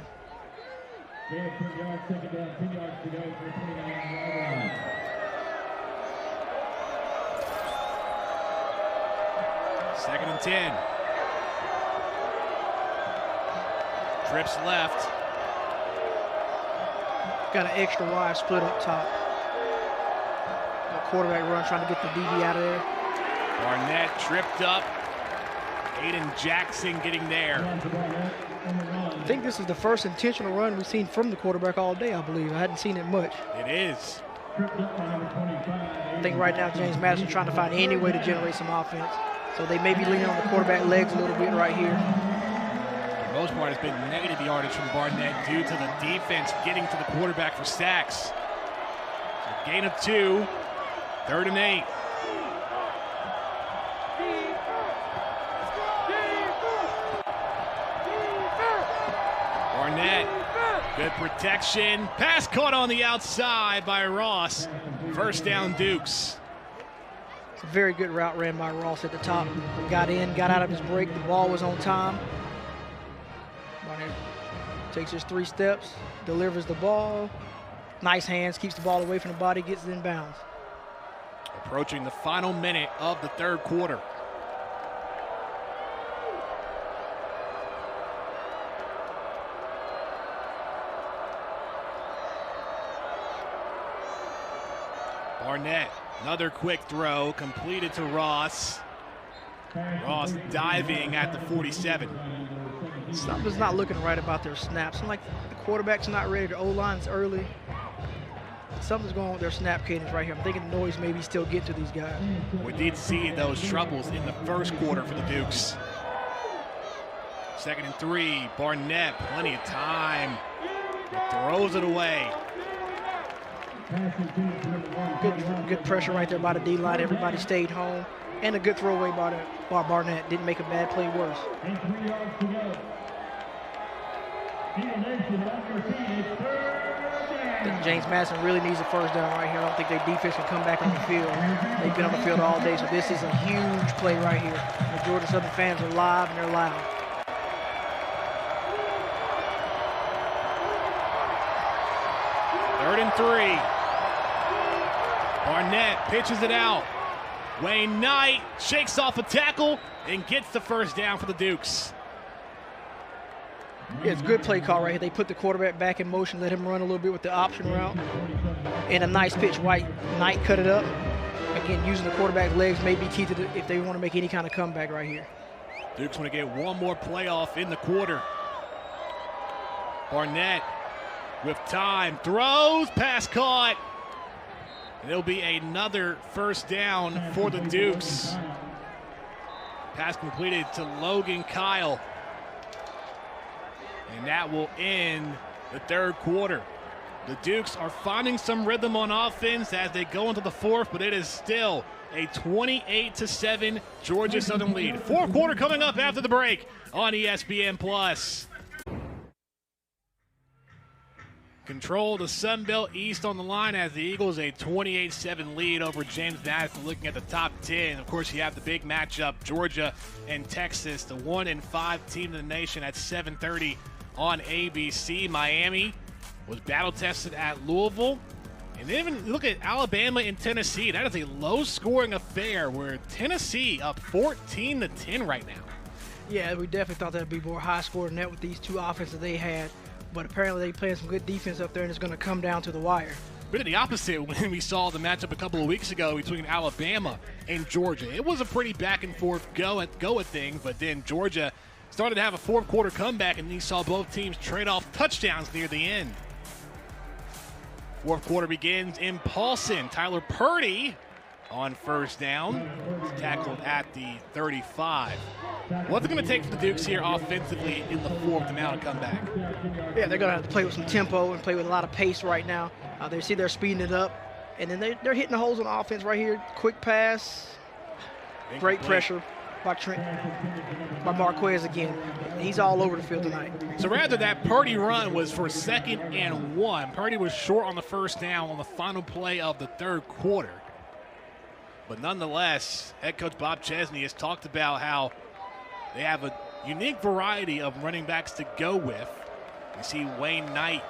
10 yards, second down, 10 yards to go for a 29-yard line. Second and 10. Trips left. Got an extra wide split up top. The quarterback run trying to get the DB out of there. Barnett tripped up. Aiden Jackson getting there. I think this is the first intentional run we've seen from the quarterback all day, I believe. I hadn't seen it much. It is. I think right now James Madison trying to find any way to generate some offense. So they may be leaning on the quarterback legs a little bit right here. For the most part, it's been negative yardage from Barnett due to the defense getting to the quarterback for sacks. So gain of 2, 3rd and 8. Barnett, good protection. Pass caught on the outside by Ross. First down, Dukes. It's a very good route ran by Ross at the top. Got in, got out of his break. The ball was on time. Barnett takes his 3 steps, delivers the ball. Nice hands, keeps the ball away from the body, gets it in bounds. Approaching the final minute of the 3rd quarter. Barnett, another quick throw, completed to Ross. Ross diving at the 47. Something's not looking right about their snaps. Seems like the quarterback's not ready, the O-line's early. Something's going on with their snap cadence right here. I'm thinking noise maybe still get to these guys. We did see those troubles in the 1st quarter for the Dukes. 2nd and 3, Barnett, plenty of time. Throws it away. Good pressure right there by the D-line. Everybody stayed home. And a good throwaway by Barnett. Didn't make a bad play worse. I think James Madison really needs a first down right here. I don't think their defense can come back on the field. They've been on the field all day, so this is a huge play right here. The Georgia Southern fans are live and they're loud. Third and 3. Barnett pitches it out. Wayne Knight shakes off a tackle and gets the first down for the Dukes. Yeah, it's a good play call right here. They put the quarterback back in motion, let him run a little bit with the option route. And a nice pitch. Knight cut it up. Again, using the quarterback legs may be key to if they want to make any kind of comeback right here. Dukes want to get one more playoff in the quarter. Barnett with time. Throws, pass caught. And it'll be another first down for the Dukes. Pass completed to Logan Kyle. And that will end the third quarter. The Dukes are finding some rhythm on offense as they go into the fourth, but it is still a 28-7 Georgia Southern lead. Fourth quarter coming up after the break on ESPN+. Control the Sun Belt East on the line as the Eagles a 28-7 lead over James Madison. Looking at the top 10, of course, you have the big matchup, Georgia and Texas, the 1-5 team in the nation at 7:30 on ABC. Miami was battle-tested at Louisville. And then even look at Alabama and Tennessee. That is a low-scoring affair where Tennessee up 14-10 right now. Yeah, we definitely thought that would be more high-scoring than that with these two offenses they had. But apparently they playing some good defense up there, and it's going to come down to the wire. Bit of the opposite when we saw the matchup a couple of weeks ago between Alabama and Georgia. It was a pretty back-and-forth go at things, but then Georgia started to have a fourth-quarter comeback, and you saw both teams trade off touchdowns near the end. Fourth quarter begins in Paulson. Tyler Purdy on first down. Tackled at the 35. What's it going to take for the Dukes here offensively in the fourth to mount a comeback? Yeah, they're going to have to play with some tempo and play with a lot of pace right now. They see they're speeding it up, and then they're hitting the holes on offense right here. Quick pass, great pressure by Marquez again. He's all over the field tonight. So rather that Purdy run was for 2nd and 1. Purdy was short on the first down on the final play of the third quarter. But nonetheless, head coach Bob Chesney has talked about how they have a unique variety of running backs to go with. You see Wayne Knight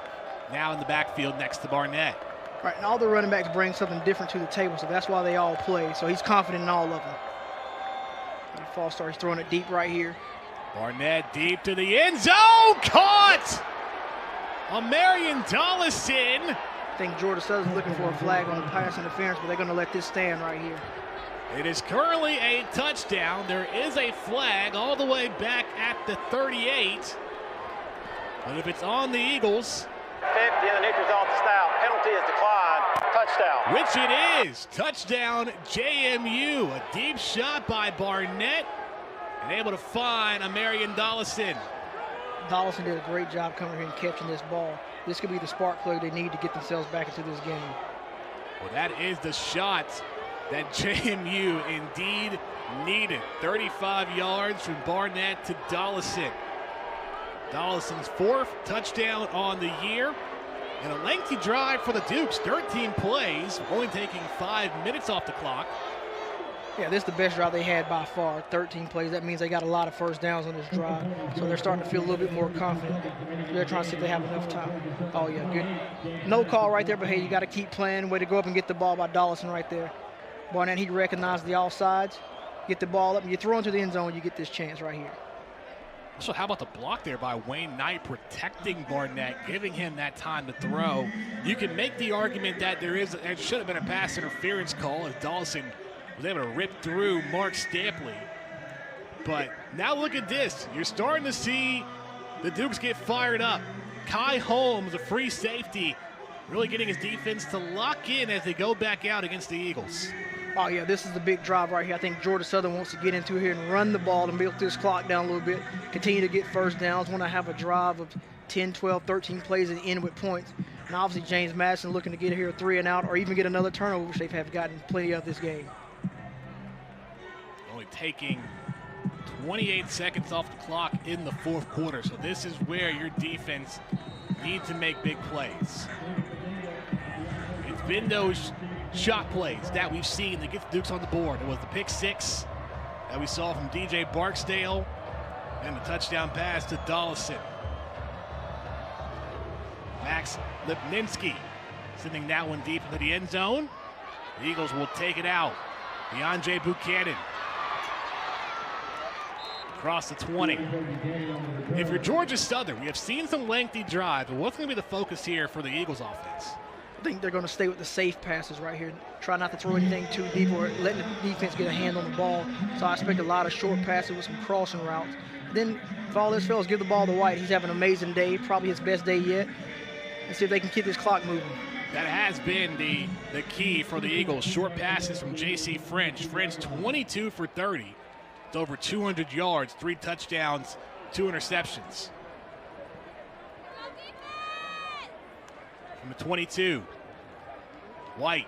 now in the backfield next to Barnett. Right, and all the running backs bring something different to the table, so that's why they all play. So he's confident in all of them. False he's throwing it deep right here. Barnett deep to the end zone. Caught! Marion Dollison. I think Georgia Southern's looking for a flag on the pass interference, but they're going to let this stand right here. It is currently a touchdown. There is a flag all the way back at the 38. But if it's on the Eagles, 50 in the neutral zone to Stout. Penalty is declined. Touchdown. Which it is. Touchdown JMU. A deep shot by Barnett. And able to find Marion Dollison. Dollison did a great job coming here and catching this ball. This could be the spark plug they need to get themselves back into this game. Well, that is the shot that JMU indeed needed. 35 yards from Barnett to Dollison. Dollison's fourth touchdown on the year. And a lengthy drive for the Dukes. 13 plays, only taking 5 minutes off the clock. Yeah, this is the best drive they had by far. 13 plays. That means they got a lot of first downs on this drive. So they're starting to feel a little bit more confident. They're trying to see if they have enough time. Oh, yeah, good. No call right there, but, hey, you got to keep playing. Way to go up and get the ball by Dollison right there. Barnett, he recognized the offsides. Get the ball up, and you throw into the end zone, you get this chance right here. So how about the block there by Wayne Knight protecting Barnett, giving him that time to throw. You can make the argument that there should have been a pass interference call as Dollison was able to rip through Mark Stampley. But now look at this. You're starting to see the Dukes get fired up. Kai Holmes, a free safety, really getting his defense to lock in as they go back out against the Eagles. Oh, yeah, this is the big drive right here. I think Georgia Southern wants to get into here and run the ball and milk this clock down a little bit, continue to get first downs, want to have a drive of 10, 12, 13 plays and end with points. And obviously James Madison looking to get here 3 and out or even get another turnover, which they have gotten plenty of this game. Only taking 28 seconds off the clock in the fourth quarter. So this is where your defense needs to make big plays. It's been those shot plays that we've seen that get the Dukes on the board. It was the pick six that we saw from DJ Barksdale and the touchdown pass to Dollison. Max Lipninski sending that one deep into the end zone. The Eagles will take it out. DeAndre Buchanan across the 20. If you're Georgia Southern, we have seen some lengthy drives, but what's going to be the focus here for the Eagles offense? I think they're going to stay with the safe passes right here. Try not to throw anything too deep or letting the defense get a hand on the ball. So I expect a lot of short passes with some crossing routes. Then, if all this fails, give the ball to White. He's having an amazing day, probably his best day yet. and see if they can keep this clock moving. That has been the key for the Eagles. Short passes from J.C. French. French 22 for 30. It's over 200 yards, 3 touchdowns, 2 interceptions. From the 22, White,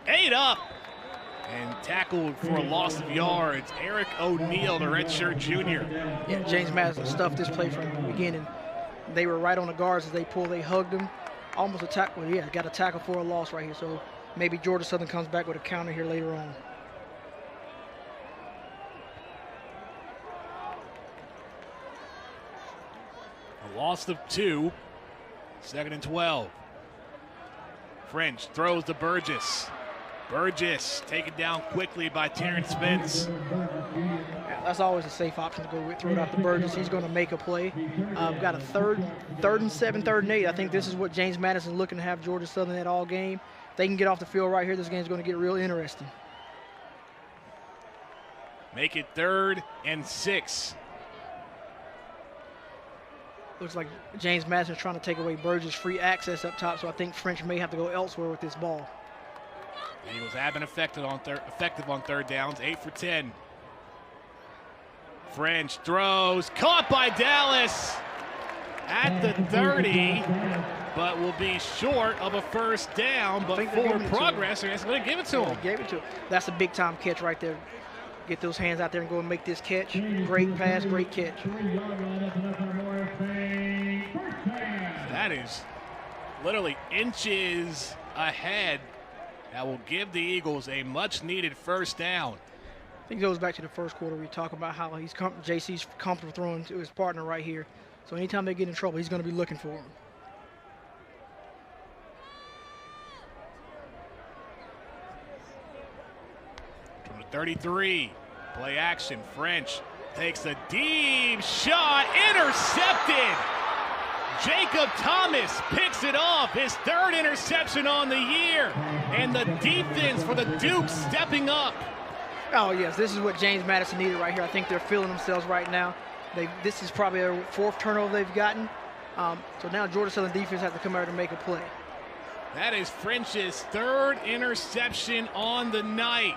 ate up, and tackled for a loss of yards. Eric O'Neal, the redshirt junior. Yeah, James Madison stuffed this play from the beginning. They were right on the guards as they pulled. They hugged them. Almost a tackle. Well, yeah, got a tackle for a loss right here. So maybe Georgia Southern comes back with a counter here later on. A loss of 2. 2nd and 12. French throws to Burgess. Burgess taken down quickly by Terrence Spence. Yeah, that's always a safe option to go with. Throw it out to Burgess. He's going to make a play. We've got a third and 7, 3rd and 8. I think this is what James Madison is looking to have Georgia Southern at all game. If they can get off the field right here, this game's going to get real interesting. Make it 3rd and 6. Looks like James Madison is trying to take away Burgess' free access up top, so I think French may have to go elsewhere with this ball. The Eagles have been effective on 3rd downs, 8 for 10. French throws, caught by Dallas at the 30, but will be short of a 1st down, but for progress, they're going to give it to him. Gave it to him. That's a big-time catch right there. Get those hands out there and go and make this catch. Great pass, great catch. That is literally inches ahead. That will give the Eagles a much-needed 1st down. I think it goes back to the first quarter. We talk about how JC's comfortable throwing to his partner right here. So anytime they get in trouble, he's going to be looking for him. From the 33, play action. French takes a deep shot, intercepted. Jacob Thomas picks it off, his 3rd interception on the year. And the defense for the Dukes stepping up. Oh, yes, this is what James Madison needed right here. I think they're feeling themselves right now. This is probably their 4th turnover they've gotten. So now Georgia Southern defense has to come out and make a play. That is French's 3rd interception on the night.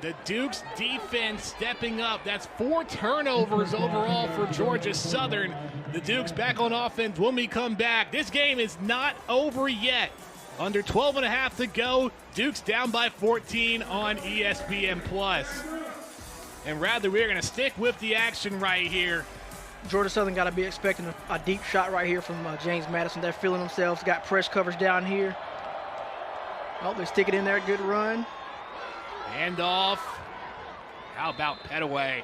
The Dukes defense stepping up. That's 4 turnovers overall for Georgia Southern. The Dukes back on offense when we come back. This game is not over yet. Under 12 and a half to go. Dukes down by 14 on ESPN+. And rather, we're going to stick with the action right here. Georgia Southern got to be expecting a deep shot right here from James Madison. They're feeling themselves. Got press coverage down here. Oh, they stick it in there. Good run. Hand off. How about Petaway?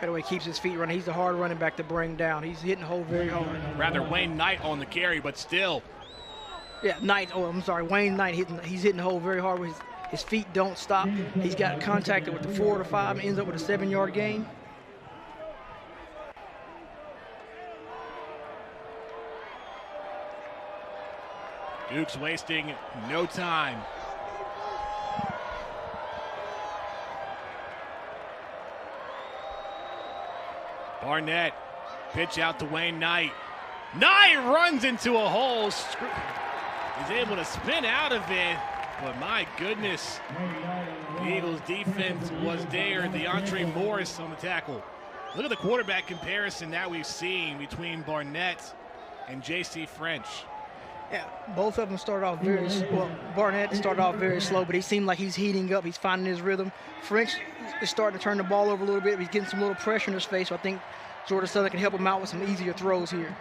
Petaway keeps his feet running. He's the hard running back to bring down. He's hitting the hole very hard. Rather, Wayne Knight on the carry, but still. Yeah, Knight. Oh, I'm sorry. Wayne Knight he's hitting the hole very hard. His feet don't stop. He's got contacted with the 4 to 5 and ends up with a 7-yard gain. Dukes wasting no time. Barnett, pitch out to Wayne Knight. Knight runs into a hole. He's able to spin out of it, but my goodness, the Eagles defense was there. DeAndre Morris on the tackle. Look at the quarterback comparison that we've seen between Barnett and J.C. French. Yeah, both of them started off very well. Barnett started off very slow, but he seemed like he's heating up. He's finding his rhythm. French is starting to turn the ball over a little bit. He's getting some little pressure in his face, so I think Georgia Southern can help him out with some easier throws here.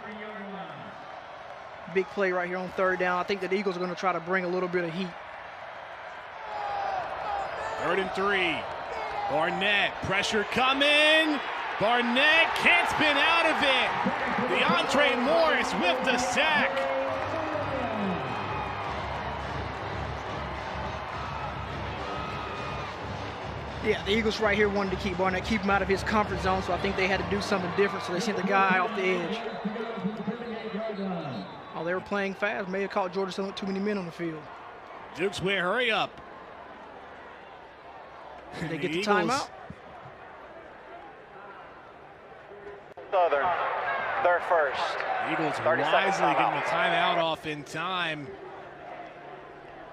Big play right here on 3rd down. I think that the Eagles are going to try to bring a little bit of heat. 3rd and 3. Barnett, pressure coming. Barnett can't spin out of it. DeAndre Morris with the sack. Yeah, the Eagles right here wanted to keep Barnett, keep him out of his comfort zone, so I think they had to do something different, so they sent the guy off the edge. Oh, they were playing fast. May have caught Georgia Southern with too many men on the field. Dukes will hurry up. Did they get the timeout? Southern, their 1st. Eagles 30 wisely seconds getting timeout. the timeout off in time.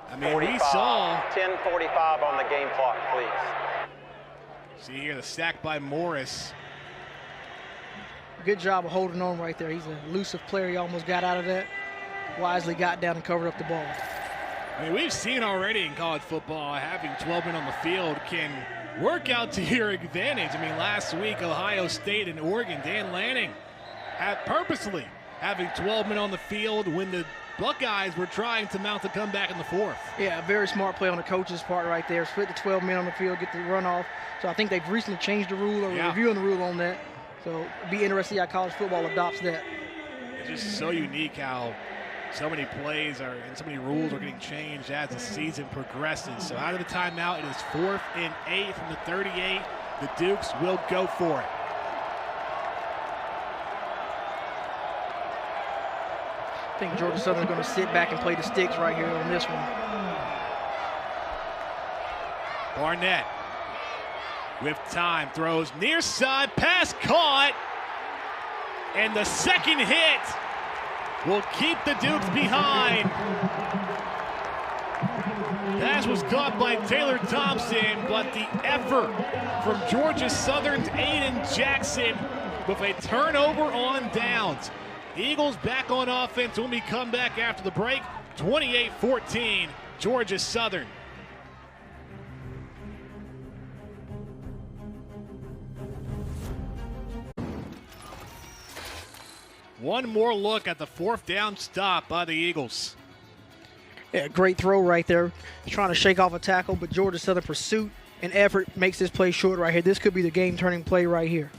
I mean, 45. we saw. 10:45 on the game clock, please. See here the sack by Morris. Good job of holding on right there. He's an elusive player. He almost got out of that. Wisely got down and covered up the ball. I mean, we've seen already in college football having 12 men on the field can work out to your advantage. I mean, last week, Ohio State and Oregon, Dan Lanning had purposely having 12 men on the field when the Buckeyes were trying to mount a comeback in the fourth. Yeah, a very smart play on the coach's part right there. Split the 12 men on the field, get the run off. So I think they've recently changed the rule or reviewing the rule on that. So it'll be interesting to see how college football adopts that. It's just so unique how so many plays are and so many rules are getting changed as the season progresses. So out of the timeout, it is 4th and 8 from the 38. The Dukes will go for it. I think Georgia Southern's going to sit back and play the sticks right here on this one. Barnett with time throws near side, pass caught, and the second hit will keep the Dukes behind. Pass was caught by Taylor Thompson, but the effort from Georgia Southern's Aiden Jackson with a turnover on downs. Eagles back on offense when we come back after the break. 28-14, Georgia Southern. One more look at the 4th down stop by the Eagles. Yeah, great throw right there. He's trying to shake off a tackle, but Georgia Southern pursuit and effort makes this play short right here. This could be the game-turning play right here.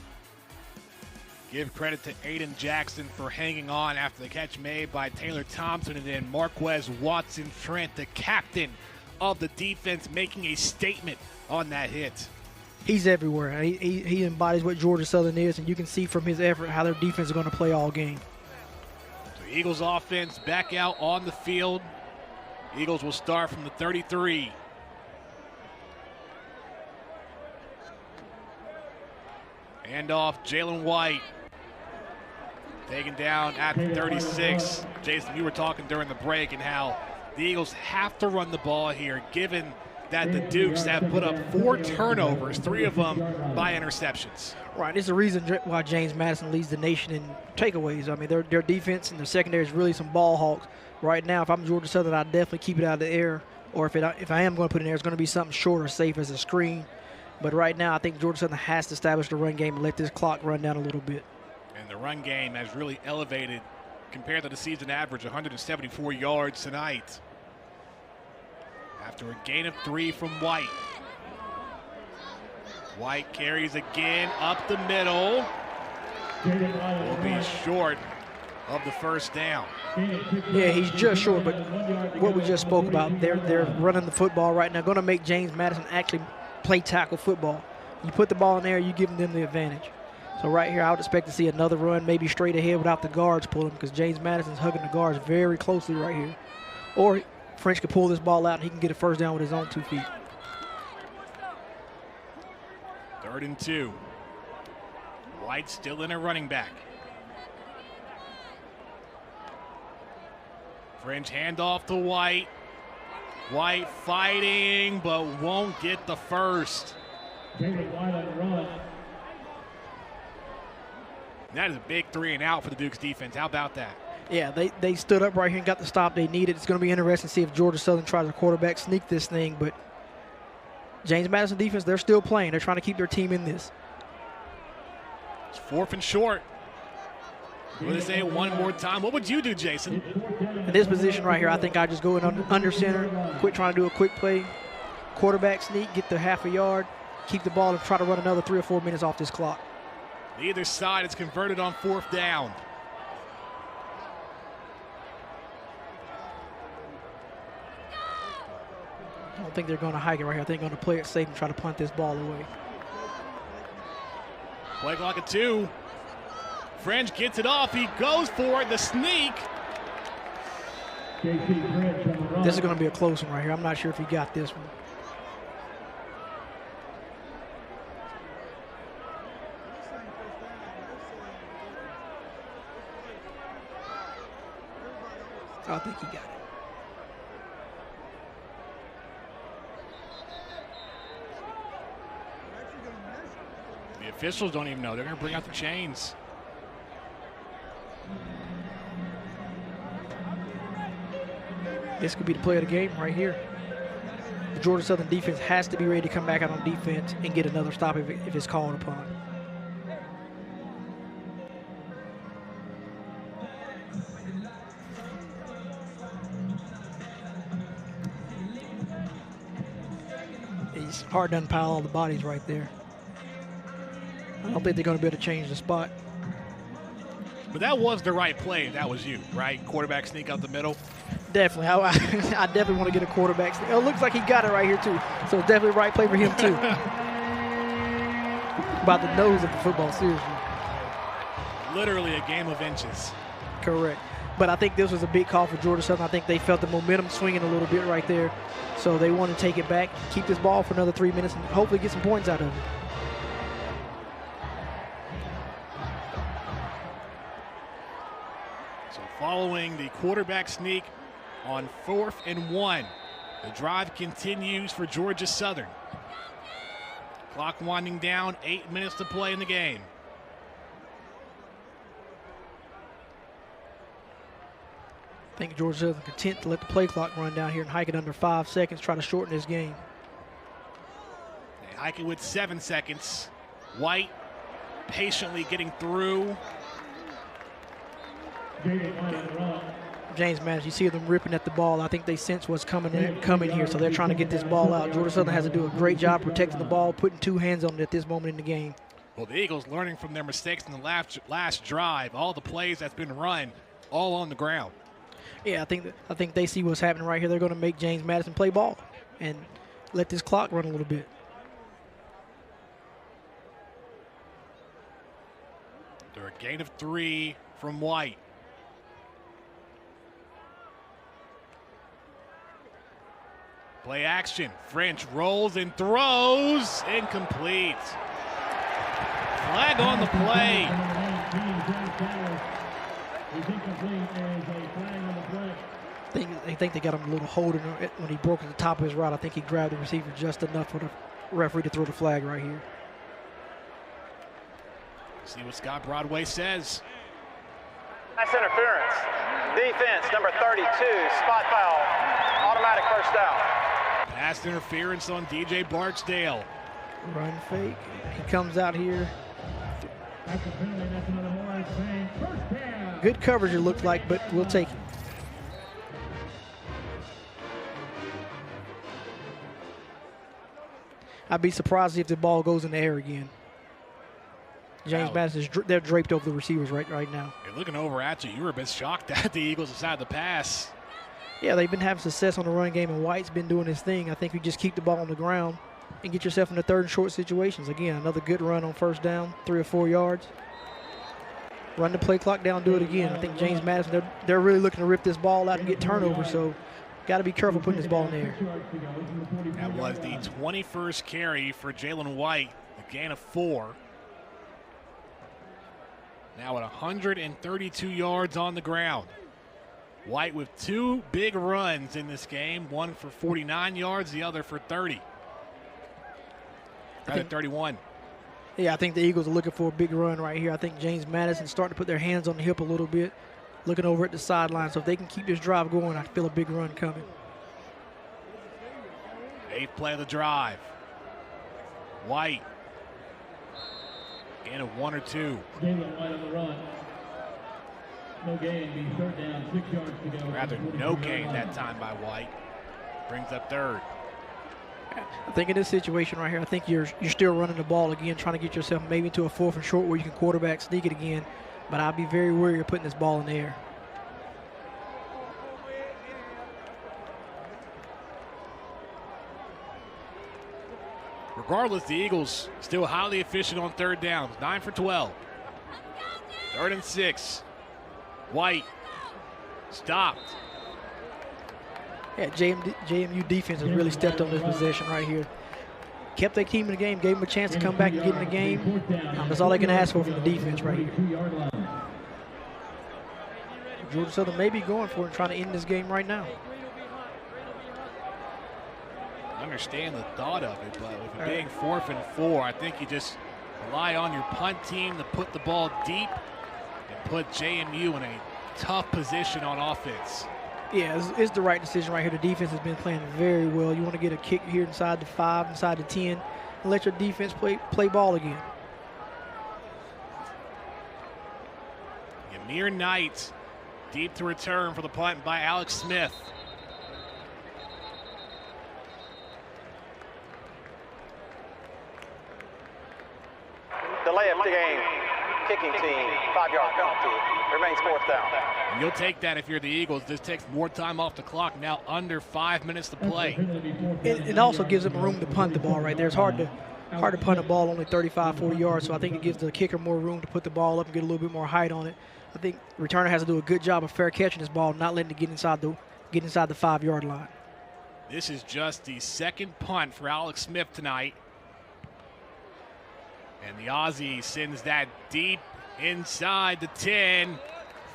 Give credit to Aiden Jackson for hanging on after the catch made by Taylor Thompson, and then Marquez Watson Trent, the captain of the defense, making a statement on that hit. He's everywhere. He embodies what Georgia Southern is, and you can see from his effort how their defense is going to play all game. So Eagles offense back out on the field. Eagles will start from the 33. Hand off Jalen White. Taken down at the 36. Jason, you were talking during the break and how the Eagles have to run the ball here, given that the Dukes have put up 4 turnovers, 3 of them by interceptions. Right, it's the reason why James Madison leads the nation in takeaways. I mean, their defense and their secondary is really some ball hawks. Right now, if I'm Georgia Southern, I'd definitely keep it out of the air. Or if I am going to put it in there, it's going to be something short or safe as a screen. But right now, I think Georgia Southern has to establish the run game and let this clock run down a little bit. And the run game has really elevated compared to the season average, 174 yards tonight. After a gain of 3 from White. White carries again up the middle. Will be short of the first down. Yeah, he's just short, but what we just spoke about, they're running the football right now, going to make James Madison actually play tackle football. You put the ball in there, you give them the advantage. So right here, I would expect to see another run, maybe straight ahead without the guards pulling, because James Madison's hugging the guards very closely right here. Or French could pull this ball out and he can get a first down with his own 2 feet. 3rd and 2. White still in a running back. French handoff to White. White fighting, but won't get the first. That is a big 3 and out for the Dukes defense. How about that? Yeah, they stood up right here and got the stop they needed. It's going to be interesting to see if Georgia Southern tries to quarterback sneak this thing, but James Madison defense, they're still playing. They're trying to keep their team in this. It's 4th and short. I'm going to say it one more time. What would you do, Jason? In this position right here, I think I just go in under center, quit trying to do a quick play, quarterback sneak, get the half a yard, keep the ball, and try to run another 3 or 4 minutes off this clock. Neither side is converted on 4th down. I don't think they're going to hike it right here. I think they're going to play it safe and try to punt this ball away. Play clock at 2. French gets it off. He goes for it. The sneak. This is going to be a close one right here. I'm not sure if he got this one. I think he got it. The officials don't even know. They're going to bring out the chains. This could be the play of the game right here. The Georgia Southern defense has to be ready to come back out on defense and get another stop if it's called upon. It's hard to unpile all the bodies right there. I don't think they're going to be able to change the spot. But that was the right play. That was you, right? Quarterback sneak out the middle. Definitely. I definitely want to get a quarterback. It looks like he got it right here, too. So it's definitely the right play for him, too. About the nose of the football, seriously. Literally a game of inches. Correct. But I think this was a big call for Georgia Southern. I think they felt the momentum swinging a little bit right there. So they want to take it back, keep this ball for another 3 minutes, and hopefully get some points out of it. So following the quarterback sneak on 4th and 1, the drive continues for Georgia Southern. Clock winding down, 8 minutes to play in the game. I think Georgia Southern content to let the play clock run down here and hike it under 5 seconds, try to shorten this game. They hike it with 7 seconds. White patiently getting through. James Madison, you see them ripping at the ball. I think they sense what's coming here, so they're trying to get this ball out. Georgia Southern has to do a great job protecting the ball, putting 2 hands on it at this moment in the game. Well, the Eagles learning from their mistakes in the last drive. All the plays that's been run, all on the ground. Yeah, I think they see what's happening right here. They're going to make James Madison play ball and let this clock run a little bit. They're a gain of 3 from White. Play action. French rolls and throws. Incomplete. Flag on the play. I think they got him a little hold when he broke at the top of his route. I think he grabbed the receiver just enough for the referee to throw the flag right here. See what Scott Broadway says. Pass interference. Defense, number 32, spot foul. Automatic first down. Pass interference on DJ Barksdale. Run fake. He comes out here. Good coverage it looked like, but we'll take it. I'd be surprised if the ball goes in the air again. James Madison, they're draped over the receivers right now. You're looking over at you. You were a bit shocked that the Eagles decided to pass. Yeah, they've been having success on the run game, and White's been doing his thing. I think you just keep the ball on the ground and get yourself into 3rd and short situations. Again, another good run on 1st down, 3 or 4 yards. Run the play clock down, do it again. I think James Madison, they're really looking to rip this ball out and get turnovers, so got to be careful putting this ball in the air. That was the 21st carry for Jalen White, a gain of 4. Now at 132 yards on the ground. White with 2 big runs in this game, one for 49 yards, the other for 30. 31. Yeah, I think the Eagles are looking for a big run right here. I think James Madison starting to put their hands on the hip a little bit, looking over at the sideline. So if they can keep this drive going, I feel a big run coming. 8th play of the drive. White. Gain of 1 or 2. Jalen White on the run. No gain, being 3rd down, 6 yards to go. Rather, no gain that time by White. Brings up 3rd. I think in this situation right here, I think you're still running the ball again, trying to get yourself maybe into a 4th and short where you can quarterback sneak it again. But I'd be very wary of putting this ball in the air. Regardless, the Eagles still highly efficient on 3rd downs. 9 for 12. 3rd and 6. White stopped. Yeah, JMU defense has really stepped on this possession right here. Kept their team in the game, gave them a chance to come back and get in the game. That's all they can ask for from the defense right here. Georgia Southern may be going for it and trying to end this game right now. I understand the thought of it, but with it being 4th and 4, I think you just rely on your punt team to put the ball deep and put JMU in a tough position on offense. Yeah, it's the right decision right here. The defense has been playing very well. You want to get a kick here inside the 5, inside the 10, and let your defense play ball again. Ymir Knight deep to return for the punt by Alex Smith. Delay of the game, kicking team, 5-yard penalty, remains 4th down. And you'll take that if you're the Eagles. This takes more time off the clock, now under 5 minutes to play. It also gives them room to punt the ball right there. It's hard to punt a ball only 35, 40 yards, so I think it gives the kicker more room to put the ball up and get a little bit more height on it. I think the returner has to do a good job of fair catching this ball, not letting it get inside the 5-yard line. This is just the second punt for Alex Smith tonight. And the Aussie sends that deep inside the 10.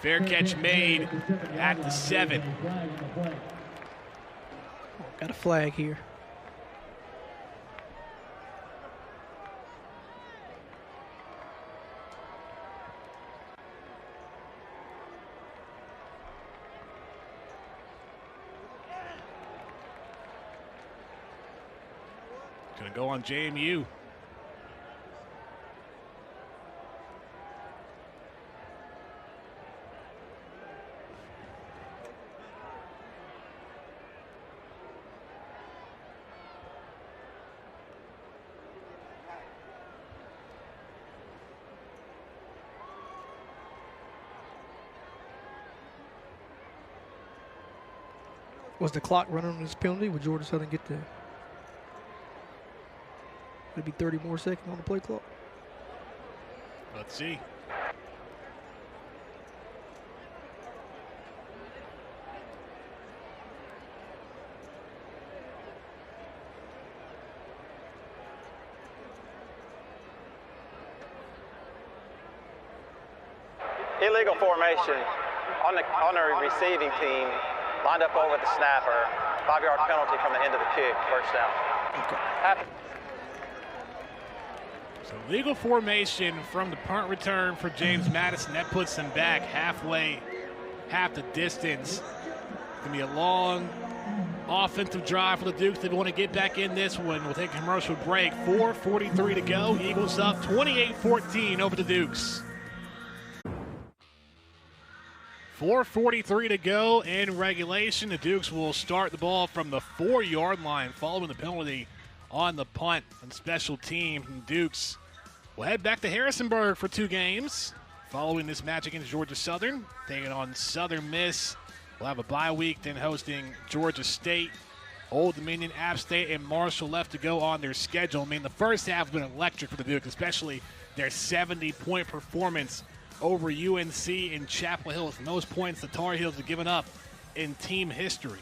Fair catch made at the 7. Got a flag here. Gonna go on JMU. Was the clock running on this penalty? Would Georgia Southern get there? It'd be 30 more seconds on the play clock. Let's see. Illegal formation on the receiving team, lined up over the snapper. 5-yard penalty from the end of the kick, 1st down. Okay. So legal formation from the punt return for James Madison. That puts them back half the distance. It's going to be a long offensive drive for the Dukes. They want to get back in this one. We'll take a commercial break. 4:43 to go. Eagles up 28-14 over the Dukes. 4:43 to go in regulation. The Dukes will start the ball from the 4-yard line following the penalty on the punt and special team. And Dukes will head back to Harrisonburg for 2 games following this match against Georgia Southern. Taking on Southern Miss. We'll have a bye week, then hosting Georgia State, Old Dominion, App State, and Marshall left to go on their schedule. I mean, the first half has been electric for the Dukes, especially their 70-point performance over UNC in Chapel Hill. It's the most points the Tar Heels have given up in team history.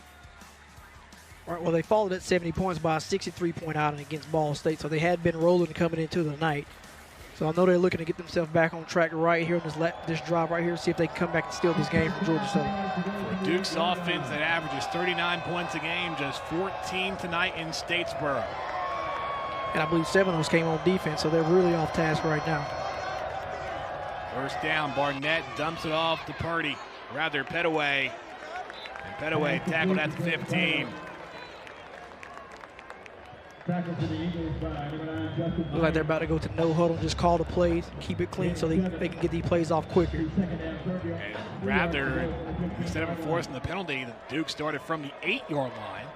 All right, well, they followed at 70 points by a 63-point outing against Ball State, so they had been rolling coming into the night. So I know they're looking to get themselves back on track right here on this drive right here, see if they can come back and steal this game from Georgia Southern. For Duke's offense that averages 39 points a game, just 14 tonight in Statesboro. And I believe 7 of those came on defense, so they're really off task right now. First down, Barnett dumps it off to Purdy, rather Petaway. And Petaway tackled at the 15. Looks like they're about to go to no huddle, just call the plays, keep it clean so they can get these plays off quicker. And rather, instead of enforcing the penalty, the Duke started from the 8-yard line.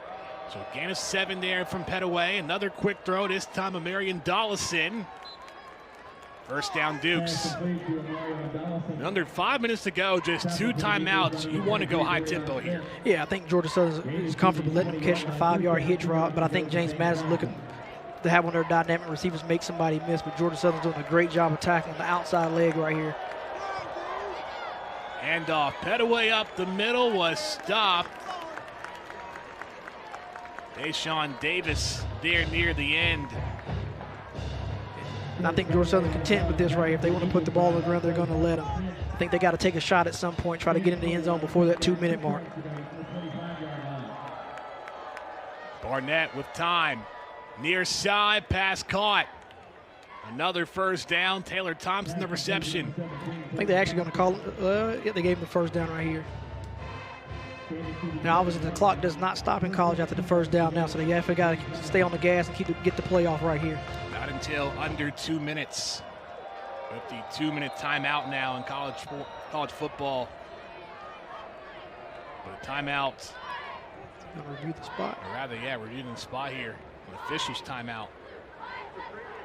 So a gain of 7 there from Petaway. Another quick throw, this time of Marion Dollison. First down, Dukes. And under 5 minutes to go, just 2 timeouts. You want to go high tempo here. Yeah, I think Georgia Southern is comfortable letting them catch the 5-yard hitch route, but I think James Madison looking to have one of their dynamic receivers make somebody miss, but Georgia Southern's doing a great job of tackling the outside leg right here. Handoff, Petaway up the middle, was stopped. Deshaun Davis there near the end. And I think Georgia Southern content with this right here. If they want to put the ball on the ground, they're going to let them. think they got to take a shot at some point, try to get in the end zone before that 2-minute mark. Barnett with time. Near side, pass caught. Another first down. Taylor Thompson, the reception. I think they're actually going to call it. Yeah, they gave him the first down right here. Now, obviously, the clock does not stop in college after the first down now, so they definitely got to stay on the gas and get the play off right here. Not until under 2 minutes. With the 2-minute timeout now in college football. But a timeout. Going to review the spot. Or rather, yeah, reviewing the spot here. An official's timeout.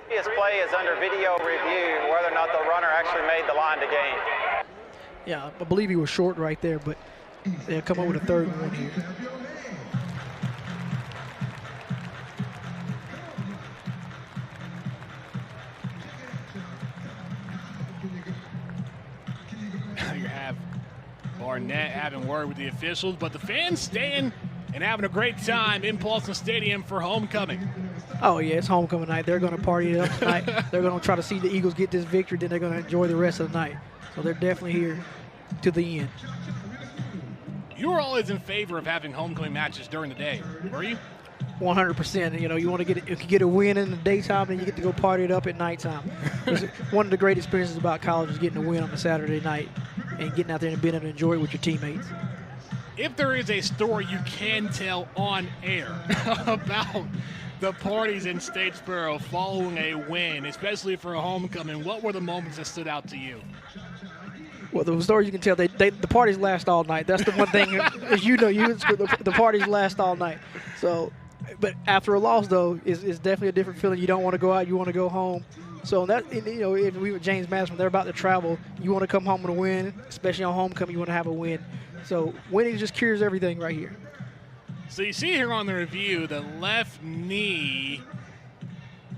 This play is under video review, whether or not the runner actually made the line to gain. Yeah, I believe he was short right there, but they'll come up with a 3rd and 1 here. You have Barnett having word with the officials, but the fans staying and having a great time in Paulson Stadium for homecoming. Oh, yeah, it's homecoming night. They're going to party it up tonight. They're going to try to see the Eagles get this victory, then they're going to enjoy the rest of the night. So they're definitely here to the end. You were always in favor of having homecoming matches during the day, were you? 100%. You know, you want to get a win in the daytime, and you get to go party it up at nighttime. One of the great experiences about college is getting a win on a Saturday night and getting out there and being able to enjoy it with your teammates. If there is a story you can tell on air about the parties in Statesboro following a win, especially for a homecoming, what were the moments that stood out to you? Well, the story you can tell, the parties last all night. That's the one thing, as you know, the parties last all night. So, but after a loss, though, is definitely a different feeling. You don't want to go out, you want to go home. So that, you know, if we were James Madison, they're about to travel, you want to come home with a win, especially on homecoming, you want to have a win. So winning just cures everything right here. So you see here on the review, the left knee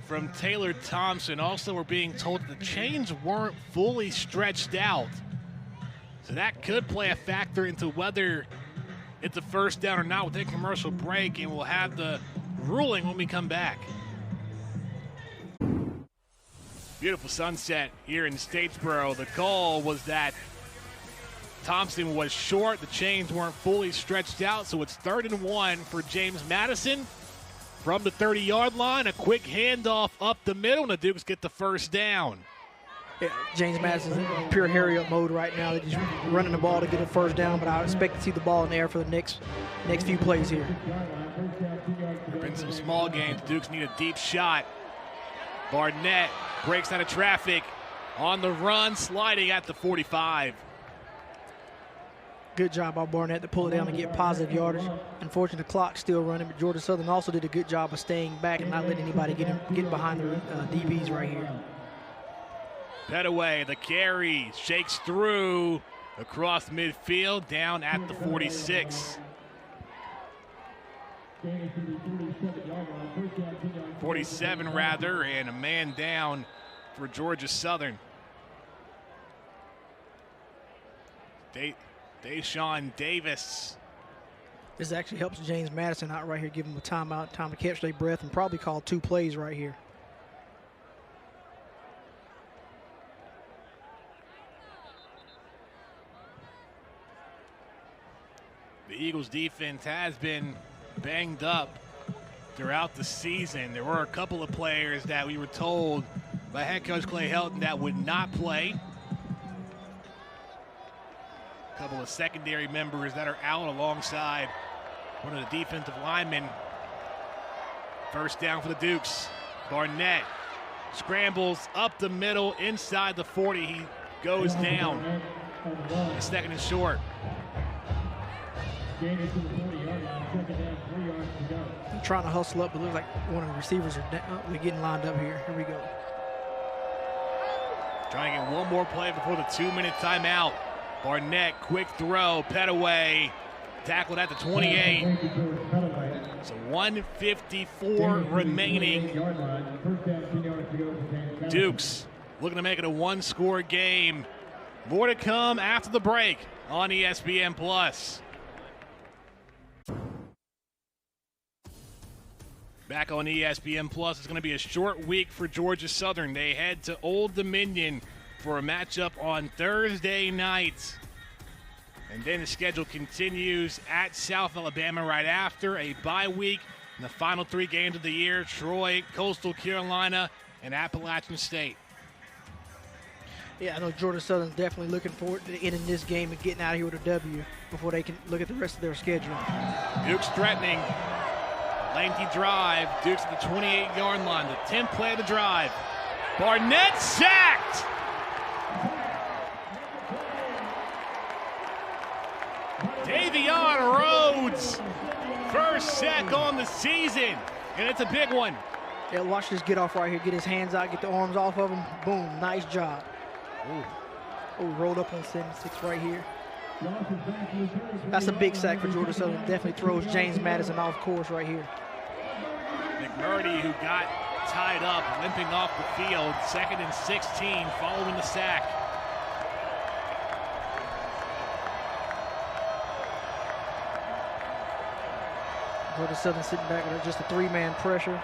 from Taylor Thompson. Also, we're being told that the chains weren't fully stretched out. So that could play a factor into whether it's a first down or not with a commercial break, and we'll have the ruling when we come back. Beautiful sunset here in Statesboro. The call was that Thompson was short. The chains weren't fully stretched out, so it's 3rd and 1 for James Madison. From the 30-yard line, a quick handoff up the middle, and the Dukes get the first down. Yeah, James Madison's in pure hurry-up mode right now. They're just running the ball to get a first down, but I expect to see the ball in the air for the next few plays here. There have been some small games. Dukes need a deep shot. Barnett breaks out of traffic on the run, sliding at the 45. Good job by Barnett to pull it down and get positive yardage. Unfortunately, the clock's still running, but Georgia Southern also did a good job of staying back and not letting anybody get behind the DBs right here. Petaway, the carry, shakes through across midfield, down at the 46. 47 rather, and a man down for Georgia Southern. Deshaun Davis. This actually helps James Madison out right here, give him a timeout, time to catch their breath, and probably call 2 plays right here. The Eagles defense has been banged up throughout the season. There were a couple of players that we were told by head coach Clay Helton that would not play. A couple of secondary members that are out alongside one of the defensive linemen. First down for the Dukes. Barnett scrambles up the middle inside the 40. He goes down. A 2nd and short. Gain it to the 40-yard line, 2nd down, 3 yards to go. I'm trying to hustle up, but it looks like one of the receivers are they're getting lined up here. Here we go. Trying to get one more play before the 2-minute timeout. Barnett, quick throw, Petaway, tackled at the 28. So 1:54 remaining. Dukes looking to make it a 1-score game. More to come after the break on ESPN+. Back on ESPN+, it's going to be a short week for Georgia Southern. They head to Old Dominion for a matchup on Thursday night. And then the schedule continues at South Alabama right after a bye week. And the final 3 games of the year, Troy, Coastal Carolina, and Appalachian State. Yeah, I know Georgia Southern's definitely looking forward to ending this game and getting out of here with a W before they can look at the rest of their schedule. Duke's threatening. Lengthy drive. Duke's at the 28-yard line. The 10th play of the drive. Barnett sacked! Davion Rhodes, first sack on the season, and it's a big one. Yeah, watch this get off right here. Get his hands out, get the arms off of him. Boom, nice job. Oh, rolled up on 76 right here. That's a big sack for Georgia Southern. Definitely throws James Madison off course right here. McMurdy, who got tied up, limping off the field. 2nd and 16 following the sack. Georgia Southern sitting back with just a 3-man pressure.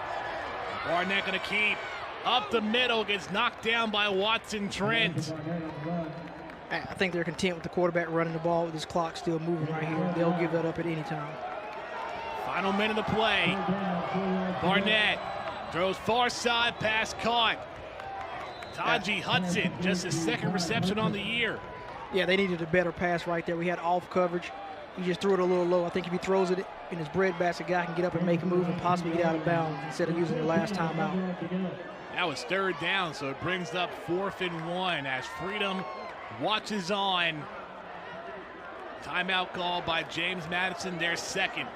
Barnett gonna keep. Up the middle, gets knocked down by Watson Trent. I think they're content with the quarterback running the ball with this clock still moving right here. They'll give that up at any time. Final minute of play. Barnett throws far side, pass caught. Taji Hudson, just his 2nd reception on the year. Yeah, they needed a better pass right there. We had off coverage. He just threw it a little low. I think if he throws it in his breadbasket, guy can get up and make a move and possibly get out of bounds instead of using the last time out. That was 3rd down, so it brings up 4th and 1 as Freedom watches on. Timeout call by James Madison, their 2nd.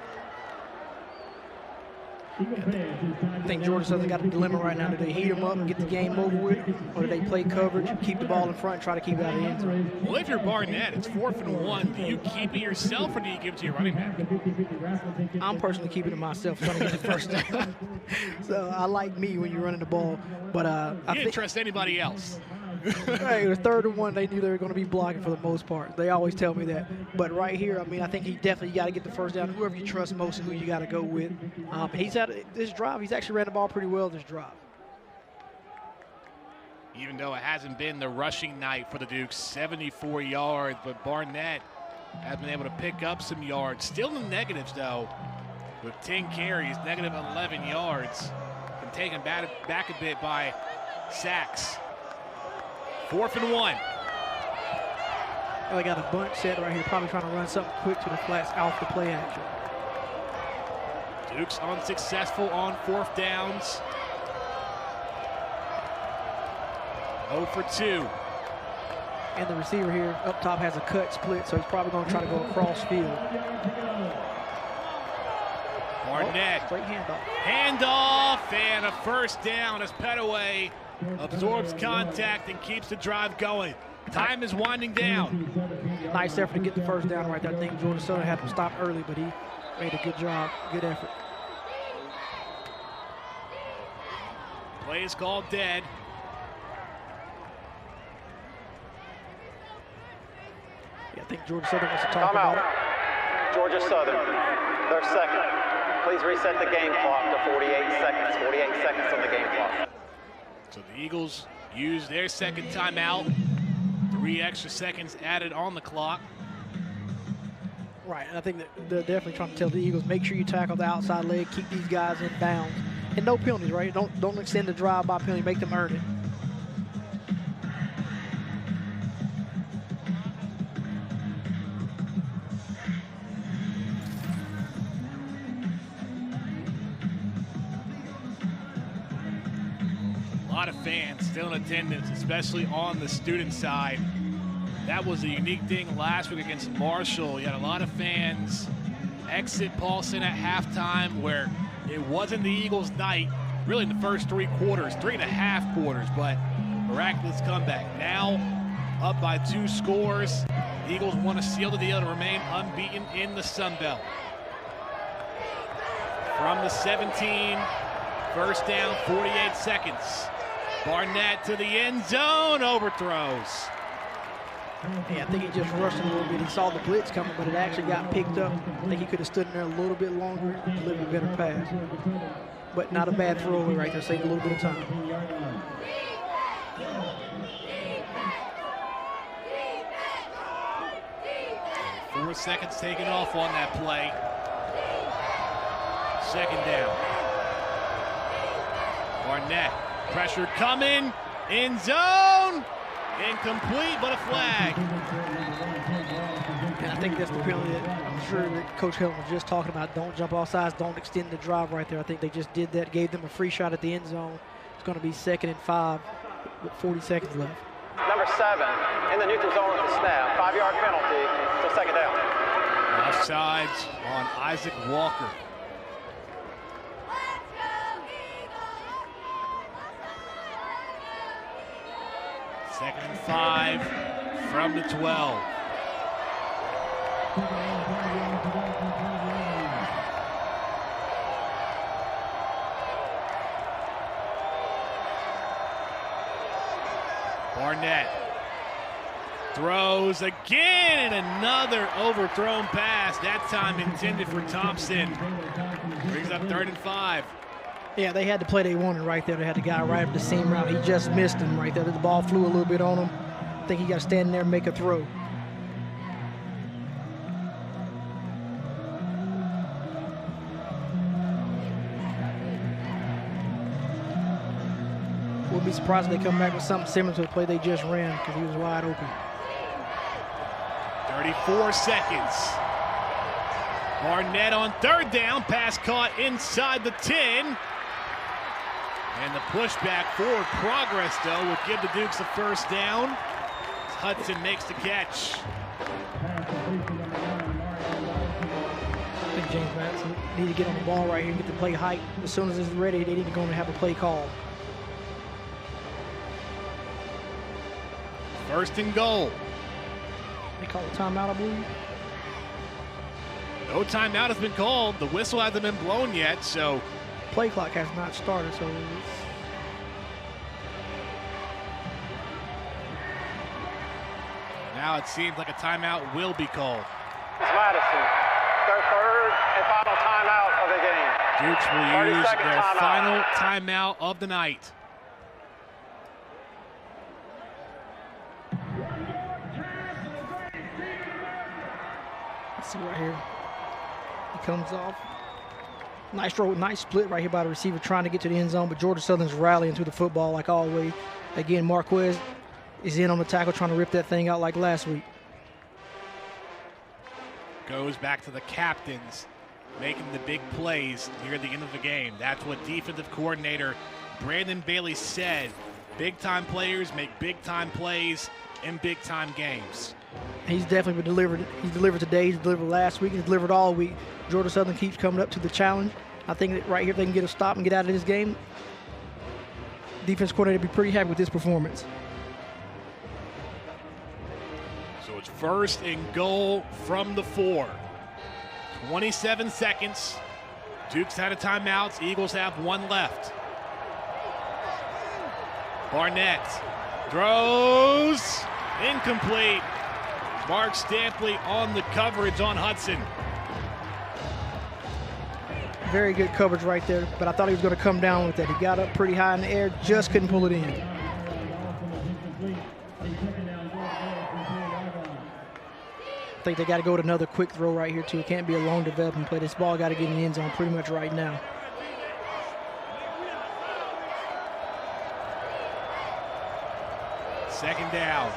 I think Georgia Southern got a dilemma right now. Do they heat them up and get the game over with, or do they play coverage, keep the ball in front, and try to keep it out of the end zone? Well, if you're Barnett, it's 4th and 1. Do you keep it yourself, or do you give it to your running back? I'm personally keeping it myself, trying to get the first down. So I like me when you're running the ball, but I didn't trust anybody else. Right, the 3rd and 1, they knew they were going to be blocking for the most part. They always tell me that. But right here, I mean, I think he definitely got to get the first down. Whoever you trust most is who you got to go with. But he's had this drive. He's actually ran the ball pretty well this drive. Even though it hasn't been the rushing night for the Dukes, 74 yards, but Barnett has been able to pick up some yards. Still in the negatives, though, with 10 carries, negative 11 yards, and taken back a bit by sacks. 4th and 1. Well, they got a bunch set right here, probably trying to run something quick to the flats off the play action. Dukes unsuccessful on 4th downs. 0 for 2. And the receiver here up top has a cut split, so he's probably going to try to go across field. Barnett. Straight handoff. Handoff and a first down as Petaway absorbs contact and keeps the drive going. Time is winding down. Nice effort to get the first down right there. I think Georgia Southern had him stop early, but he made a good job, good effort. Play is called dead. Yeah, I think Georgia Southern wants to talk about it. Georgia Southern, their 2nd. Please reset the game clock to 48 seconds. 48 seconds on the game clock. So the Eagles use their 2nd timeout. 3 extra seconds added on the clock. Right, and I think that they're definitely trying to tell the Eagles, make sure you tackle the outside leg, keep these guys in bounds. And no penalties, right? Don't extend the drive by penalty, make them earn it. A lot of fans still in attendance, especially on the student side. That was a unique thing last week against Marshall. You had a lot of fans exit Paulson at halftime where it wasn't the Eagles' night, really in the first 3 quarters, 3.5 quarters, but miraculous comeback. Now up by 2 scores. The Eagles want to seal the deal to remain unbeaten in the Sun Belt. From the 17, first down, 48 seconds. Barnett to the end zone, overthrows. Yeah, I think he just rushed a little bit. He saw the blitz coming, but it actually got picked up. I think he could have stood in there a little bit longer, delivered a better pass. But not a bad throwaway right there, saved a little bit of time. Fewer seconds taken off on that play. Second down. Barnett, pressure coming, end zone, incomplete, but a flag. And I think that's the penalty that I'm sure that Coach Hilton was just talking about. Don't jump off sides, don't extend the drive right there. I think they just did that, gave them a free shot at the end zone. It's going to be 2nd and 5 with 40 seconds left. Number 7 in the neutral zone at the snap. 5-yard penalty. So second down. Offsides on Isaac Walker. Second and 5 from the 12. Barnett throws again, and another overthrown pass, that time intended for Thompson. Brings up 3rd and 5. Yeah, they had the play they wanted right there. They had the guy right up the seam route. He just missed him right there. The ball flew a little bit on him. I think he got to stand there and make a throw. Wouldn't be surprised if they come back with something similar to the play they just ran because he was wide open. 34 seconds. Barnett on 3rd down. Pass caught inside the 10. And the pushback forward progress, though, will give the Dukes a 1st down. Hudson makes the catch. I think James Madison need to get on the ball right here and get the play height. As soon as it's ready, they need to go and have a play call. 1st and goal. They call a timeout, I believe. No timeout has been called. The whistle hasn't been blown yet, so Play clock has not started, so now it seems like a timeout will be called. It's Madison. Their 3rd and final timeout of the game. Dukes will use 30-second their timeout. final timeout of the night. let's see right here. He comes off. Nice throw, nice split right here by the receiver trying to get to the end zone, but Georgia Southern's rallying to the football like always. Again, Marquez is in on the tackle trying to rip that thing out like last week. Goes back to the captains making the big plays near the end of the game. That's what defensive coordinator Brandon Bailey said. Big-time players make big-time plays in big-time games. He's definitely been delivered. He's delivered today. He's delivered last week. He's delivered all week. Georgia Southern keeps coming up to the challenge. I think that right here, if they can get a stop and get out of this game, defense coordinator will be pretty happy with this performance. So it's 1st and goal from the 4. 27 seconds. Dukes out of timeouts. Eagles have 1 left. Barnett throws. Incomplete. Mark Stampley on the coverage on Hudson. Very good coverage right there, but I thought he was going to come down with that. He got up pretty high in the air, just couldn't pull it in. I think they got to go with another quick throw right here, too. It can't be a long developing play. This ball got to get in the end zone pretty much right now. Second down.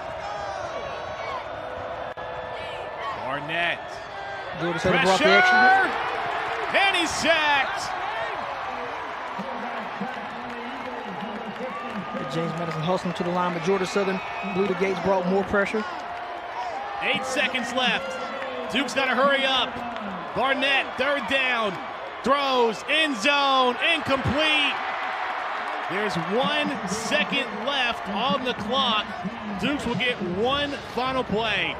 Barnett. Georgia Southern brought the action. And he's sacked. James Madison hustling to the line, but Georgia Southern blew the gates, brought more pressure. 8 seconds left. Duke's got to hurry up. Barnett, 3rd down. Throws, end zone, incomplete. There's 1 second left on the clock. Dukes will get 1 final play.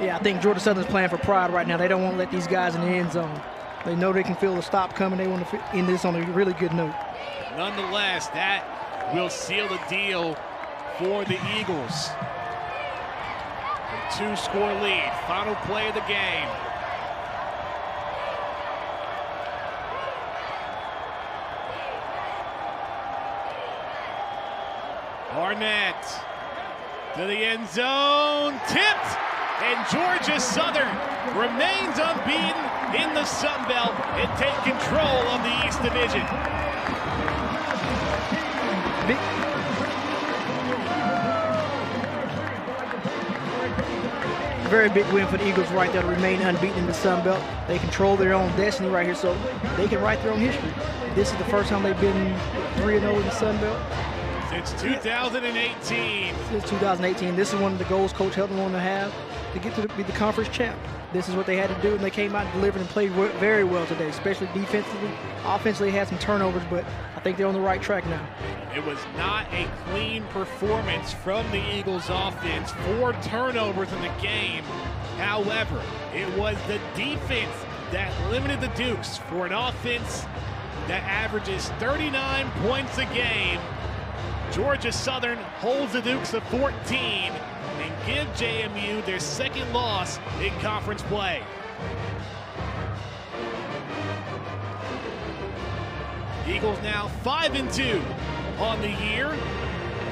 Yeah, I think Georgia Southern's playing for pride right now. They don't want to let these guys in the end zone. They know they can feel the stop coming. They want to end this on a really good note. Nonetheless, that will seal the deal for the Eagles. A 2-score lead. Final play of the game. Barnett to the end zone, tipped, and Georgia Southern remains unbeaten in the Sun Belt and take control of the East Division. Very big win for the Eagles right there to remain unbeaten in the Sun Belt. They control their own destiny right here, so they can write their own history. This is the first time they've been 3-0 in the Sun Belt. Since 2018. Since 2018. This is one of the goals Coach Helton wanted to have to get to be the conference champ. This is what they had to do, and they came out and delivered and played very well today, especially defensively. Offensively, they had some turnovers, but I think they're on the right track now. It was not a clean performance from the Eagles offense. 4 turnovers in the game. However, it was the defense that limited the Dukes for an offense that averages 39 points a game. Georgia Southern holds the Dukes to 14 and give JMU their second loss in conference play. Eagles now 5-2 on the year,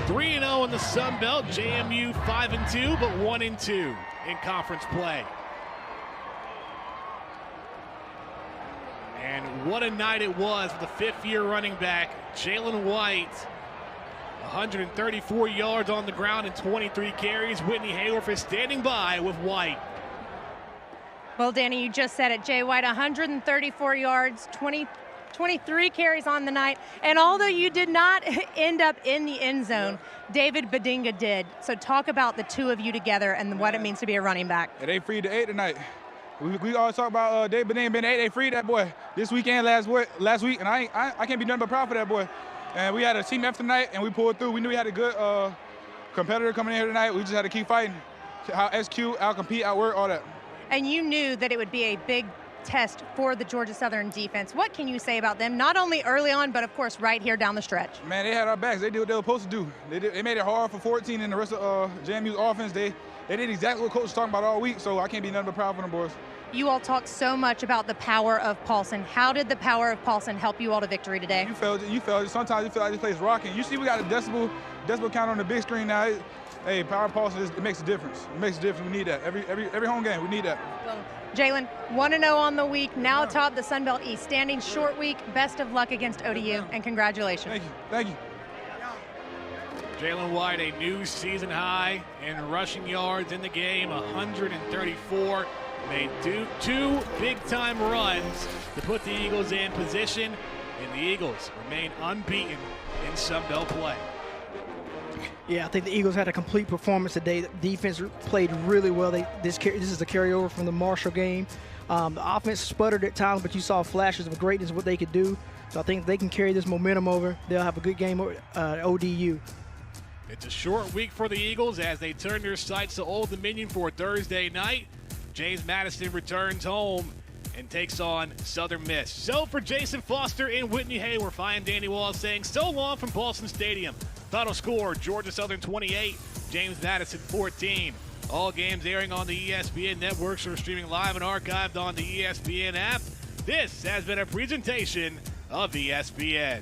3-0 in the Sun Belt. JMU 5-2, but 1-2 in conference play. And what a night it was for the fifth-year running back, Jalen White. 134 yards on the ground and 23 carries. Whitney Hayworth is standing by with White. Well, Danny, you just said it. Jay White, 134 yards, 23 carries on the night. And although you did not end up in the end zone, David Badinga did. So talk about the two of you together and what it means to be a running back. And they freed the 8 tonight. We always talk about David Badinga being 8. They freed that boy this weekend, last week, and I can't be nothing but proud for that boy. And we had a team effort tonight, and we pulled through. We knew we had a good competitor coming in here tonight. We just had to keep fighting, out-execute, out-compete, outwork, all that. And you knew that it would be a big test for the Georgia Southern defense. What can you say about them, not only early on, but, of course, right here down the stretch? Man, they had our backs. They did what they were supposed to do. They made it hard for 14 and the rest of JMU's offense. They did exactly what Coach was talking about all week, so I can't be nothing but proud for them boys. You all talk so much about the power of Paulson. How did the power of Paulson help you all to victory today? You felt it. Sometimes you feel like this place rocking. You see we got a decibel count on the big screen now. Hey, power of Paulson, it makes a difference. It makes a difference. We need that. Every home game, we need that. Well, Jalen, 1-0 on the week, now atop the Sun Belt East. Standing short week, best of luck against ODU, and congratulations. Thank you. Jalen White, a new season high in rushing yards in the game, 134. Made two big-time runs to put the Eagles in position, and the Eagles remain unbeaten in Sun Belt play. Yeah, I think the Eagles had a complete performance today. The defense played really well. This is a carryover from the Marshall game. The offense sputtered at times, but you saw flashes of greatness of what they could do. So I think if they can carry this momentum over, they'll have a good game at ODU. It's a short week for the Eagles as they turn their sights to Old Dominion for Thursday night. James Madison returns home and takes on Southern Miss. So for Jason Foster and Whitney Hayworth, I am Danny Wallace saying so long from Paulson Stadium. Final score, Georgia Southern 28, James Madison 14. All games airing on the ESPN networks or streaming live and archived on the ESPN app. This has been a presentation of ESPN.